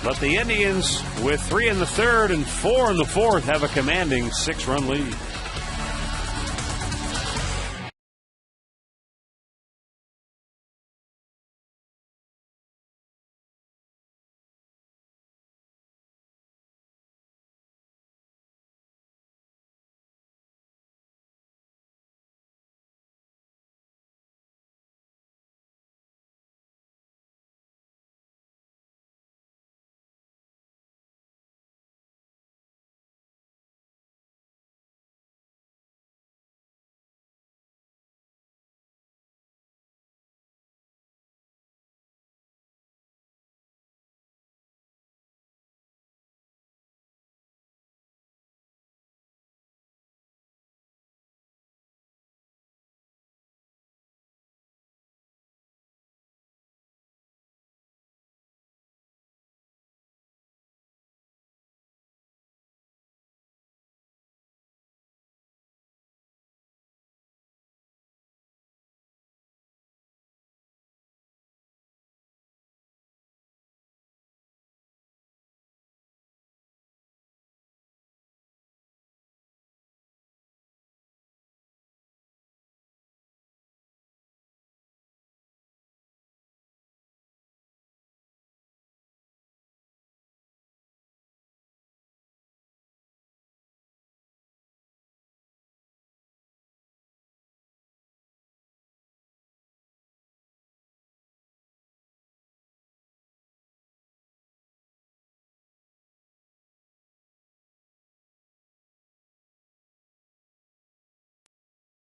But the Indians, with 3 in the 3rd and 4 in the 4th, have a commanding 6-run lead.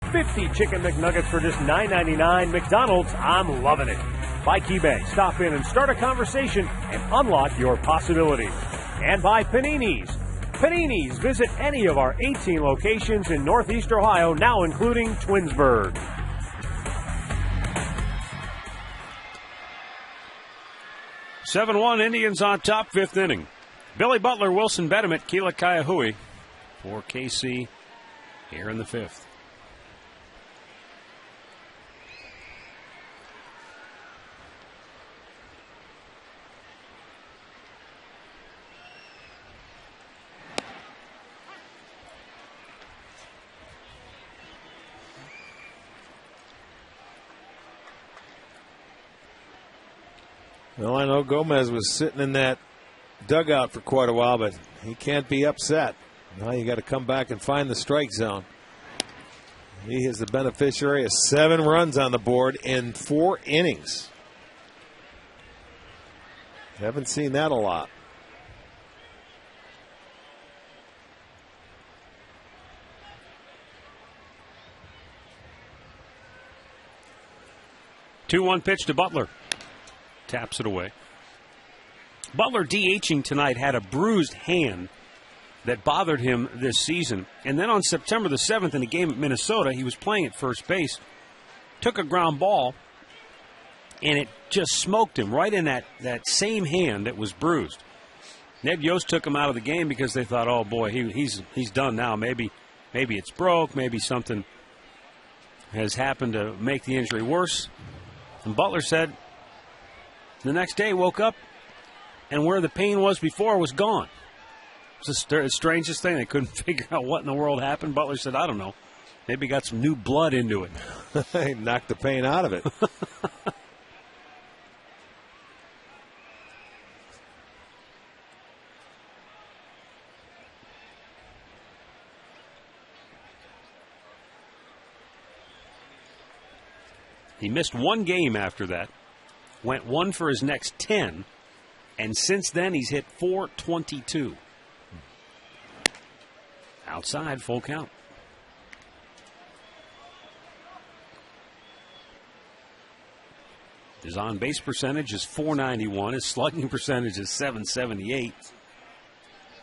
$50 Chicken McNuggets for just $9.99. McDonald's, I'm loving it. By KeyBank, stop in and start a conversation and unlock your possibilities. And by Panini's. Panini's, visit any of our 18 locations in Northeast Ohio, now including Twinsburg. Seven-1 Indians on top, 5th inning. Billy Butler, Wilson Bedemet, Keila Kaiahui for KC here in the 5th. Well, I know Gomez was sitting in that dugout for quite a while, but he can't be upset. Now you got to come back and find the strike zone. He is the beneficiary of 7 runs on the board in 4 innings. Haven't seen that a lot. Two-one pitch to Butler. Taps it away. Butler DHing tonight had a bruised hand that bothered him this season. And then on September the 7th in a game at Minnesota, he was playing at first base, took a ground ball, and it just smoked him right in that same hand that was bruised. Ned Yost took him out of the game because they thought, oh boy, he's done now. Maybe it's broke, maybe something has happened to make the injury worse. And Butler said the next day woke up and where the pain was before was gone. It's the strangest thing. They couldn't figure out what in the world happened. Butler said, I don't know. Maybe got some new blood into it. He knocked the pain out of it. He missed 1 game after that, went 1 for his next 10, and since then he's hit .422. Outside, full count. His on-base percentage is .491. His slugging percentage is .778.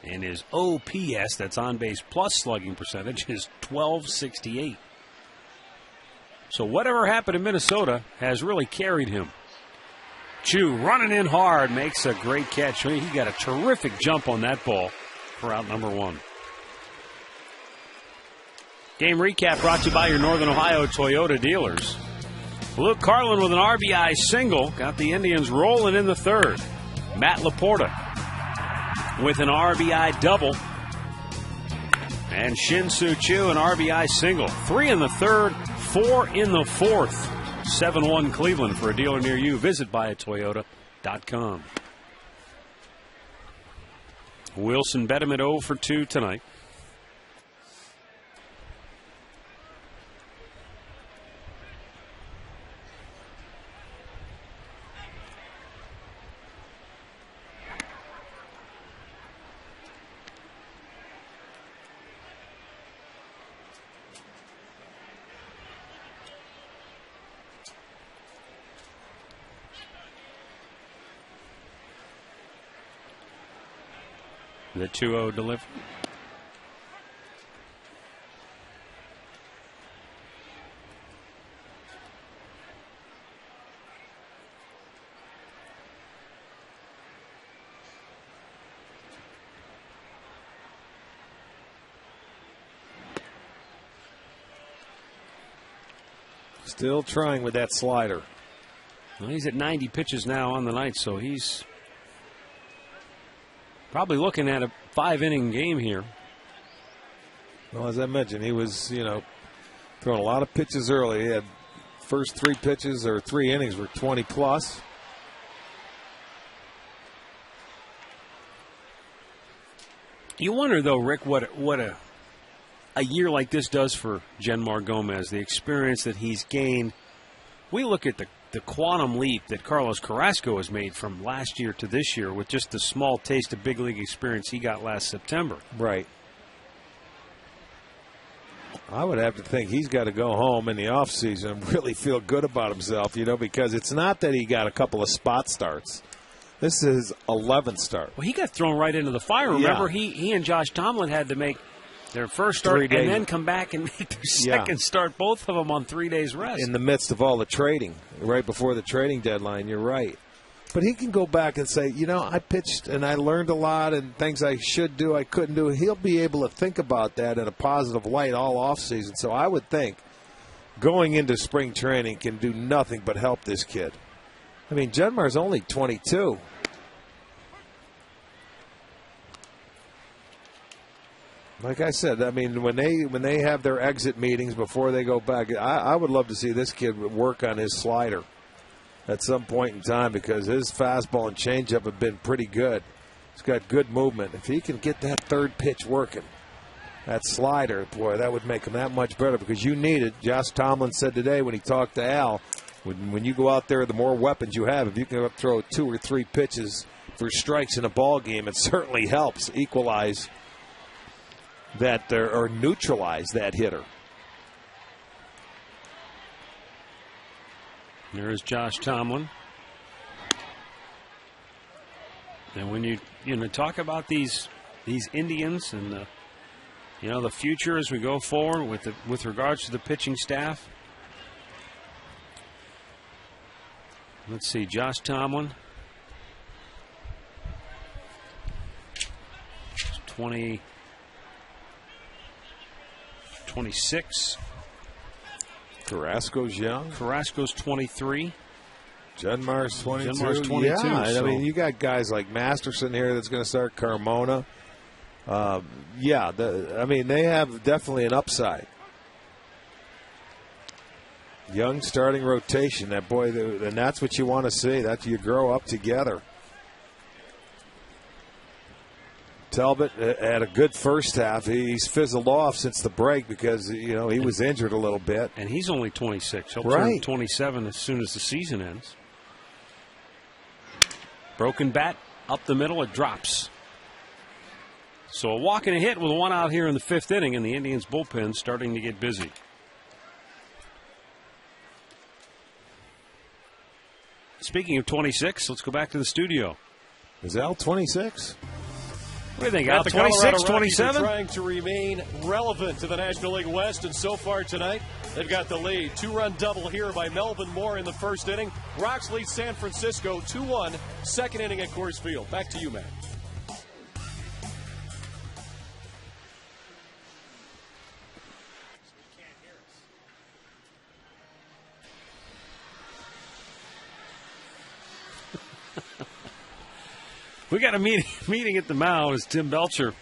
And his OPS, that's on-base plus slugging percentage, is .1268. So whatever happened in Minnesota has really carried him. Chu running in hard, makes a great catch. He got a terrific jump on that ball for out number 1. Game recap brought to you by your Northern Ohio Toyota dealers. Luke Carlin with an RBI single got the Indians rolling in the 3rd. Matt Laporta with an RBI double. And Shin-Soo Choo an RBI single. 3 in the 3rd, 4 in the 4th. 7-1 Cleveland. For a dealer near you, visit buyatoyota.com. Wilson bet him at 0 for 2 tonight. The 2-0 delivery. Still trying with that slider. Well, he's at 90 pitches now on the night, so he's probably looking at a 5-inning game here. Well, as I mentioned, he was, throwing a lot of pitches early. He had first 3 pitches or 3 innings were 20 plus. You wonder, though, Rick, what a year like this does for Genmar Gomez, the experience that he's gained. We look at the quantum leap that Carlos Carrasco has made from last year to this year with just the small taste of big league experience he got last September. Right. I would have to think he's got to go home in the offseason and really feel good about himself, because it's not that he got a couple of spot starts. This is his 11th start. Well, he got thrown right into the fire. Remember, he and Josh Tomlin had to make their first start and then come back and make their second start, both of them on 3 days rest. In the midst of all the trading, right before the trading deadline, you're right. But he can go back and say, I pitched and I learned a lot and things I should do, I couldn't do. He'll be able to think about that in a positive light all offseason. So I would think going into spring training can do nothing but help this kid. I mean, Genmar's only 22. Like I said, when they have their exit meetings before they go back, I would love to see this kid work on his slider. at some point in time because his fastball and changeup have been pretty good. He's got good movement. If he can get that third pitch working, that slider, boy, that would make him that much better because you need it. Josh Tomlin said today when he talked to Al, when you go out there, the more weapons you have, if you can throw 2 or 3 pitches for strikes in a ball game, it certainly helps equalize that or neutralize that hitter. There is Josh Tomlin. And when you talk about these Indians and the future as we go forward with regards to the pitching staff. Let's see, Josh Tomlin, 26. Carrasco's young. Carrasco's 23. Genmar's 22. Genmar's 22. Yeah, so. I mean, you got guys like Masterson here that's going to start. Carmona. They have definitely an upside. Young starting rotation. That boy, and that's what you want to see. That you grow up together. Talbot had a good first half. He's fizzled off since the break because he was injured a little bit. And he's only 26. He'll right. turn 27 as soon as the season ends. Broken bat up the middle. It drops. So a walk and a hit with one out here in the 5th inning, and the Indians bullpen starting to get busy. Speaking of 26, let's go back to the studio. Is Al 26? What do you think, Al? Al? 26, 27? Trying to remain relevant to the National League West, and so far tonight, they've got the lead. 2-run double here by Melvin Moore in the 1st inning. Rocks lead San Francisco 2-1, 2nd inning at Coors Field. Back to you, Matt. We got a meeting at the mound as Tim Belcher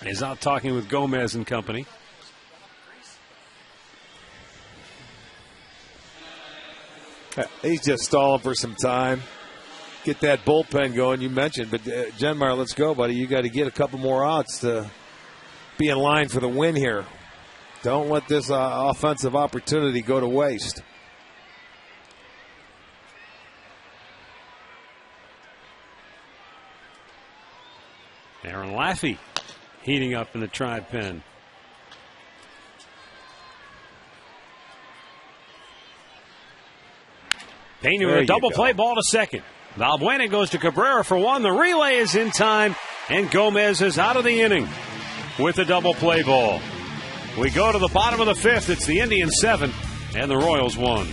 is out talking with Gomez and company. He's just stalling for some time. Get that bullpen going, you mentioned. But, Genmar, let's go, buddy. You got to get a couple more outs to be in line for the win here. Don't let this offensive opportunity go to waste. Aaron Laffey heating up in the Tribe pen. Pena with a double play ball to second. Valbuena goes to Cabrera for one. The relay is in time, and Gomez is out of the inning with a double play ball. We go to the bottom of the 5th. It's the Indians 7 and the Royals 1.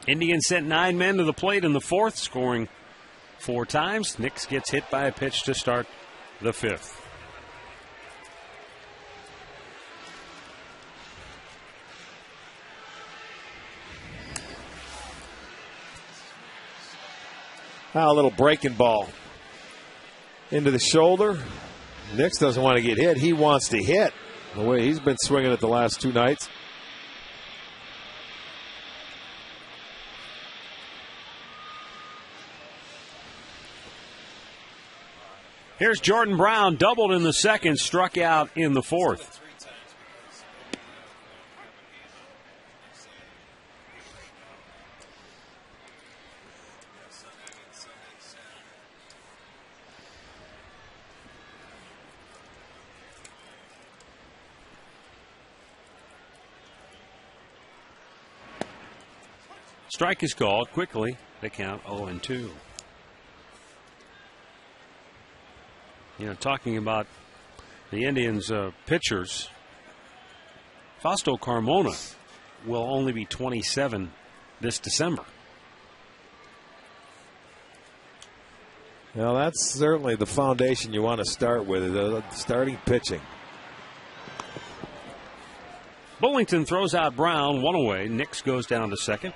Indians sent 9 men to the plate in the 4th, scoring 4 times. Nix gets hit by a pitch to start the 5th. A little breaking ball into the shoulder. Nix doesn't want to get hit. He wants to hit the way he's been swinging it the last 2 nights. Here's Jordan Brown, doubled in the 2nd, struck out in the 4th. Strike is called quickly. They count 0-2. You know, talking about the Indians' pitchers, Fausto Carmona will only be 27 this December. Well, that's certainly the foundation you want to start with, starting pitching. Bullington throws out Brown, 1 away. Nix goes down to 2nd.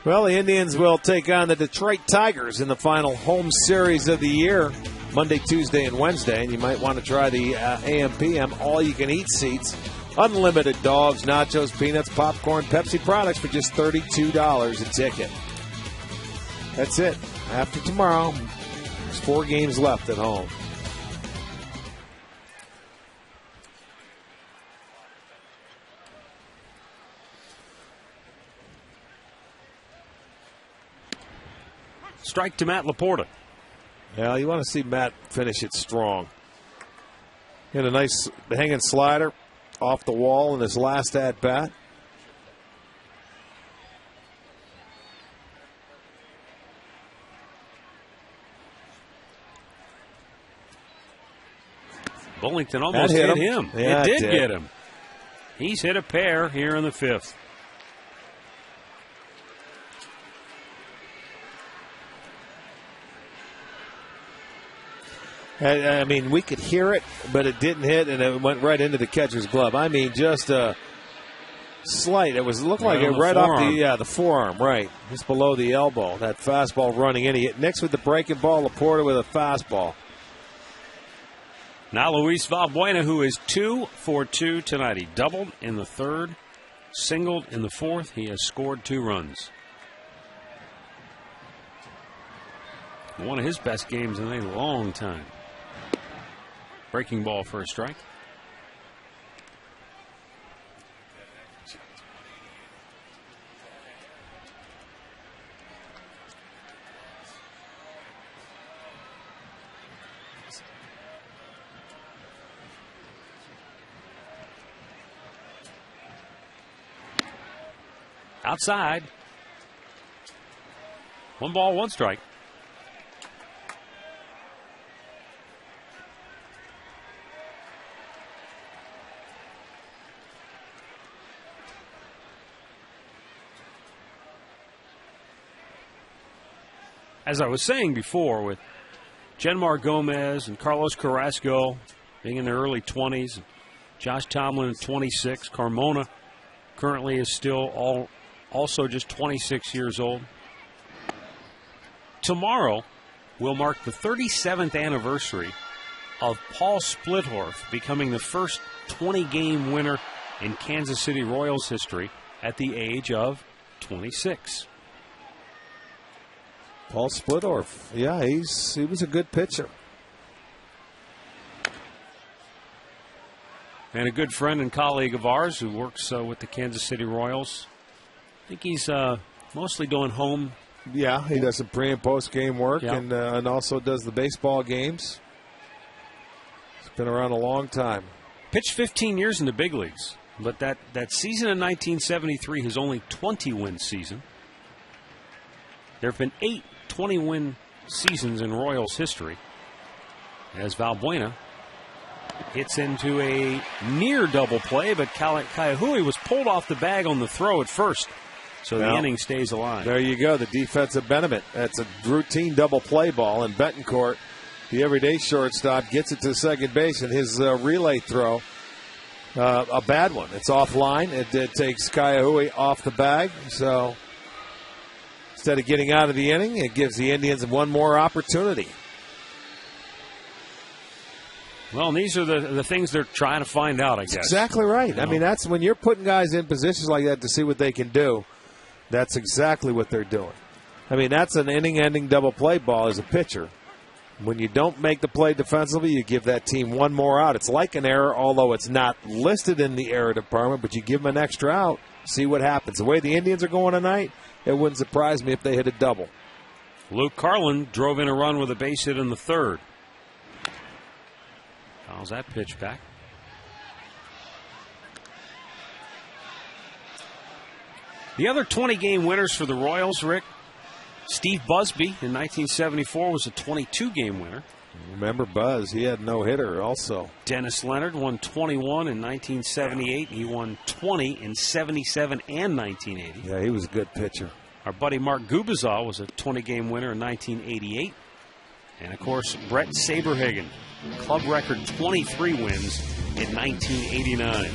Well, the Indians will take on the Detroit Tigers in the final home series of the year, Monday, Tuesday, and Wednesday. And you might want to try the AM/PM all-you-can-eat seats. Unlimited dogs, nachos, peanuts, popcorn, Pepsi products for just $32 a ticket. That's it. After tomorrow, there's 4 games left at home. Strike to Matt Laporta. Yeah, you want to see Matt finish it strong. He had a nice hanging slider off the wall in his last at-bat. Bullington almost hit him. Yeah, it did get him. He's hit a pair here in the 5th. I mean, we could hear it, but it didn't hit, and it went right into the catcher's glove. I mean, just a slight. It looked like it right off the forearm, right, just below the elbow. That fastball running in. He hit Nix with the breaking ball. Laporta with a fastball. Now Luis Valbuena, who is 2 for 2 tonight. He doubled in the 3rd, singled in the 4th. He has scored 2 runs. One of his best games in a long time. Breaking ball for a strike. Outside. 1 ball, 1 strike. As I was saying before, with Genmar Gomez and Carlos Carrasco being in their early 20s, Josh Tomlin at 26, Carmona currently is still also just 26 years old. Tomorrow will mark the 37th anniversary of Paul Splittorff becoming the first 20-game winner in Kansas City Royals history at the age of 26. Paul Splittorff, yeah, he was a good pitcher. And a good friend and colleague of ours who works with the Kansas City Royals. I think he's mostly doing home. Yeah, he does some pre- and post-game work, yep. and also does the baseball games. He's been around a long time. Pitched 15 years in the big leagues, but that season in 1973, his only 20-win season. There have been 8 20-win seasons in Royals history, as Valbuena hits into a near double play, but Kaihui was pulled off the bag on the throw at first, so the inning stays alive. There you go, the defensive benefit. That's a routine double play ball, and Betancourt, the everyday shortstop, gets it to second base, and his relay throw, a bad one. It's offline. It takes Kaihui off the bag, so instead of getting out of the inning, it gives the Indians one more opportunity. Well, and these are the things they're trying to find out, I guess. Exactly right. I mean, that's when you're putting guys in positions like that to see what they can do. That's exactly what they're doing. I mean, that's an inning-ending double play ball as a pitcher. When you don't make the play defensively, you give that team one more out. It's like an error, although it's not listed in the error department, but you give them an extra out, see what happens. The way the Indians are going tonight, it wouldn't surprise me if they hit a double. Luke Carlin drove in a run with a base hit in the third. Fouls that pitch back. The other 20-game winners for the Royals, Rick, Steve Busby in 1974 was a 22-game winner. Remember Buzz, he had no hitter also. Dennis Leonard won 21 in 1978. He won 20 in 77 and 1980. Yeah, he was a good pitcher. Our buddy Mark Gubicza was a 20-game winner in 1988. And, of course, Brett Saberhagen, club record 23 wins in 1989.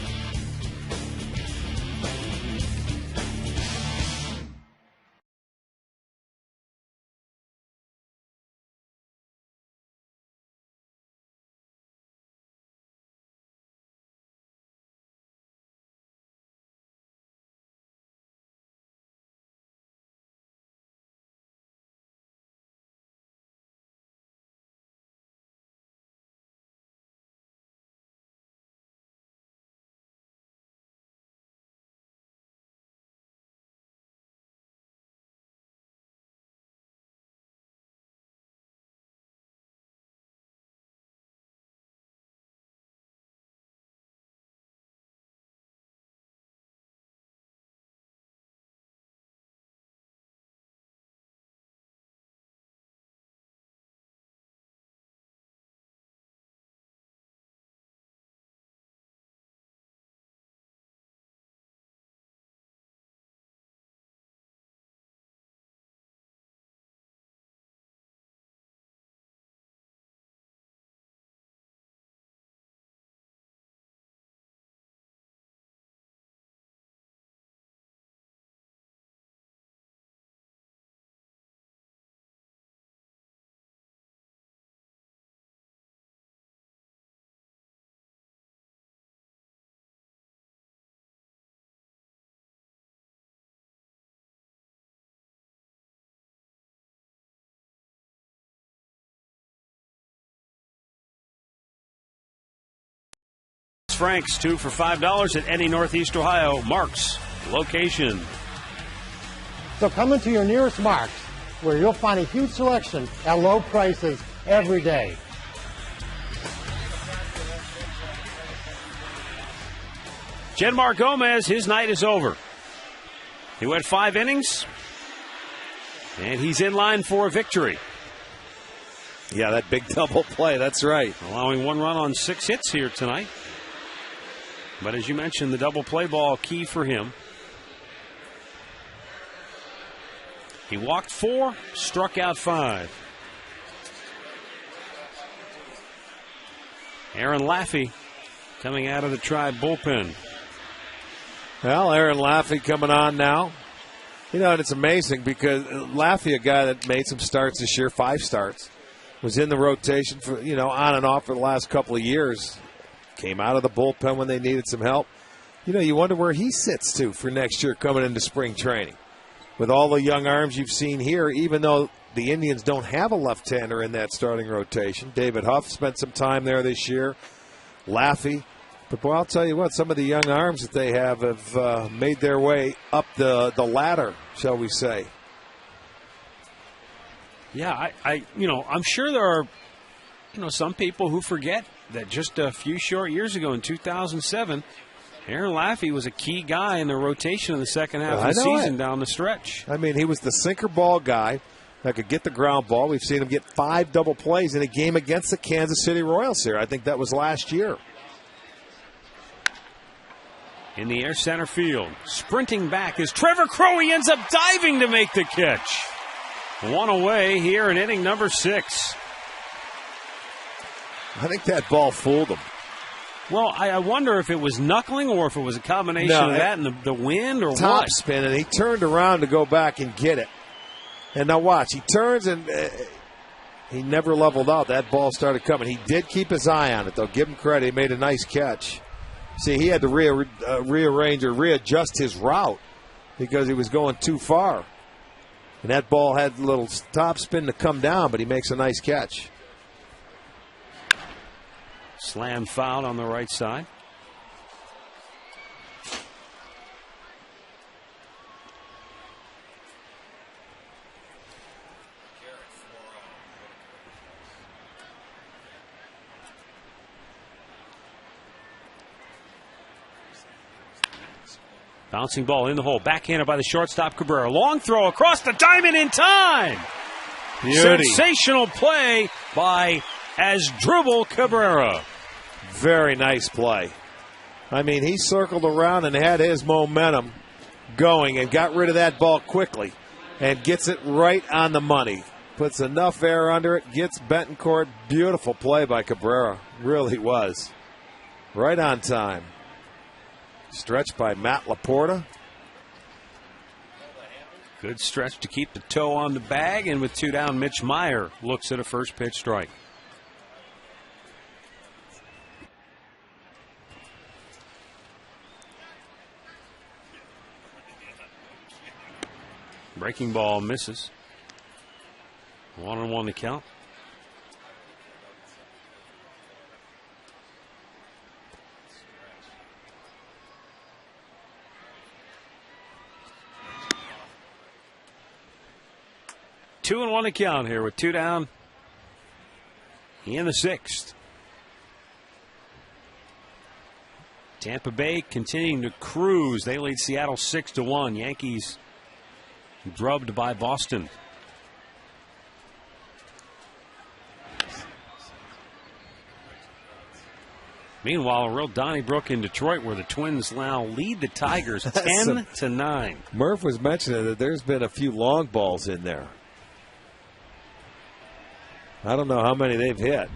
Frank's 2 for $5 at any Northeast Ohio Mark's location. So come into your nearest Mark's, where you'll find a huge selection at low prices every day. Genmar Gomez, his night is over. He went 5 innings, and he's in line for a victory. Yeah, that big double play, that's right. Allowing 1 run on 6 hits here tonight. But as you mentioned, the double play ball key for him. He walked 4, struck out 5. Aaron Laffey coming out of the Tribe bullpen. Well, Aaron Laffey coming on now. You know, and it's amazing because Laffey, a guy that made some starts this year, 5 starts, was in the rotation for, on and off for the last couple of years. Came out of the bullpen when they needed some help. You wonder where he sits, too, for next year coming into spring training. With all the young arms you've seen here, even though the Indians don't have a left-hander in that starting rotation. David Huff spent some time there this year. Laffey. But, boy, I'll tell you what, some of the young arms that they have made their way up the ladder, shall we say. Yeah, I'm sure there are, some people who forget that just a few short years ago in 2007, Aaron Laffey was a key guy in the rotation in the second half of the season down the stretch. I mean, he was the sinker ball guy. that could get the ground ball. We've seen him get 5 double plays in a game against the Kansas City Royals here. I think that was last year. In the air center field. Sprinting back is Trevor Crowe. He ends up diving to make the catch. One away here in inning number 6. I think that ball fooled him. Well, I wonder if it was knuckling or if it was a combination of that and the wind or top what. Spin, and he turned around to go back and get it. And now watch, he turns and he never leveled out. That ball started coming. He did keep his eye on it, though. Give him credit. He made a nice catch. See, he had to rearrange or readjust his route because he was going too far. And that ball had a little top spin to come down, but he makes a nice catch. Slam foul on the right side. Bouncing ball in the hole. Backhanded by the shortstop Cabrera. Long throw across the diamond in time. Beauty. Sensational play by Asdrubal Cabrera. Very nice play. I mean, he circled around and had his momentum going and got rid of that ball quickly and gets it right on the money. Puts enough air under it, gets Betancourt. Beautiful play by Cabrera. Really was. Right on time. Stretch by Matt Laporta. Good stretch to keep the toe on the bag, and with 2 down, Mitch Meyer looks at a first pitch strike. Breaking ball misses. 1-1 to count. Two and 1 to count here with 2 down in the 6th. Tampa Bay continuing to cruise. They lead Seattle 6-1. Yankees drubbed by Boston. Meanwhile, a real Donnybrook in Detroit, where the Twins now lead the Tigers 10-9. Murph was mentioning that there's been a few long balls in there. I don't know how many they've hit.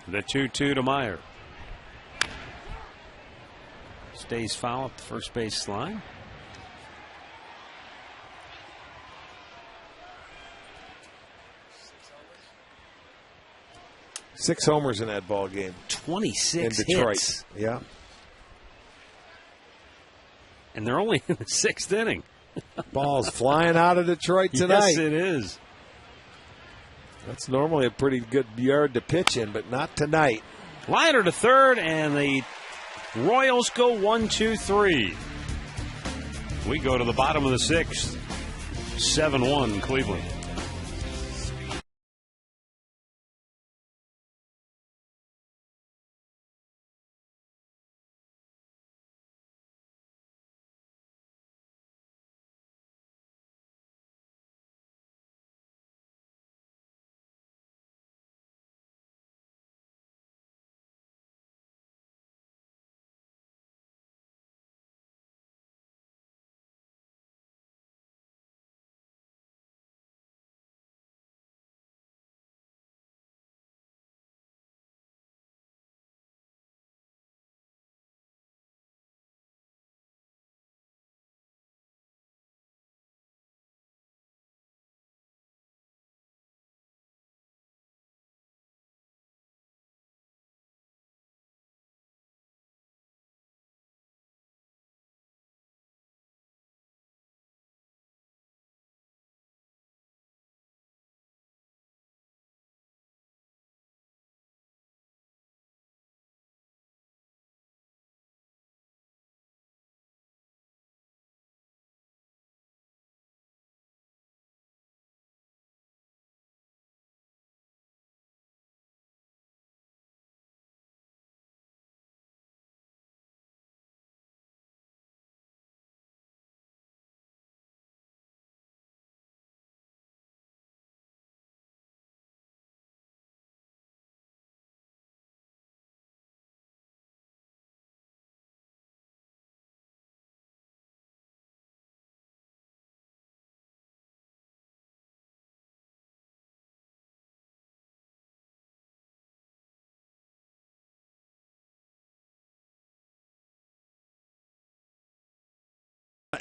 The 2-2 to Meyer. Stays foul at the first base line. Six homers in that ball game. 26 in Detroit. hits. Yeah. And they're only in the 6th inning. Ball's flying out of Detroit tonight. Yes, it is. That's normally a pretty good yard to pitch in, but not tonight. Liner to third, and the Royals go 1-2-3. We go to the bottom of the 6th. 7-1 Cleveland.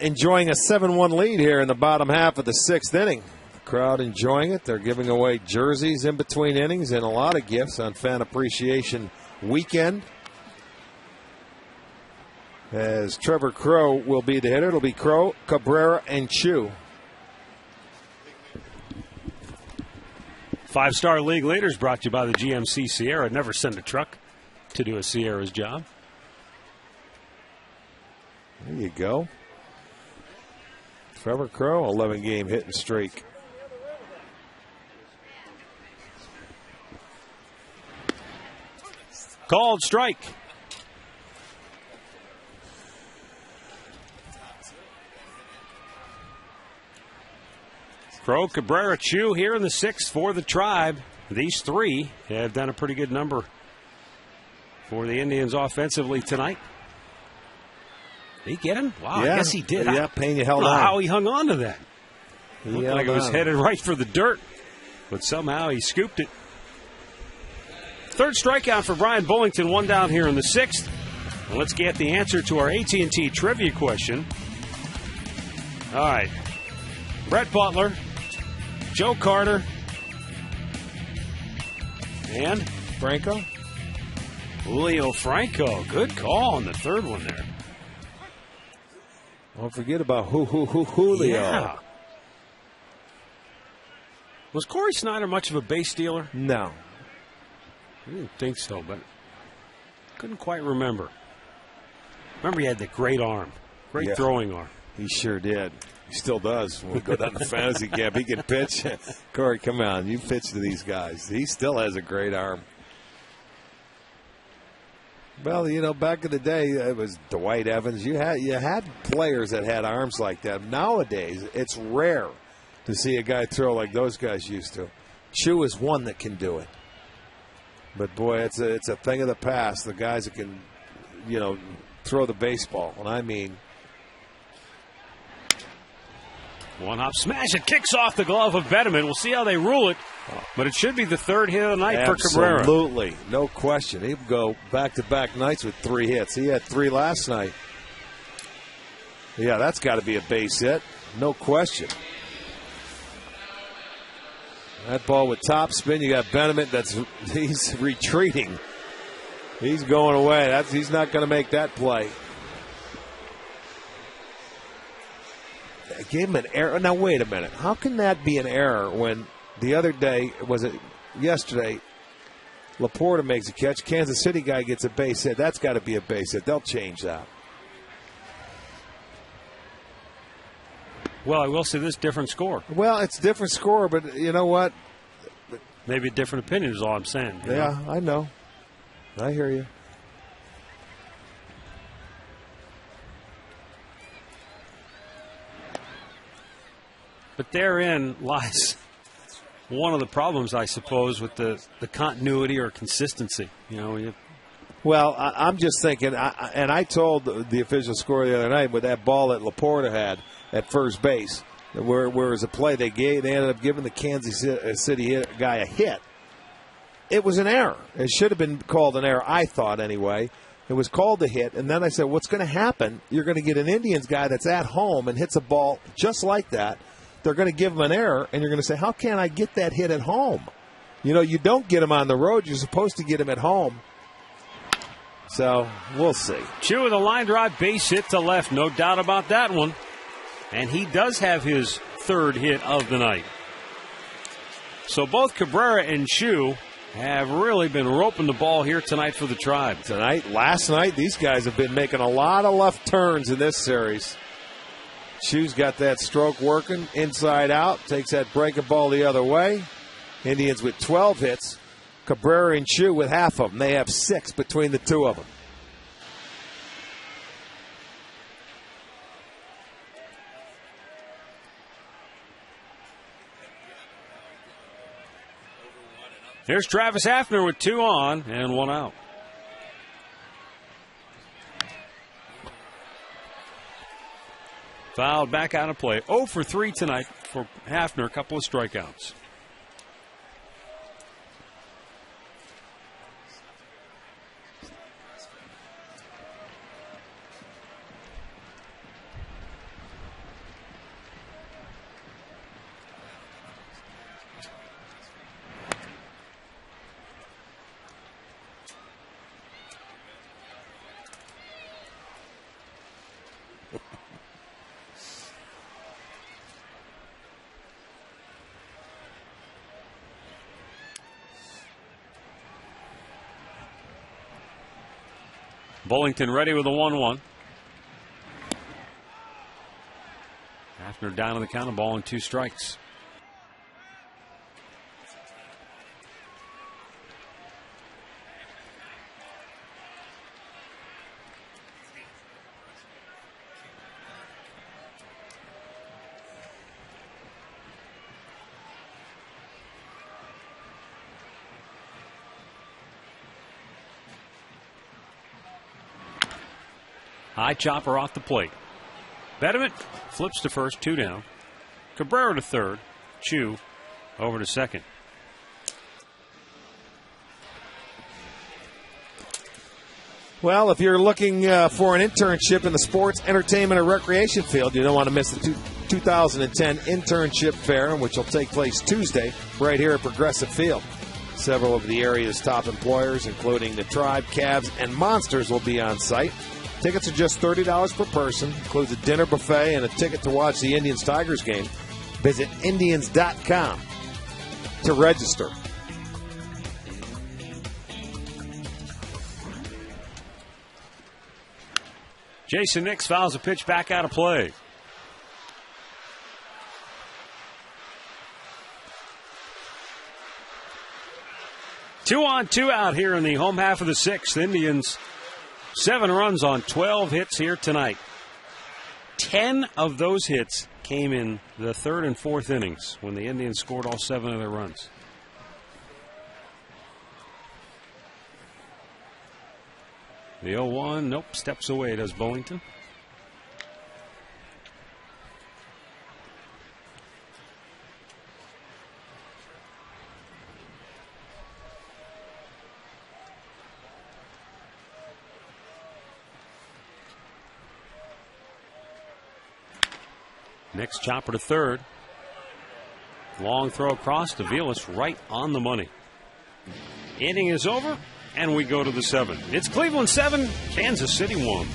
enjoying a 7-1 lead here in the bottom half of the 6th inning. The crowd enjoying it. They're giving away jerseys in between innings and a lot of gifts on Fan Appreciation Weekend. As Trevor Crow will be the hitter. It'll be Crow, Cabrera, and Chu. 5-star league leaders brought to you by the GMC Sierra. Never send a truck to do a Sierra's job. There you go. Trevor Crow, 11-game hitting streak. Called strike. Crow, Cabrera, Chu here in the 6th for the Tribe. These three have done a pretty good number for the Indians offensively tonight. Did he get him? Wow, Yeah. I guess he did. Yeah, Pena held I don't know on. how he hung on to that. He Looked held like it was on. headed right for the dirt, but somehow he scooped it. 3rd strikeout for Brian Bullington, 1 down here in the 6th. And let's get the answer to our AT&T trivia question. All right. Brett Butler, Joe Carter, and Franco? Julio Franco. Good call on the 3rd one there. Don't forget about Julio. Yeah. Was Corey Snyder much of a base stealer? No. I didn't think so, but couldn't quite remember. Remember he had the great arm. Great throwing arm. He sure did. He still does. When we go down to fantasy camp, he can pitch. Corey, come on. You pitch to these guys. He still has a great arm. Well, you know, back in the day, it was Dwight Evans. You had players that had arms like that. Nowadays, it's rare to see a guy throw like those guys used to. Chu is one that can do it. But, boy, it's a thing of the past. The guys that can, you know, throw the baseball. And I mean, one-hop smash. It kicks off the glove of Betterman. We'll see how they rule it. But it should be the 3rd hit of the night for Cabrera. Absolutely. No question. He'll go back-to-back nights with 3 hits. He had 3 last night. Yeah, that's got to be a base hit. No question. That ball with top spin. You got Benjamin. He's retreating. He's going away. He's not going to make that play. I gave him an error. Now, wait a minute. How can that be an error when the other day, was it yesterday, Laporta makes a catch, Kansas City guy gets a base hit. That's got to be a base hit. They'll change that. Well, I will say this, different score. Well, it's a different score, but you know what? Maybe a different opinion is all I'm saying. Yeah, I know. I hear you. But therein lies one of the problems, I suppose, with the continuity or consistency. You know, well, I'm just thinking, and I told the official score the other night with that ball that Laporta had at first base, where it was a play they ended up giving the Kansas City guy a hit. It was an error. It should have been called an error, I thought anyway. It was called a hit, and then I said, what's going to happen? You're going to get an Indians guy that's at home and hits a ball just like that. They're going to give him an error, and you're going to say, how can I get that hit at home? You know, you don't get him on the road. You're supposed to get him at home. So, we'll see. Chu with a line drive base hit to left. No doubt about that one. And he does have his 3rd hit of the night. So both Cabrera and Chu have really been roping the ball here tonight for the Tribe. Last night, these guys have been making a lot of left turns in this series. Chu's got that stroke working inside out, takes that breaking ball the other way. Indians with 12 hits. Cabrera and Chu with half of them. They have 6 between the two of them. Here's Travis Hafner with 2 on and 1 out. Fouled back out of play. 0 for 3 tonight for Hafner. A couple of strikeouts. Bullington ready with a 1-1. Hafner down on the count, a ball and 2 strikes. High chopper off the plate. Betterment flips to first, 2 down. Cabrera to third. Chu over to second. Well, if you're looking for an internship in the sports, entertainment, or recreation field, you don't want to miss the 2010 Internship Fair, which will take place Tuesday right here at Progressive Field. Several of the area's top employers, including the Tribe, Cavs, and Monsters, will be on site. Tickets are just $30 per person. Includes a dinner buffet and a ticket to watch the Indians-Tigers game. Visit Indians.com to register. Jason Nix fouls a pitch back out of play. Two on, 2 out here in the home half of the 6th. Indians 7 runs on 12 hits here tonight. 10 of those hits came in the 3rd and 4th innings when the Indians scored all 7 of their runs. The 0-1, nope, steps away, does Bullington. Next chopper to third. Long throw across to Vilas, right on the money. Inning is over, and we go to the 7th. It's Cleveland 7, Kansas City 1.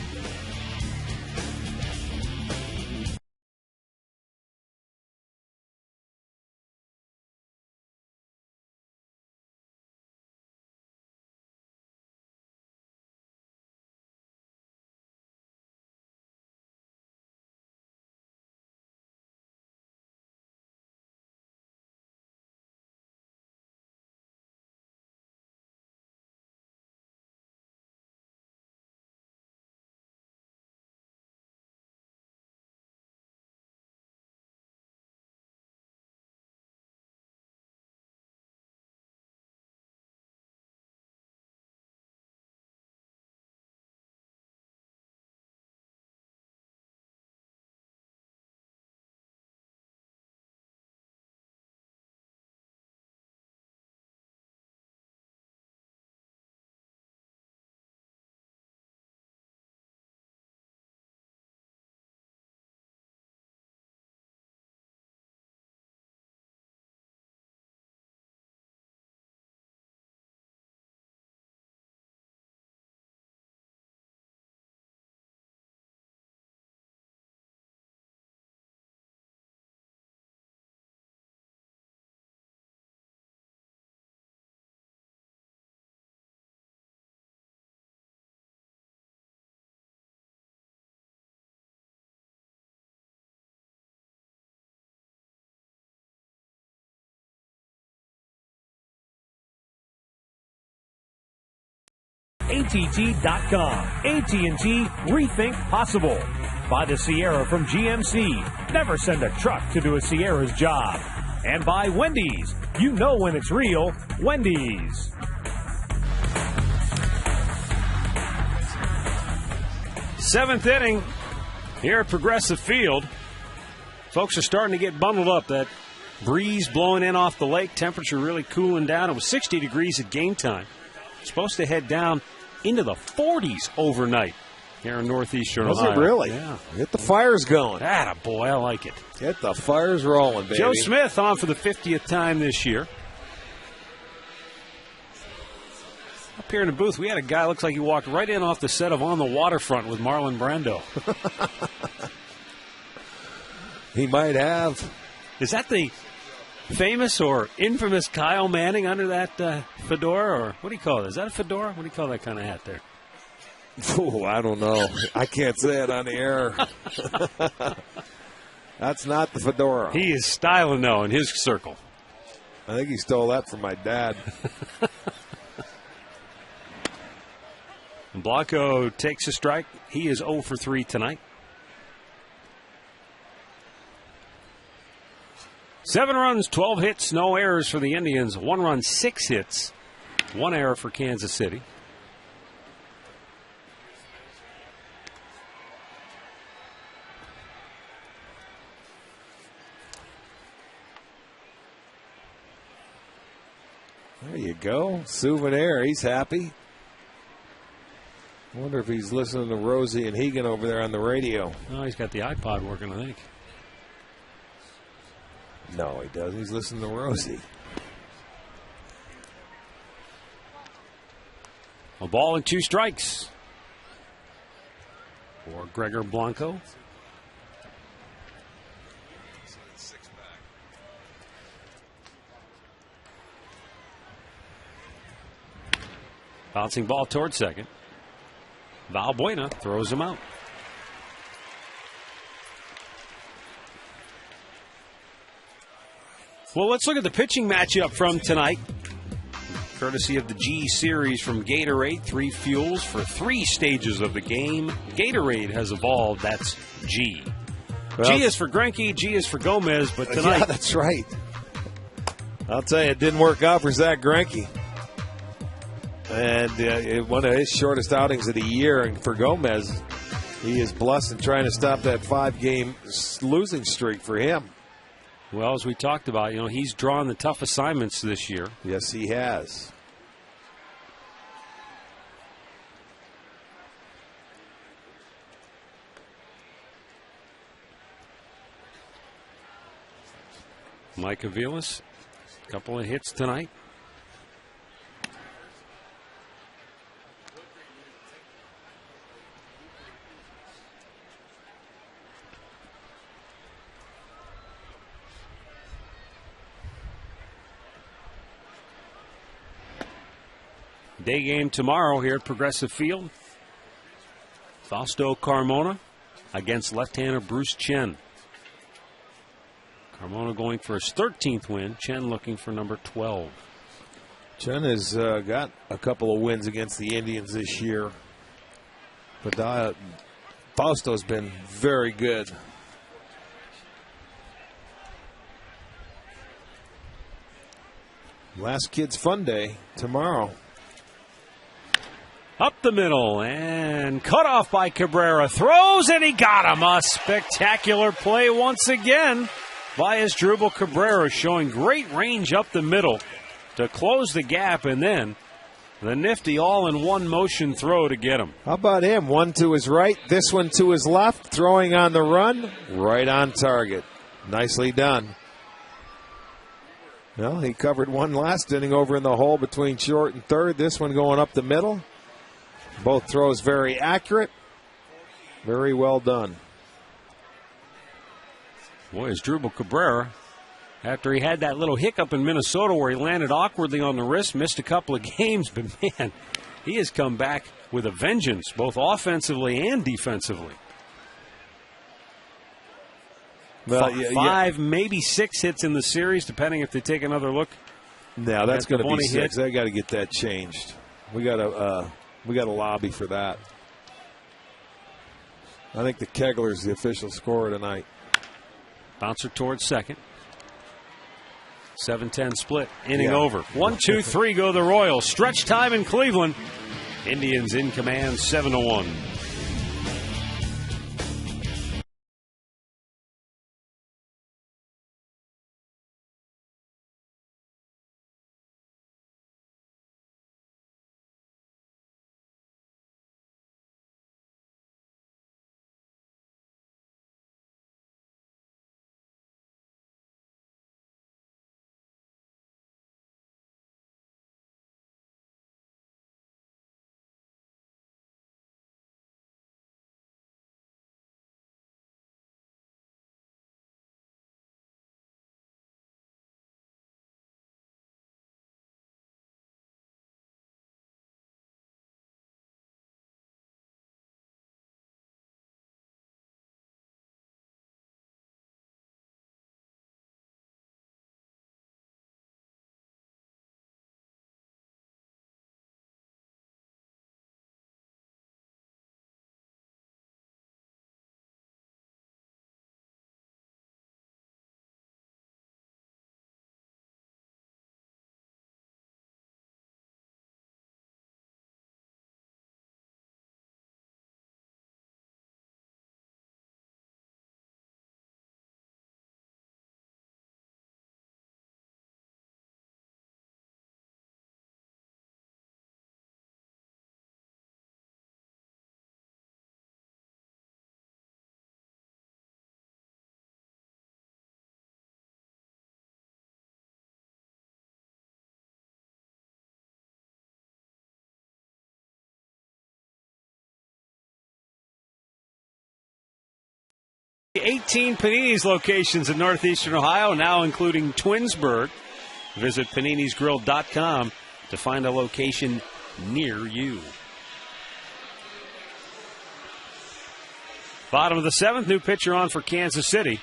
ATT.com. AT&T Rethink Possible. Buy the Sierra from GMC. Never send a truck to do a Sierra's job. And by Wendy's. You know when it's real. Wendy's. Seventh inning here at Progressive Field. Folks are starting to get bundled up. That breeze blowing in off the lake, temperature really cooling down. It was 60 degrees at game time. Supposed to head down into the 40s overnight here in northeastern Ohio. Was it really? Yeah. Get the fires going. Attaboy, I like it. Get the fires rolling, baby. Joe Smith on for the 50th time this year. Up here in the booth, we had a guy looks like he walked right in off the set of On the Waterfront with Marlon Brando. He might have. Is that the famous or infamous Kyle Manning under that fedora? Or what do you call it? Is that a fedora? What do you call that kind of hat there? Ooh, I don't know. I can't say it on the air. That's not the fedora. He is styling, though, in his circle. I think he stole that from my dad. Blanco takes a strike. He is 0 for 3 tonight. 7 runs, 12 hits, no errors for the Indians. 1 run, 6 hits, 1 error for Kansas City. There you go. Souvenir. He's happy. I wonder if he's listening to Rosie and Hegan over there on the radio. Oh, he's got the iPod working, I think. No, he doesn't. He's listening to Rosie. A ball and 2 strikes for Gregor Blanco. Bouncing ball towards second. Valbuena throws him out. Well, let's look at the pitching matchup from tonight. Courtesy of the G Series from Gatorade. 3 fuels for 3 stages of the game. Gatorade has evolved. That's G. Well, G is for Greinke, G is for Gomez, but tonight... Yeah, that's right. I'll tell you, it didn't work out for Zach Greinke. And one of his shortest outings of the year. And for Gomez, he is blessed in trying to stop that 5-game losing streak for him. Well, as we talked about, he's drawn the tough assignments this year. Yes, he has. Mike Aviles, a couple of hits tonight. Day game tomorrow here at Progressive Field. Fausto Carmona against left-hander Bruce Chen. Carmona going for his 13th win. Chen looking for number 12. Chen has got a couple of wins against the Indians this year. But Fausto's been very good. Last Kids Fun Day tomorrow. Up the middle and cut off by Cabrera. Throws and he got him. A spectacular play once again by Asdrubal Cabrera, showing great range up the middle to close the gap, and then the nifty all-in-one motion throw to get him. How about him? One to his right, this one to his left, throwing on the run, right on target. Nicely done. Well, he covered one last inning over in the hole between short and third. This one going up the middle. Both throws very accurate. Very well done. Boy, Asdrubal Cabrera, after he had that little hiccup in Minnesota where he landed awkwardly on the wrist, missed a couple of games, but man, he has come back with a vengeance, both offensively and defensively. Well, 5, maybe 6 hits in the series, depending if they take another look. No, that's going to be 6. Hit. They got to get that changed. We got to lobby for that. I think the Kegler's the official scorer tonight. Bouncer towards second. 7-10 split. Inning over. 1, 2, 3 go the Royals. Stretch time in Cleveland. Indians in command 7-1. 18 Panini's locations in northeastern Ohio, now including Twinsburg. Visit paninisgrill.com to find a location near you. Bottom of the 7th, new pitcher on for Kansas City.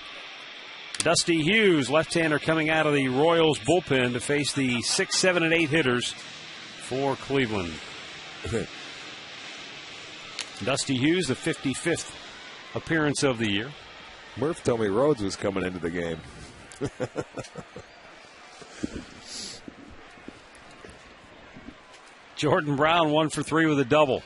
Dusty Hughes, left-hander, coming out of the Royals bullpen to face the 6, 7, and 8 hitters for Cleveland. Dusty Hughes, the 55th appearance of the year. Murph told me Rhodes was coming into the game. Jordan Brown, 1 for 3 with a double.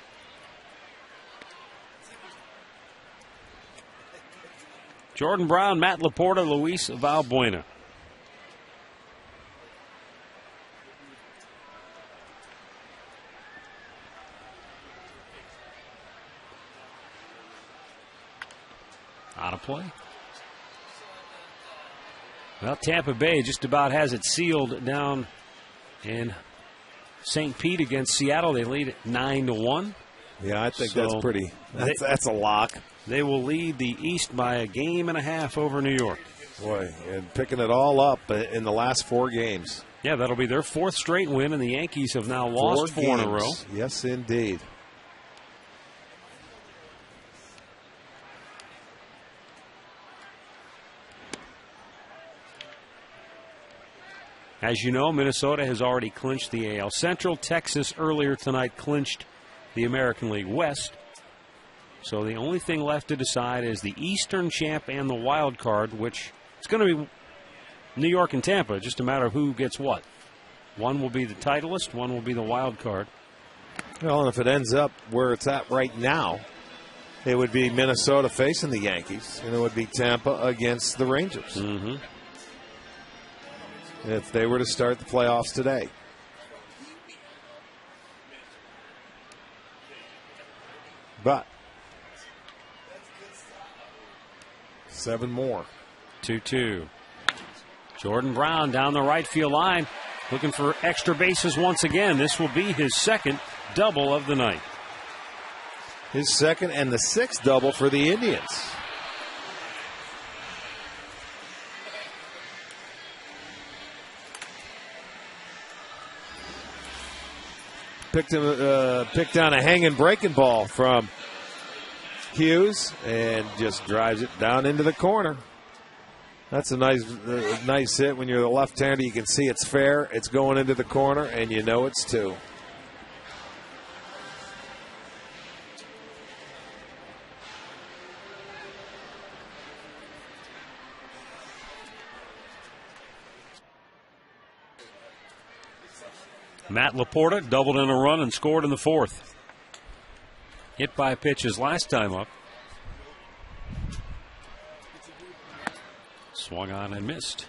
Jordan Brown, Matt Laporta, Luis Valbuena. Out of play. Well, Tampa Bay just about has it sealed down in St. Pete against Seattle. They lead at 9-1. Yeah, I think that's pretty. That's a lock. They will lead the East by a game and a half over New York. Boy, and picking it all up in the last 4 games. Yeah, that'll be their 4th straight win, and the Yankees have now lost 4 in a row. Yes, indeed. As you know, Minnesota has already clinched the AL Central. Texas earlier tonight clinched the American League West. So the only thing left to decide is the Eastern champ and the wild card, which is going to be New York and Tampa. Just a matter of who gets what. One will be the titleist, one will be the wild card. Well, and if it ends up where it's at right now, it would be Minnesota facing the Yankees, and it would be Tampa against the Rangers. Mm-hmm. If they were to start the playoffs today. But 7 more. 2-2. Jordan Brown down the right field line, looking for extra bases once again. This will be his 2nd double of the night. His 2nd and the 6th double for the Indians. Picked down a hanging breaking ball from Hughes and just drives it down into the corner. That's a nice hit. When you're the left-hander, you can see it's fair. It's going into the corner, and you know it's 2. Matt Laporta doubled in a run and scored in the 4th. Hit by pitches last time up. Swung on and missed.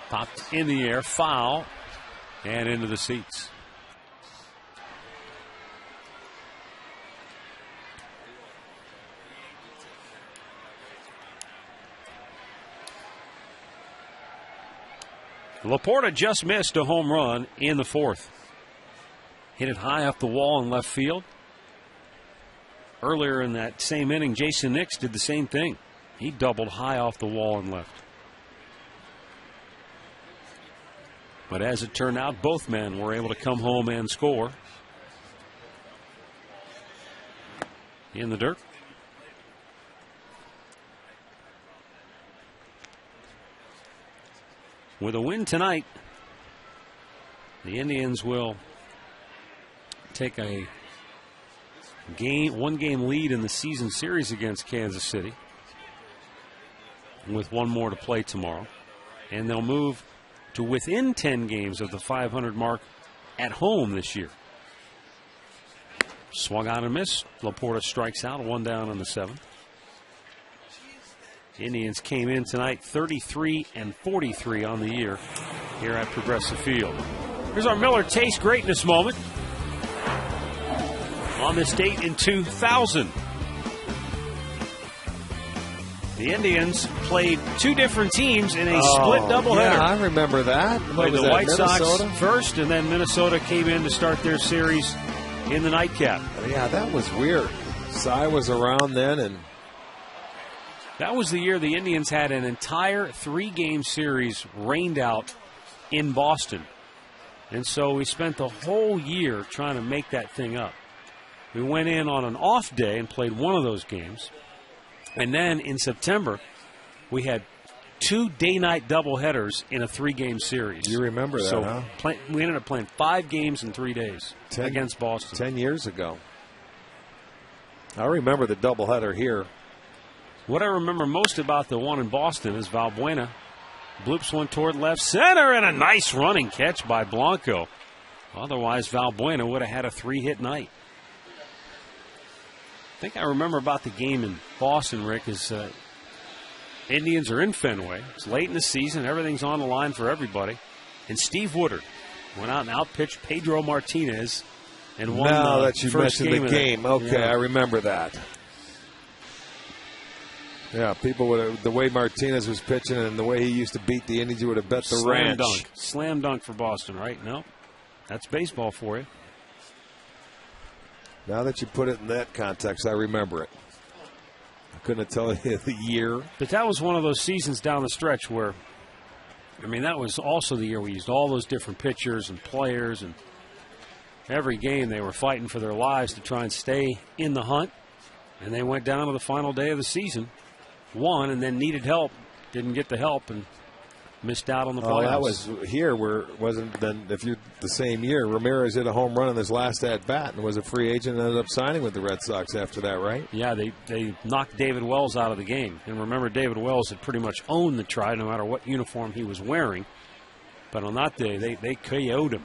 Popped in the air, foul, and into the seats. Laporta just missed a home run in the 4th. Hit it high up the wall in left field. Earlier in that same inning, Jason Nix did the same thing. He doubled high off the wall and left. But as it turned out, both men were able to come home and score. In the dirt. With a win tonight, the Indians will take a one-game lead in the season series against Kansas City, with 1 more to play tomorrow. And they'll move to within 10 games of the 500 mark at home this year. Swung on and missed. Laporta strikes out, 1 down in the 7th. Indians came in tonight 33-43 on the year here at Progressive Field. Here's our Miller Taste Greatness moment. On this date in 2000, the Indians played two different teams in a split doubleheader. Yeah, I remember that. Played the White Sox first, and then Minnesota came in to start their series in the nightcap. Yeah, that was weird. Cy was around then, and that was the year the Indians had an entire 3-game series rained out in Boston. And so we spent the whole year trying to make that thing up. We went in on an off day and played one of those games. And then in September, we had 2 day-night doubleheaders in a 3-game series. You remember that, huh? We ended up playing 5 games in 3 days against Boston. 10 years ago. I remember the doubleheader here. What I remember most about the one in Boston is Valbuena bloops one toward left center, and a nice running catch by Blanco. Otherwise, Valbuena would have had a 3-hit night. I think I remember about the game in Boston, Rick, is Indians are in Fenway. It's late in the season. Everything's on the line for everybody. And Steve Woodard went out and outpitched Pedro Martinez and won the first game of the game. Okay, yeah. I remember that. Yeah, people would have, the way Martinez was pitching and the way he used to beat the Indians, you would have bet the ranch. Slam dunk for Boston, right? No, that's baseball for you. Now that you put it in that context, I remember it. I couldn't tell you the year. But that was one of those seasons down the stretch where, I mean, that was also the year we used all those different pitchers and players, and every game they were fighting for their lives to try and stay in the hunt. And they went down to the final day of the season, won, and then needed help, didn't get the help, and missed out on the playoffs. That was here where it wasn't then. If you the same year, Ramirez hit a home run in his last at bat and was a free agent and ended up signing with the Red Sox after that, right? Yeah, they knocked David Wells out of the game. And remember, David Wells had pretty much owned the Tribe no matter what uniform he was wearing. But on that day, they KO'd him.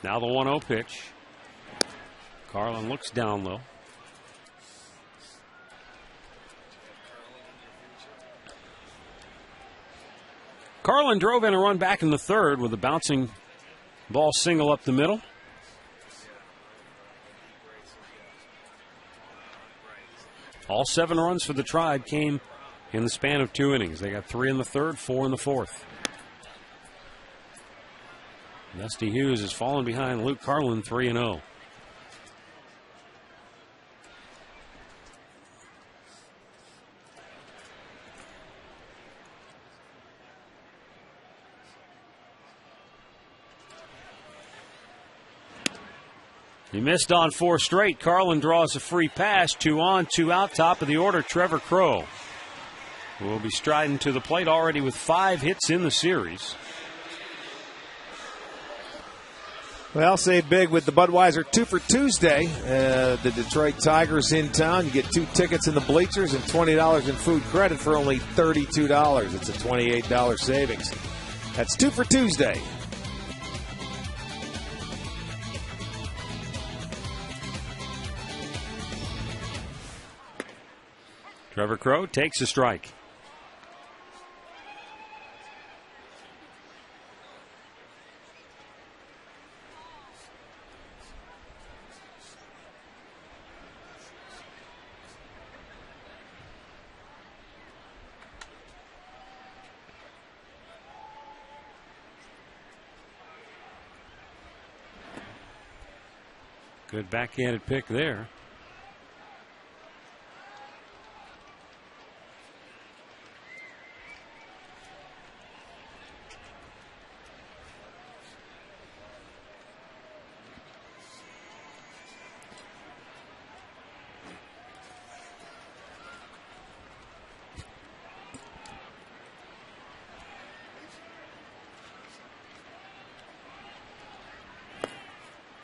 Now the 1-0 pitch. Carlin looks down low. Carlin drove in a run back in the third with a bouncing ball single up the middle. All 7 runs for the Tribe came in the span of 2 innings. They got 3 in the third, 4 in the fourth. Dusty Hughes has fallen behind Luke Carlin 3-0. He missed on 4 straight. Carlin draws a free pass. 2 on, 2 out. Top of the order, Trevor Crowe will be striding to the plate already with 5 hits in the series. Well, save big with the Budweiser 2 for Tuesday. The Detroit Tigers in town. You get 2 tickets in the bleachers and $20 in food credit for only $32. It's a $28 savings. That's 2 for Tuesday. Trevor Crowe takes a strike. Good backhanded pick there.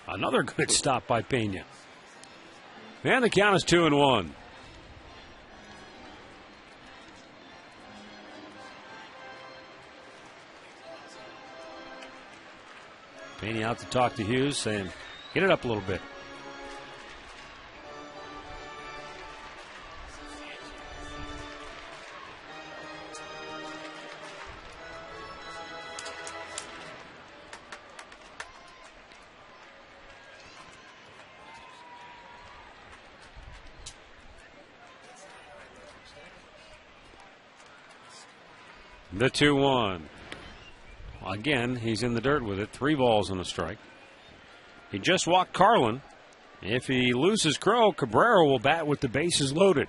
Another good stop by Pena. And the count is 2-1. Pena out to talk to Hughes, saying, get it up a little bit. The 2-1. Again, he's in the dirt with it. 3 balls and a strike. He just walked Carlin. If he loses Crow, Cabrera will bat with the bases loaded.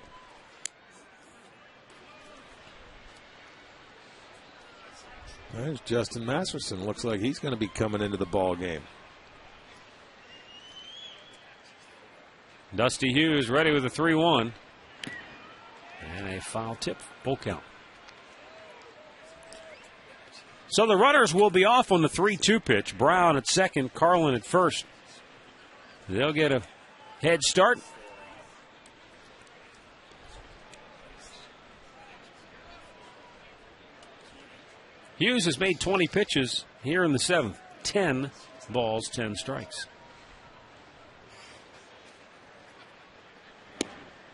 There's Justin Masterson. Looks like he's going to be coming into the ball game. Dusty Hughes ready with a 3-1. And a foul tip. Full count. So the runners will be off on the 3-2 pitch. Brown at second, Carlin at first. They'll get a head start. Hughes has made 20 pitches here in the 7th. 10 balls, 10 strikes.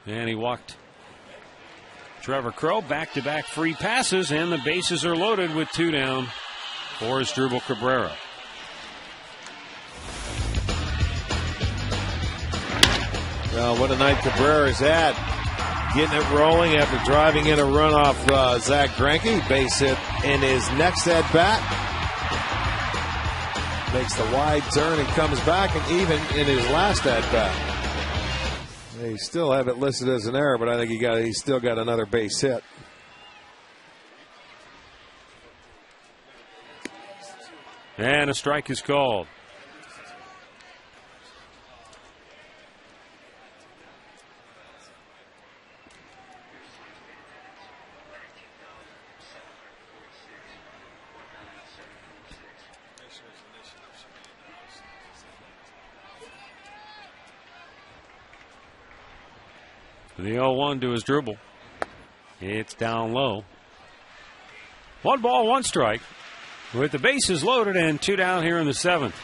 And he walked Trevor Crow. Back-to-back free passes, and the bases are loaded with 2 down for Asdrubal Cabrera. Well, what a night Cabrera's had. Getting it rolling after driving in a run off Zach Greinke. Base hit in his next at-bat. Makes the wide turn and comes back, and even in his last at-bat. They still have it listed as an error, but I think he still got another base hit. And a strike is called. The 0-1 to Asdrubal. It's down low. 1 ball, 1 strike. With the bases loaded and 2 down here in the 7th.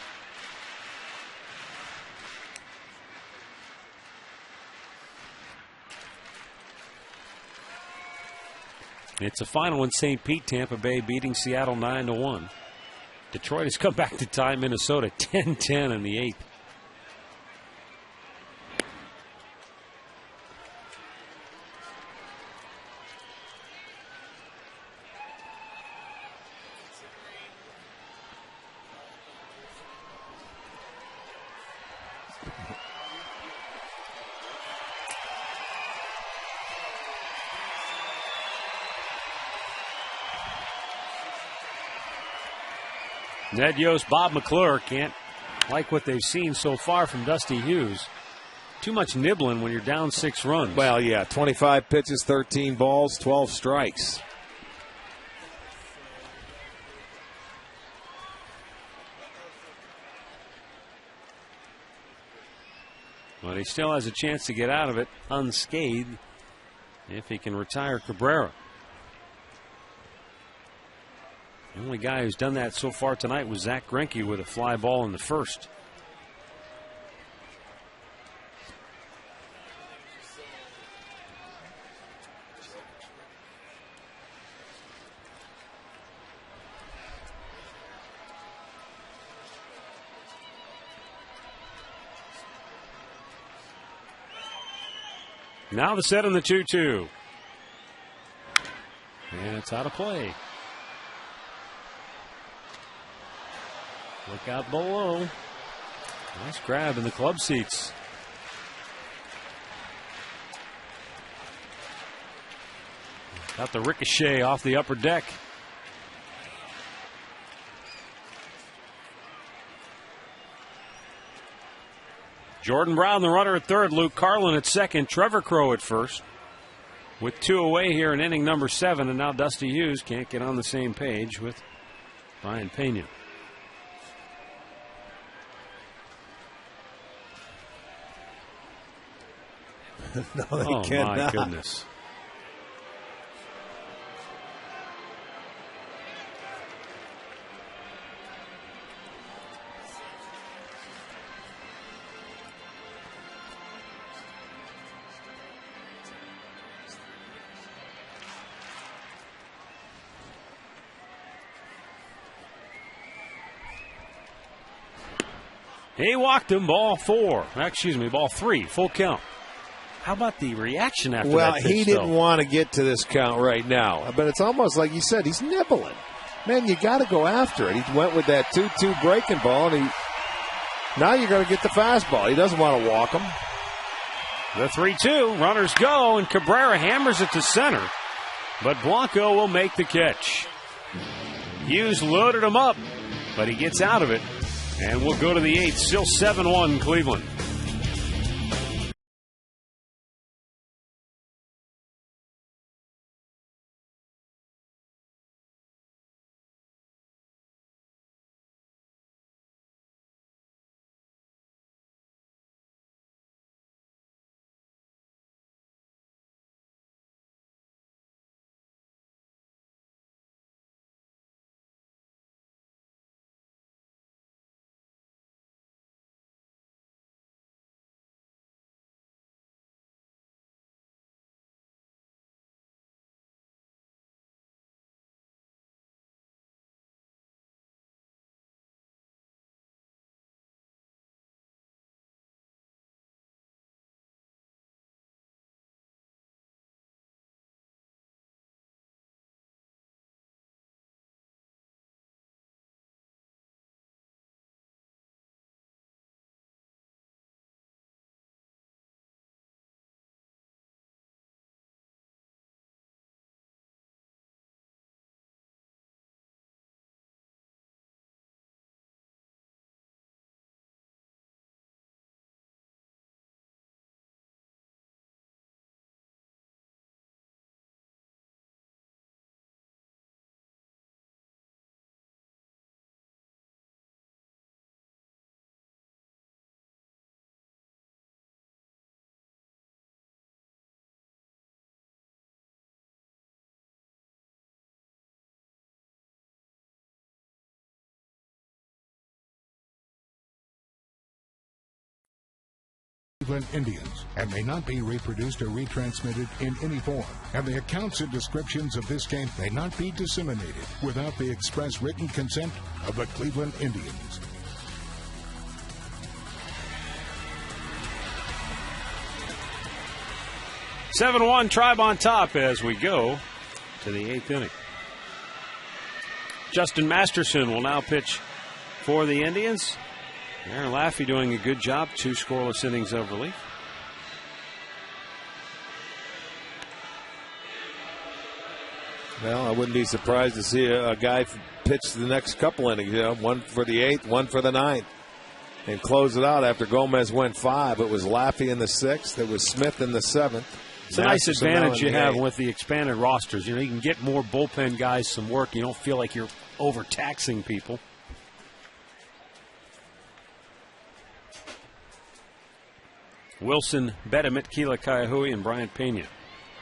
It's a final in St. Pete. Tampa Bay beating Seattle 9-1. Detroit has come back to tie Minnesota 10-10 in the 8th. Ned Yost, Bob McClure can't like what they've seen so far from Dusty Hughes. Too much nibbling when you're down 6 runs. Well, yeah, 25 pitches, 13 balls, 12 strikes. But he still has a chance to get out of it unscathed if he can retire Cabrera. The only guy who's done that so far tonight was Zach Greinke with a fly ball in the 1st. Now the set on the 2-2. And it's out of play. Look out below. Nice grab in the club seats. Got the ricochet off the upper deck. Jordan Brown, the runner at third. Luke Carlin at second. Trevor Crow at first. With 2 away here in inning number 7. And now Dusty Hughes can't get on the same page with Ryan Pena. No, they cannot. My goodness. He walked him. Ball 3. Full count. How about the reaction after Well, that pitch, he didn't though? want to get to this count right now. But it's almost like you said, he's nibbling. Man, you got to go after it. He went with that 2-2 breaking ball, and now you're going to get the fastball. He doesn't want to walk him. The 3-2, runners go, and Cabrera hammers it to center. But Blanco will make the catch. Hughes loaded him up, but he gets out of it. And we'll go to the 8th, still 7-1 Cleveland. Cleveland Indians and may not be reproduced or retransmitted in any form. And the accounts and descriptions of this game may not be disseminated without the express written consent of the Cleveland Indians. Seven-1 Tribe on top as we go to the 8th inning. Justin Masterson will now pitch for the Indians. Aaron Laffey doing a good job. 2 scoreless innings of relief. Well, I wouldn't be surprised to see a guy pitch the next couple innings. You know, one for the 8th, one for the 9th, and close it out after Gomez went 5. It was Laffey in the 6th. It was Smith in the 7th. It's a nice advantage you have with the expanded rosters. You know, you can get more bullpen guys some work. You don't feel like you're overtaxing people. Wilson, Bettamit, Keela Kaihui, and Bryant Pena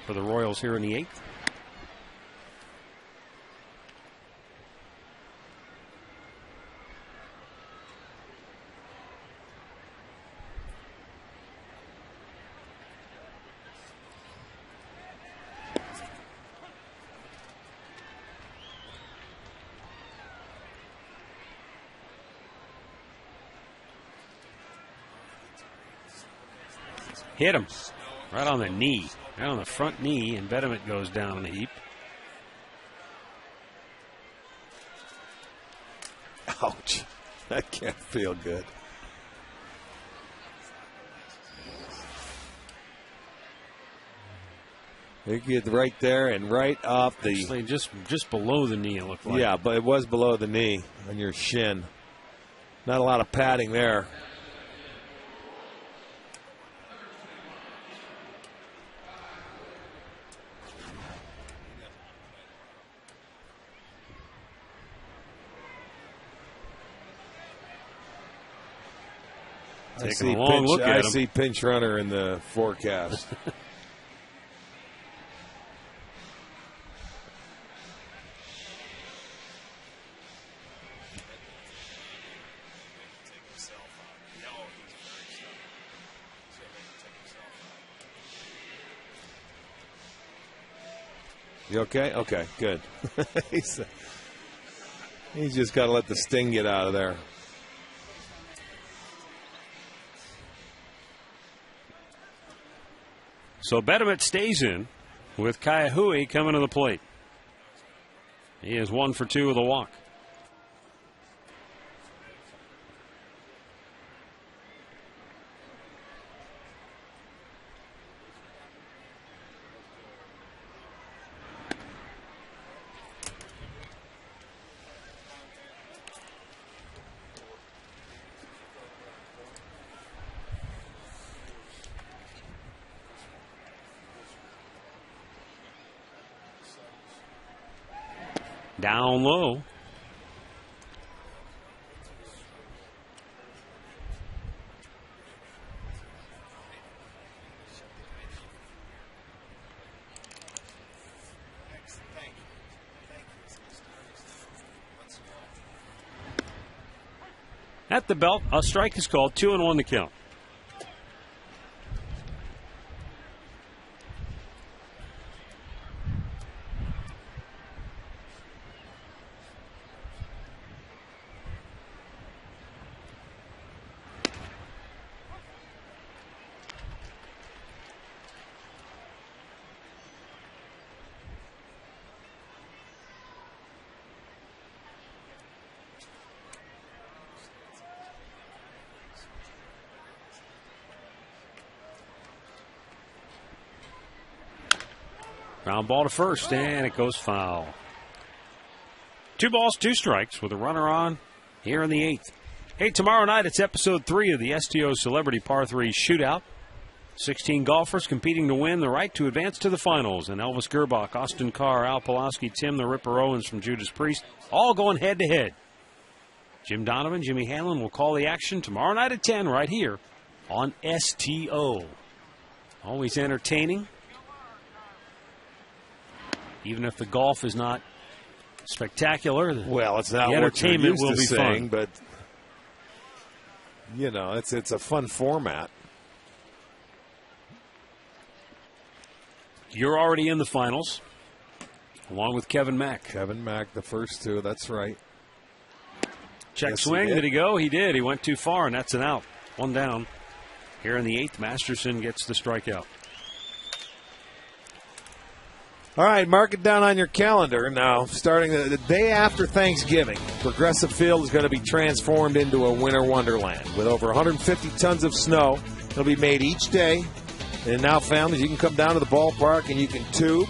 for the Royals here in the 8th. Hit him right on the knee, right on the front knee, and Bettamit goes down in a heap. Ouch. That can't feel good. You get right there and right off the... Actually, just below the knee, it looked like. Yeah, but it was below the knee on your shin. Not a lot of padding there. Taking a long look at him. I see pinch runner in the forecast. You okay? Okay, good. He's just got to let the sting get out of there. So Bediment stays in with Kaihui coming to the plate. He is 1 for 2 with a walk. Down low. At the belt, a strike is called. 2-1 to count. Ground ball to first, and it goes foul. 2 balls, 2 strikes with a runner on here in the 8th. Hey, tomorrow night it's episode 3 of the STO Celebrity Par 3 Shootout. 16 golfers competing to win the right to advance to the finals. And Elvis Gerbach, Austin Carr, Al Pulaski, Tim the Ripper Owens from Judas Priest, all going head to head. Jim Donovan, Jimmy Hanlon will call the action tomorrow night at 10 right here on STO. Always entertaining. Even if the golf is not spectacular, well, it's not the entertainment will be fun. But you know, it's a fun format. You're already in the finals, along with Kevin Mack. Kevin Mack, the first 2. That's right. Check yes, swing. Did he go? He did. He went too far, and that's an out. 1 down. Here in the 8th, Masterson gets the strikeout. All right, mark it down on your calendar. Now, starting the day after Thanksgiving, Progressive Field is going to be transformed into a winter wonderland. With over 150 tons of snow, it'll be made each day. And now, families, you can come down to the ballpark and you can tube.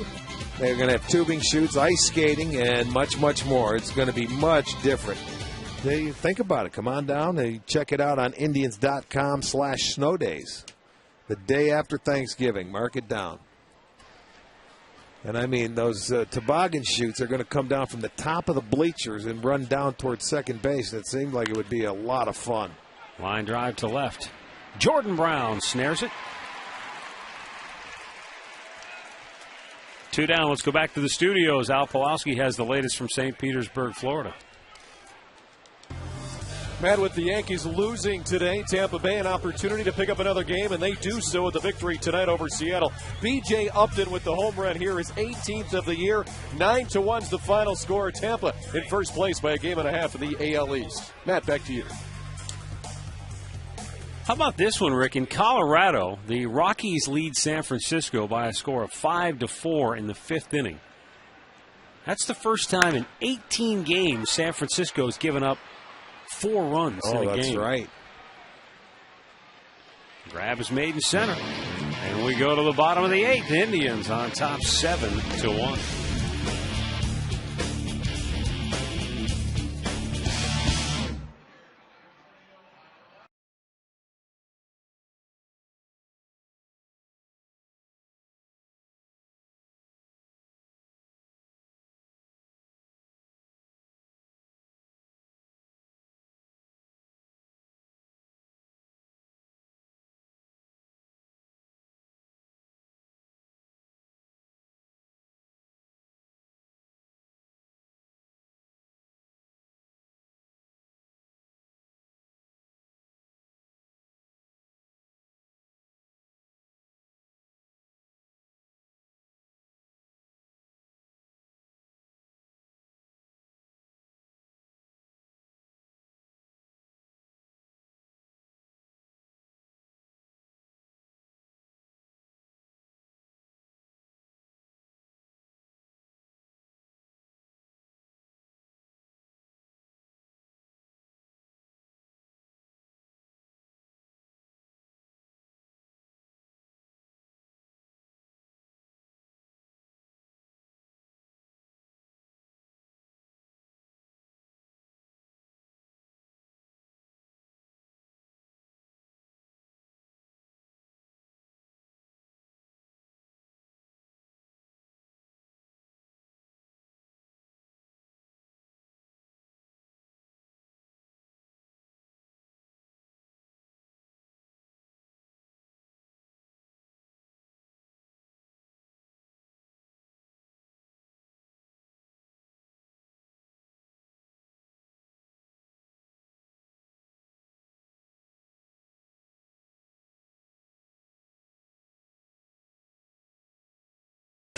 They're going to have tubing shoots, ice skating, and much, much more. It's going to be much different. Think about it. Come on down and check it out on Indians.com/snowdays. The day after Thanksgiving. Mark it down. And I mean, those toboggan chutes are going to come down from the top of the bleachers and run down towards second base. It seemed like it would be a lot of fun. Line drive to left. Jordan Brown snares it. 2 down. Let's go back to the studios. Al Pulaski has the latest from St. Petersburg, Florida. Matt, with the Yankees losing today, Tampa Bay an opportunity to pick up another game, and they do so with the victory tonight over Seattle. B.J. Upton with the home run here, his 18th of the year. 9-1's the final score. Tampa in first place by a game and a half in the AL East. Matt, back to you. How about this one, Rick? In Colorado, the Rockies lead San Francisco by a score of 5-4 in the 5th inning. That's the first time in 18 games San Francisco's given up 4 runs in a game. That's right. Grab is made in center. And we go to the bottom of the 8th. Indians on top 7-1.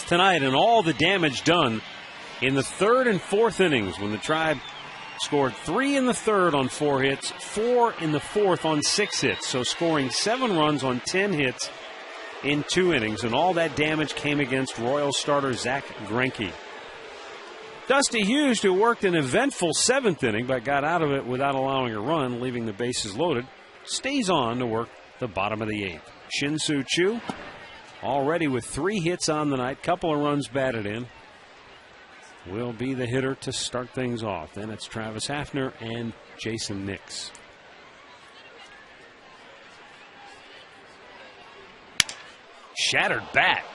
tonight, and all the damage done in the third and fourth innings when the Tribe scored 3 in the third on 4 hits, 4 in the fourth on 6 hits. So scoring 7 runs on 10 hits in 2 innings, and all that damage came against Royal starter Zach Greinke. Dusty Hughes, who worked an eventful 7th inning but got out of it without allowing a run, leaving the bases loaded, stays on to work the bottom of the 8th. Shin-Soo Choo, already with 3 hits on the night, couple of runs batted in, will be the hitter to start things off. Then it's Travis Hafner and Jason Nix. Shattered bat.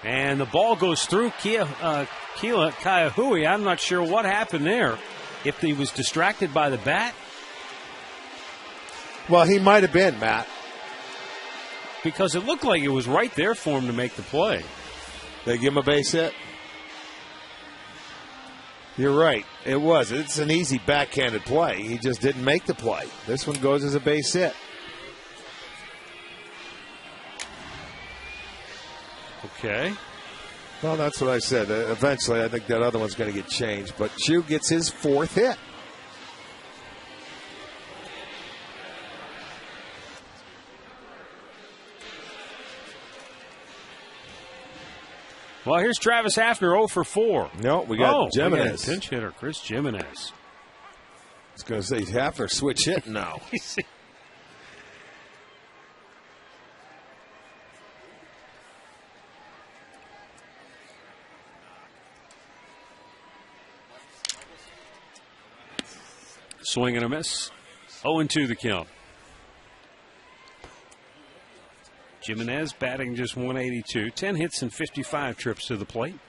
And the ball goes through Kaiahui. I'm not sure what happened there. If he was distracted by the bat. Well, he might have been, Matt. Because it looked like it was right there for him to make the play. They give him a base hit? You're right. It was. It's an easy backhanded play. He just didn't make the play. This one goes as a base hit. Okay. Well, that's what I said. Eventually, I think that other one's going to get changed. But Choo gets his 4th hit. Well, here's Travis Hafner, 0 for 4. No, we got Jimenez. We got a pinch hitter, Chris Jimenez. I was going to say Hafner switch hitting now. Swing and a miss. 0-2 the count. Jimenez batting just 182. 10 hits and 55 trips to the plate.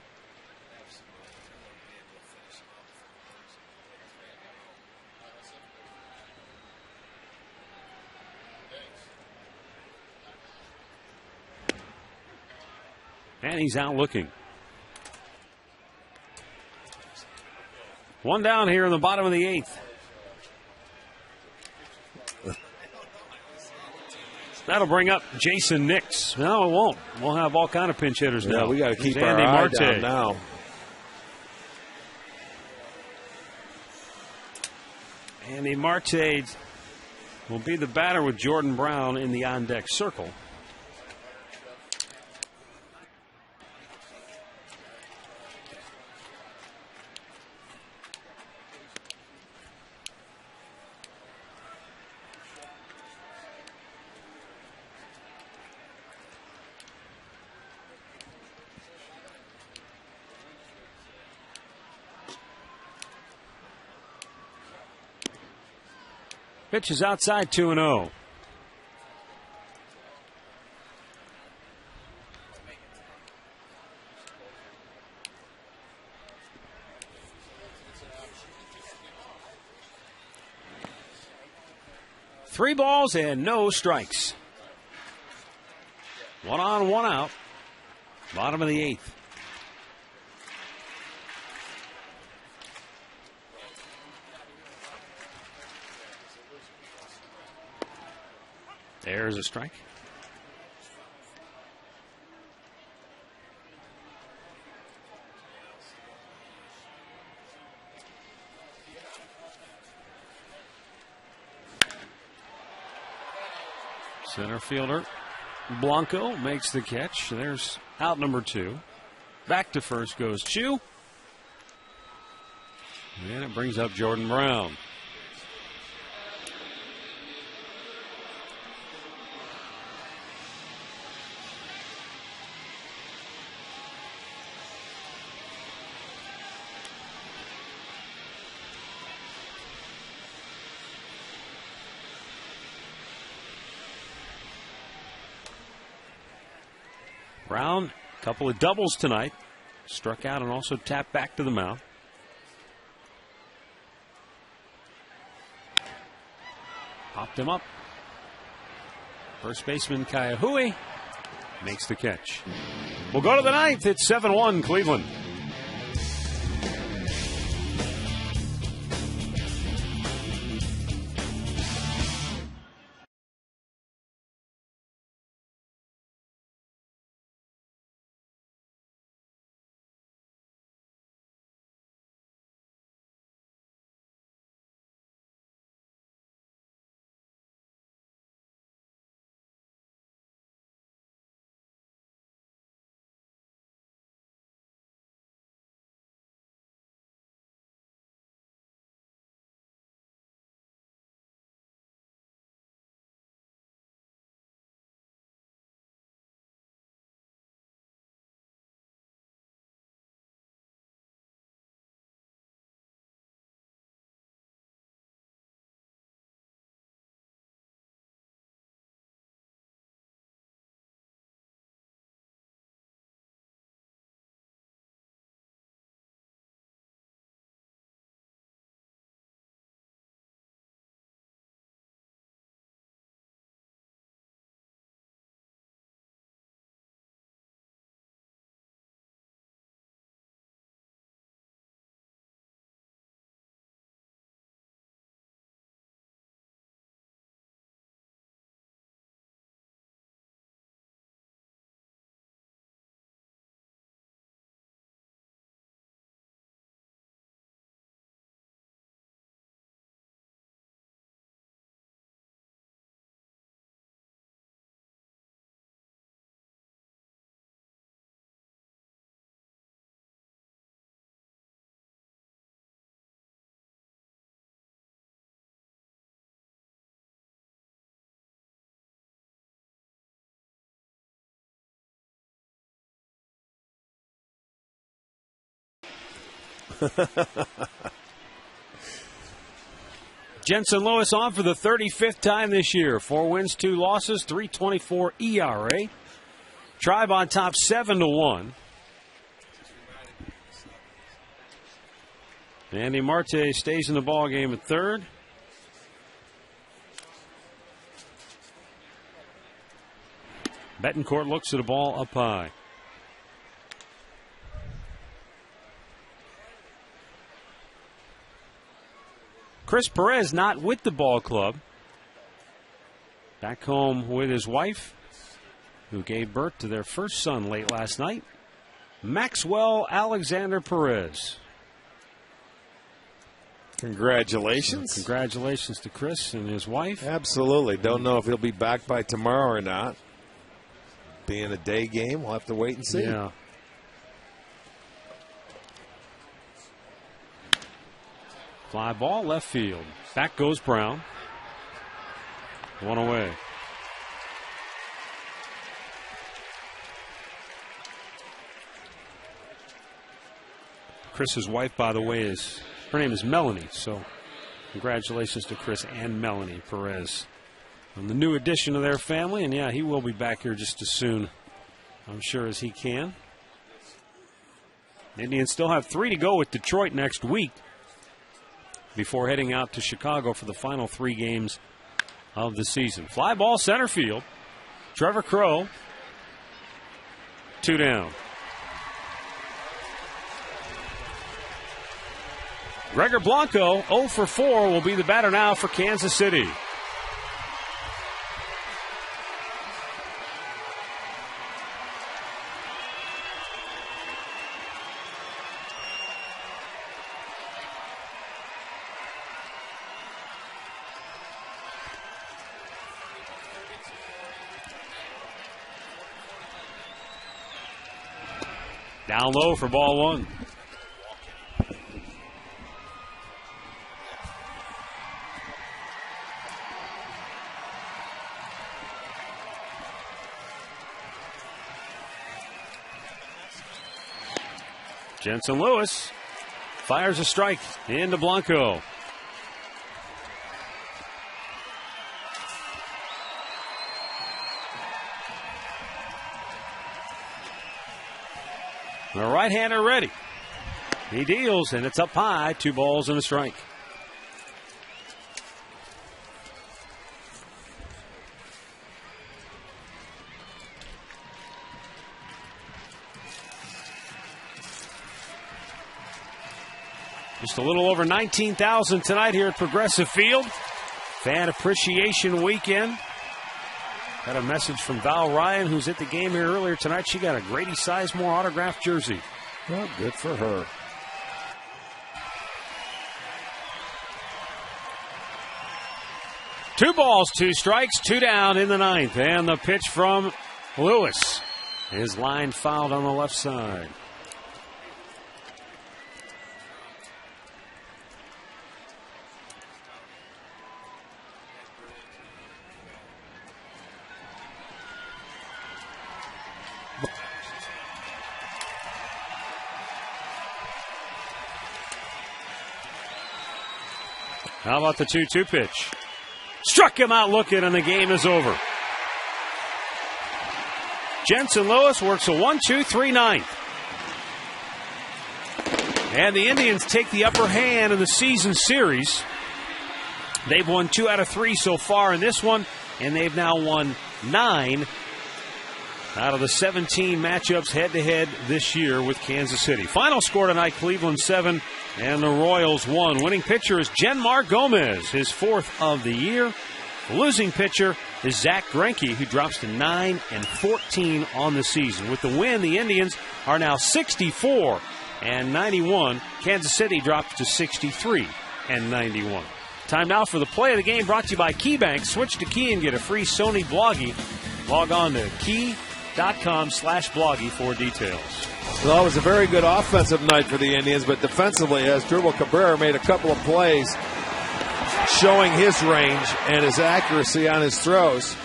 And he's out looking. One down here in the bottom of the 8th. That'll bring up Jason Nix. No, it won't. We'll have all kind of pinch hitters now. We got to keep Andy our eye Marte down now. Andy Marte will be the batter with Jordan Brown in the on-deck circle. Pitch is outside, 2-0. Three balls and no strikes. 1 on, 1 out. Bottom of the 8th. There's a strike. Center fielder Blanco makes the catch. There's out number 2. Back to first goes Choo. And it brings up Jordan Brown. Brown, a couple of doubles tonight. Struck out and also tapped back to the mound. Popped him up. First baseman Kaiahui makes the catch. We'll go to the 9th. It's 7-1 Cleveland. Jensen Lewis on for the 35th time this year. 4 wins, 2 losses, 3.24 ERA. Tribe on top 7-1. Andy Marte stays in the ball game at third. Betancourt looks at a ball up high. Chris Perez not with the ball club. Back home with his wife, who gave birth to their first son late last night, Maxwell Alexander Perez. Congratulations. Congratulations to Chris and his wife. Absolutely. Don't know if he'll be back by tomorrow or not. Being a day game, we'll have to wait and see. Yeah. Fly ball, left field. Back goes Brown. 1 away. Chris's wife, by the way, her name is Melanie. So congratulations to Chris and Melanie Perez on the new addition to their family. And yeah, he will be back here just as soon, I'm sure, as he can. Indians still have 3 to go with Detroit next week before heading out to Chicago for the final 3 games of the season. Fly ball center field. Trevor Crowe. 2 down. Gregor Blanco, 0 for 4, will be the batter now for Kansas City. Down low for ball 1. Jensen Lewis fires a strike into Blanco. The right-hander ready. He deals, and it's up high. 2 balls and a strike. Just a little over 19,000 tonight here at Progressive Field. Fan Appreciation Weekend. Got a message from Val Ryan, who's at the game here earlier tonight. She got a Grady Sizemore autographed jersey. Well, good for her. Two balls, 2 strikes, 2 down in the 9th. And the pitch from Lewis. His line fouled on the left side. How about the 2-2 pitch? Struck him out looking, and the game is over. Jensen Lewis works a 1-2-3 9th. And the Indians take the upper hand in the season series. They've won 2 out of 3 so far in this one, and they've now won 9 out of the 17 matchups head-to-head this year with Kansas City. Final score tonight, Cleveland 7 and the Royals 1. Winning pitcher is Genmar Gomez, his 4th of the year. The losing pitcher is Zach Greinke, who drops to 9-14 on the season. With the win, the Indians are now 64-91. Kansas City drops to 63-91. Time now for the play of the game, brought to you by KeyBank. Switch to Key and get a free Sony Bloggy. Log on to key.com/bloggy for details. Well, it was a very good offensive night for the Indians, but defensively, as Dribble Cabrera made a couple of plays showing his range and his accuracy on his throws.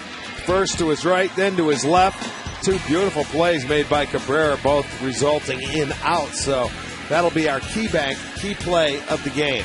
First to his right, then to his left. 2 beautiful plays made by Cabrera, both resulting in outs. So That'll be our key bank, key play of the game.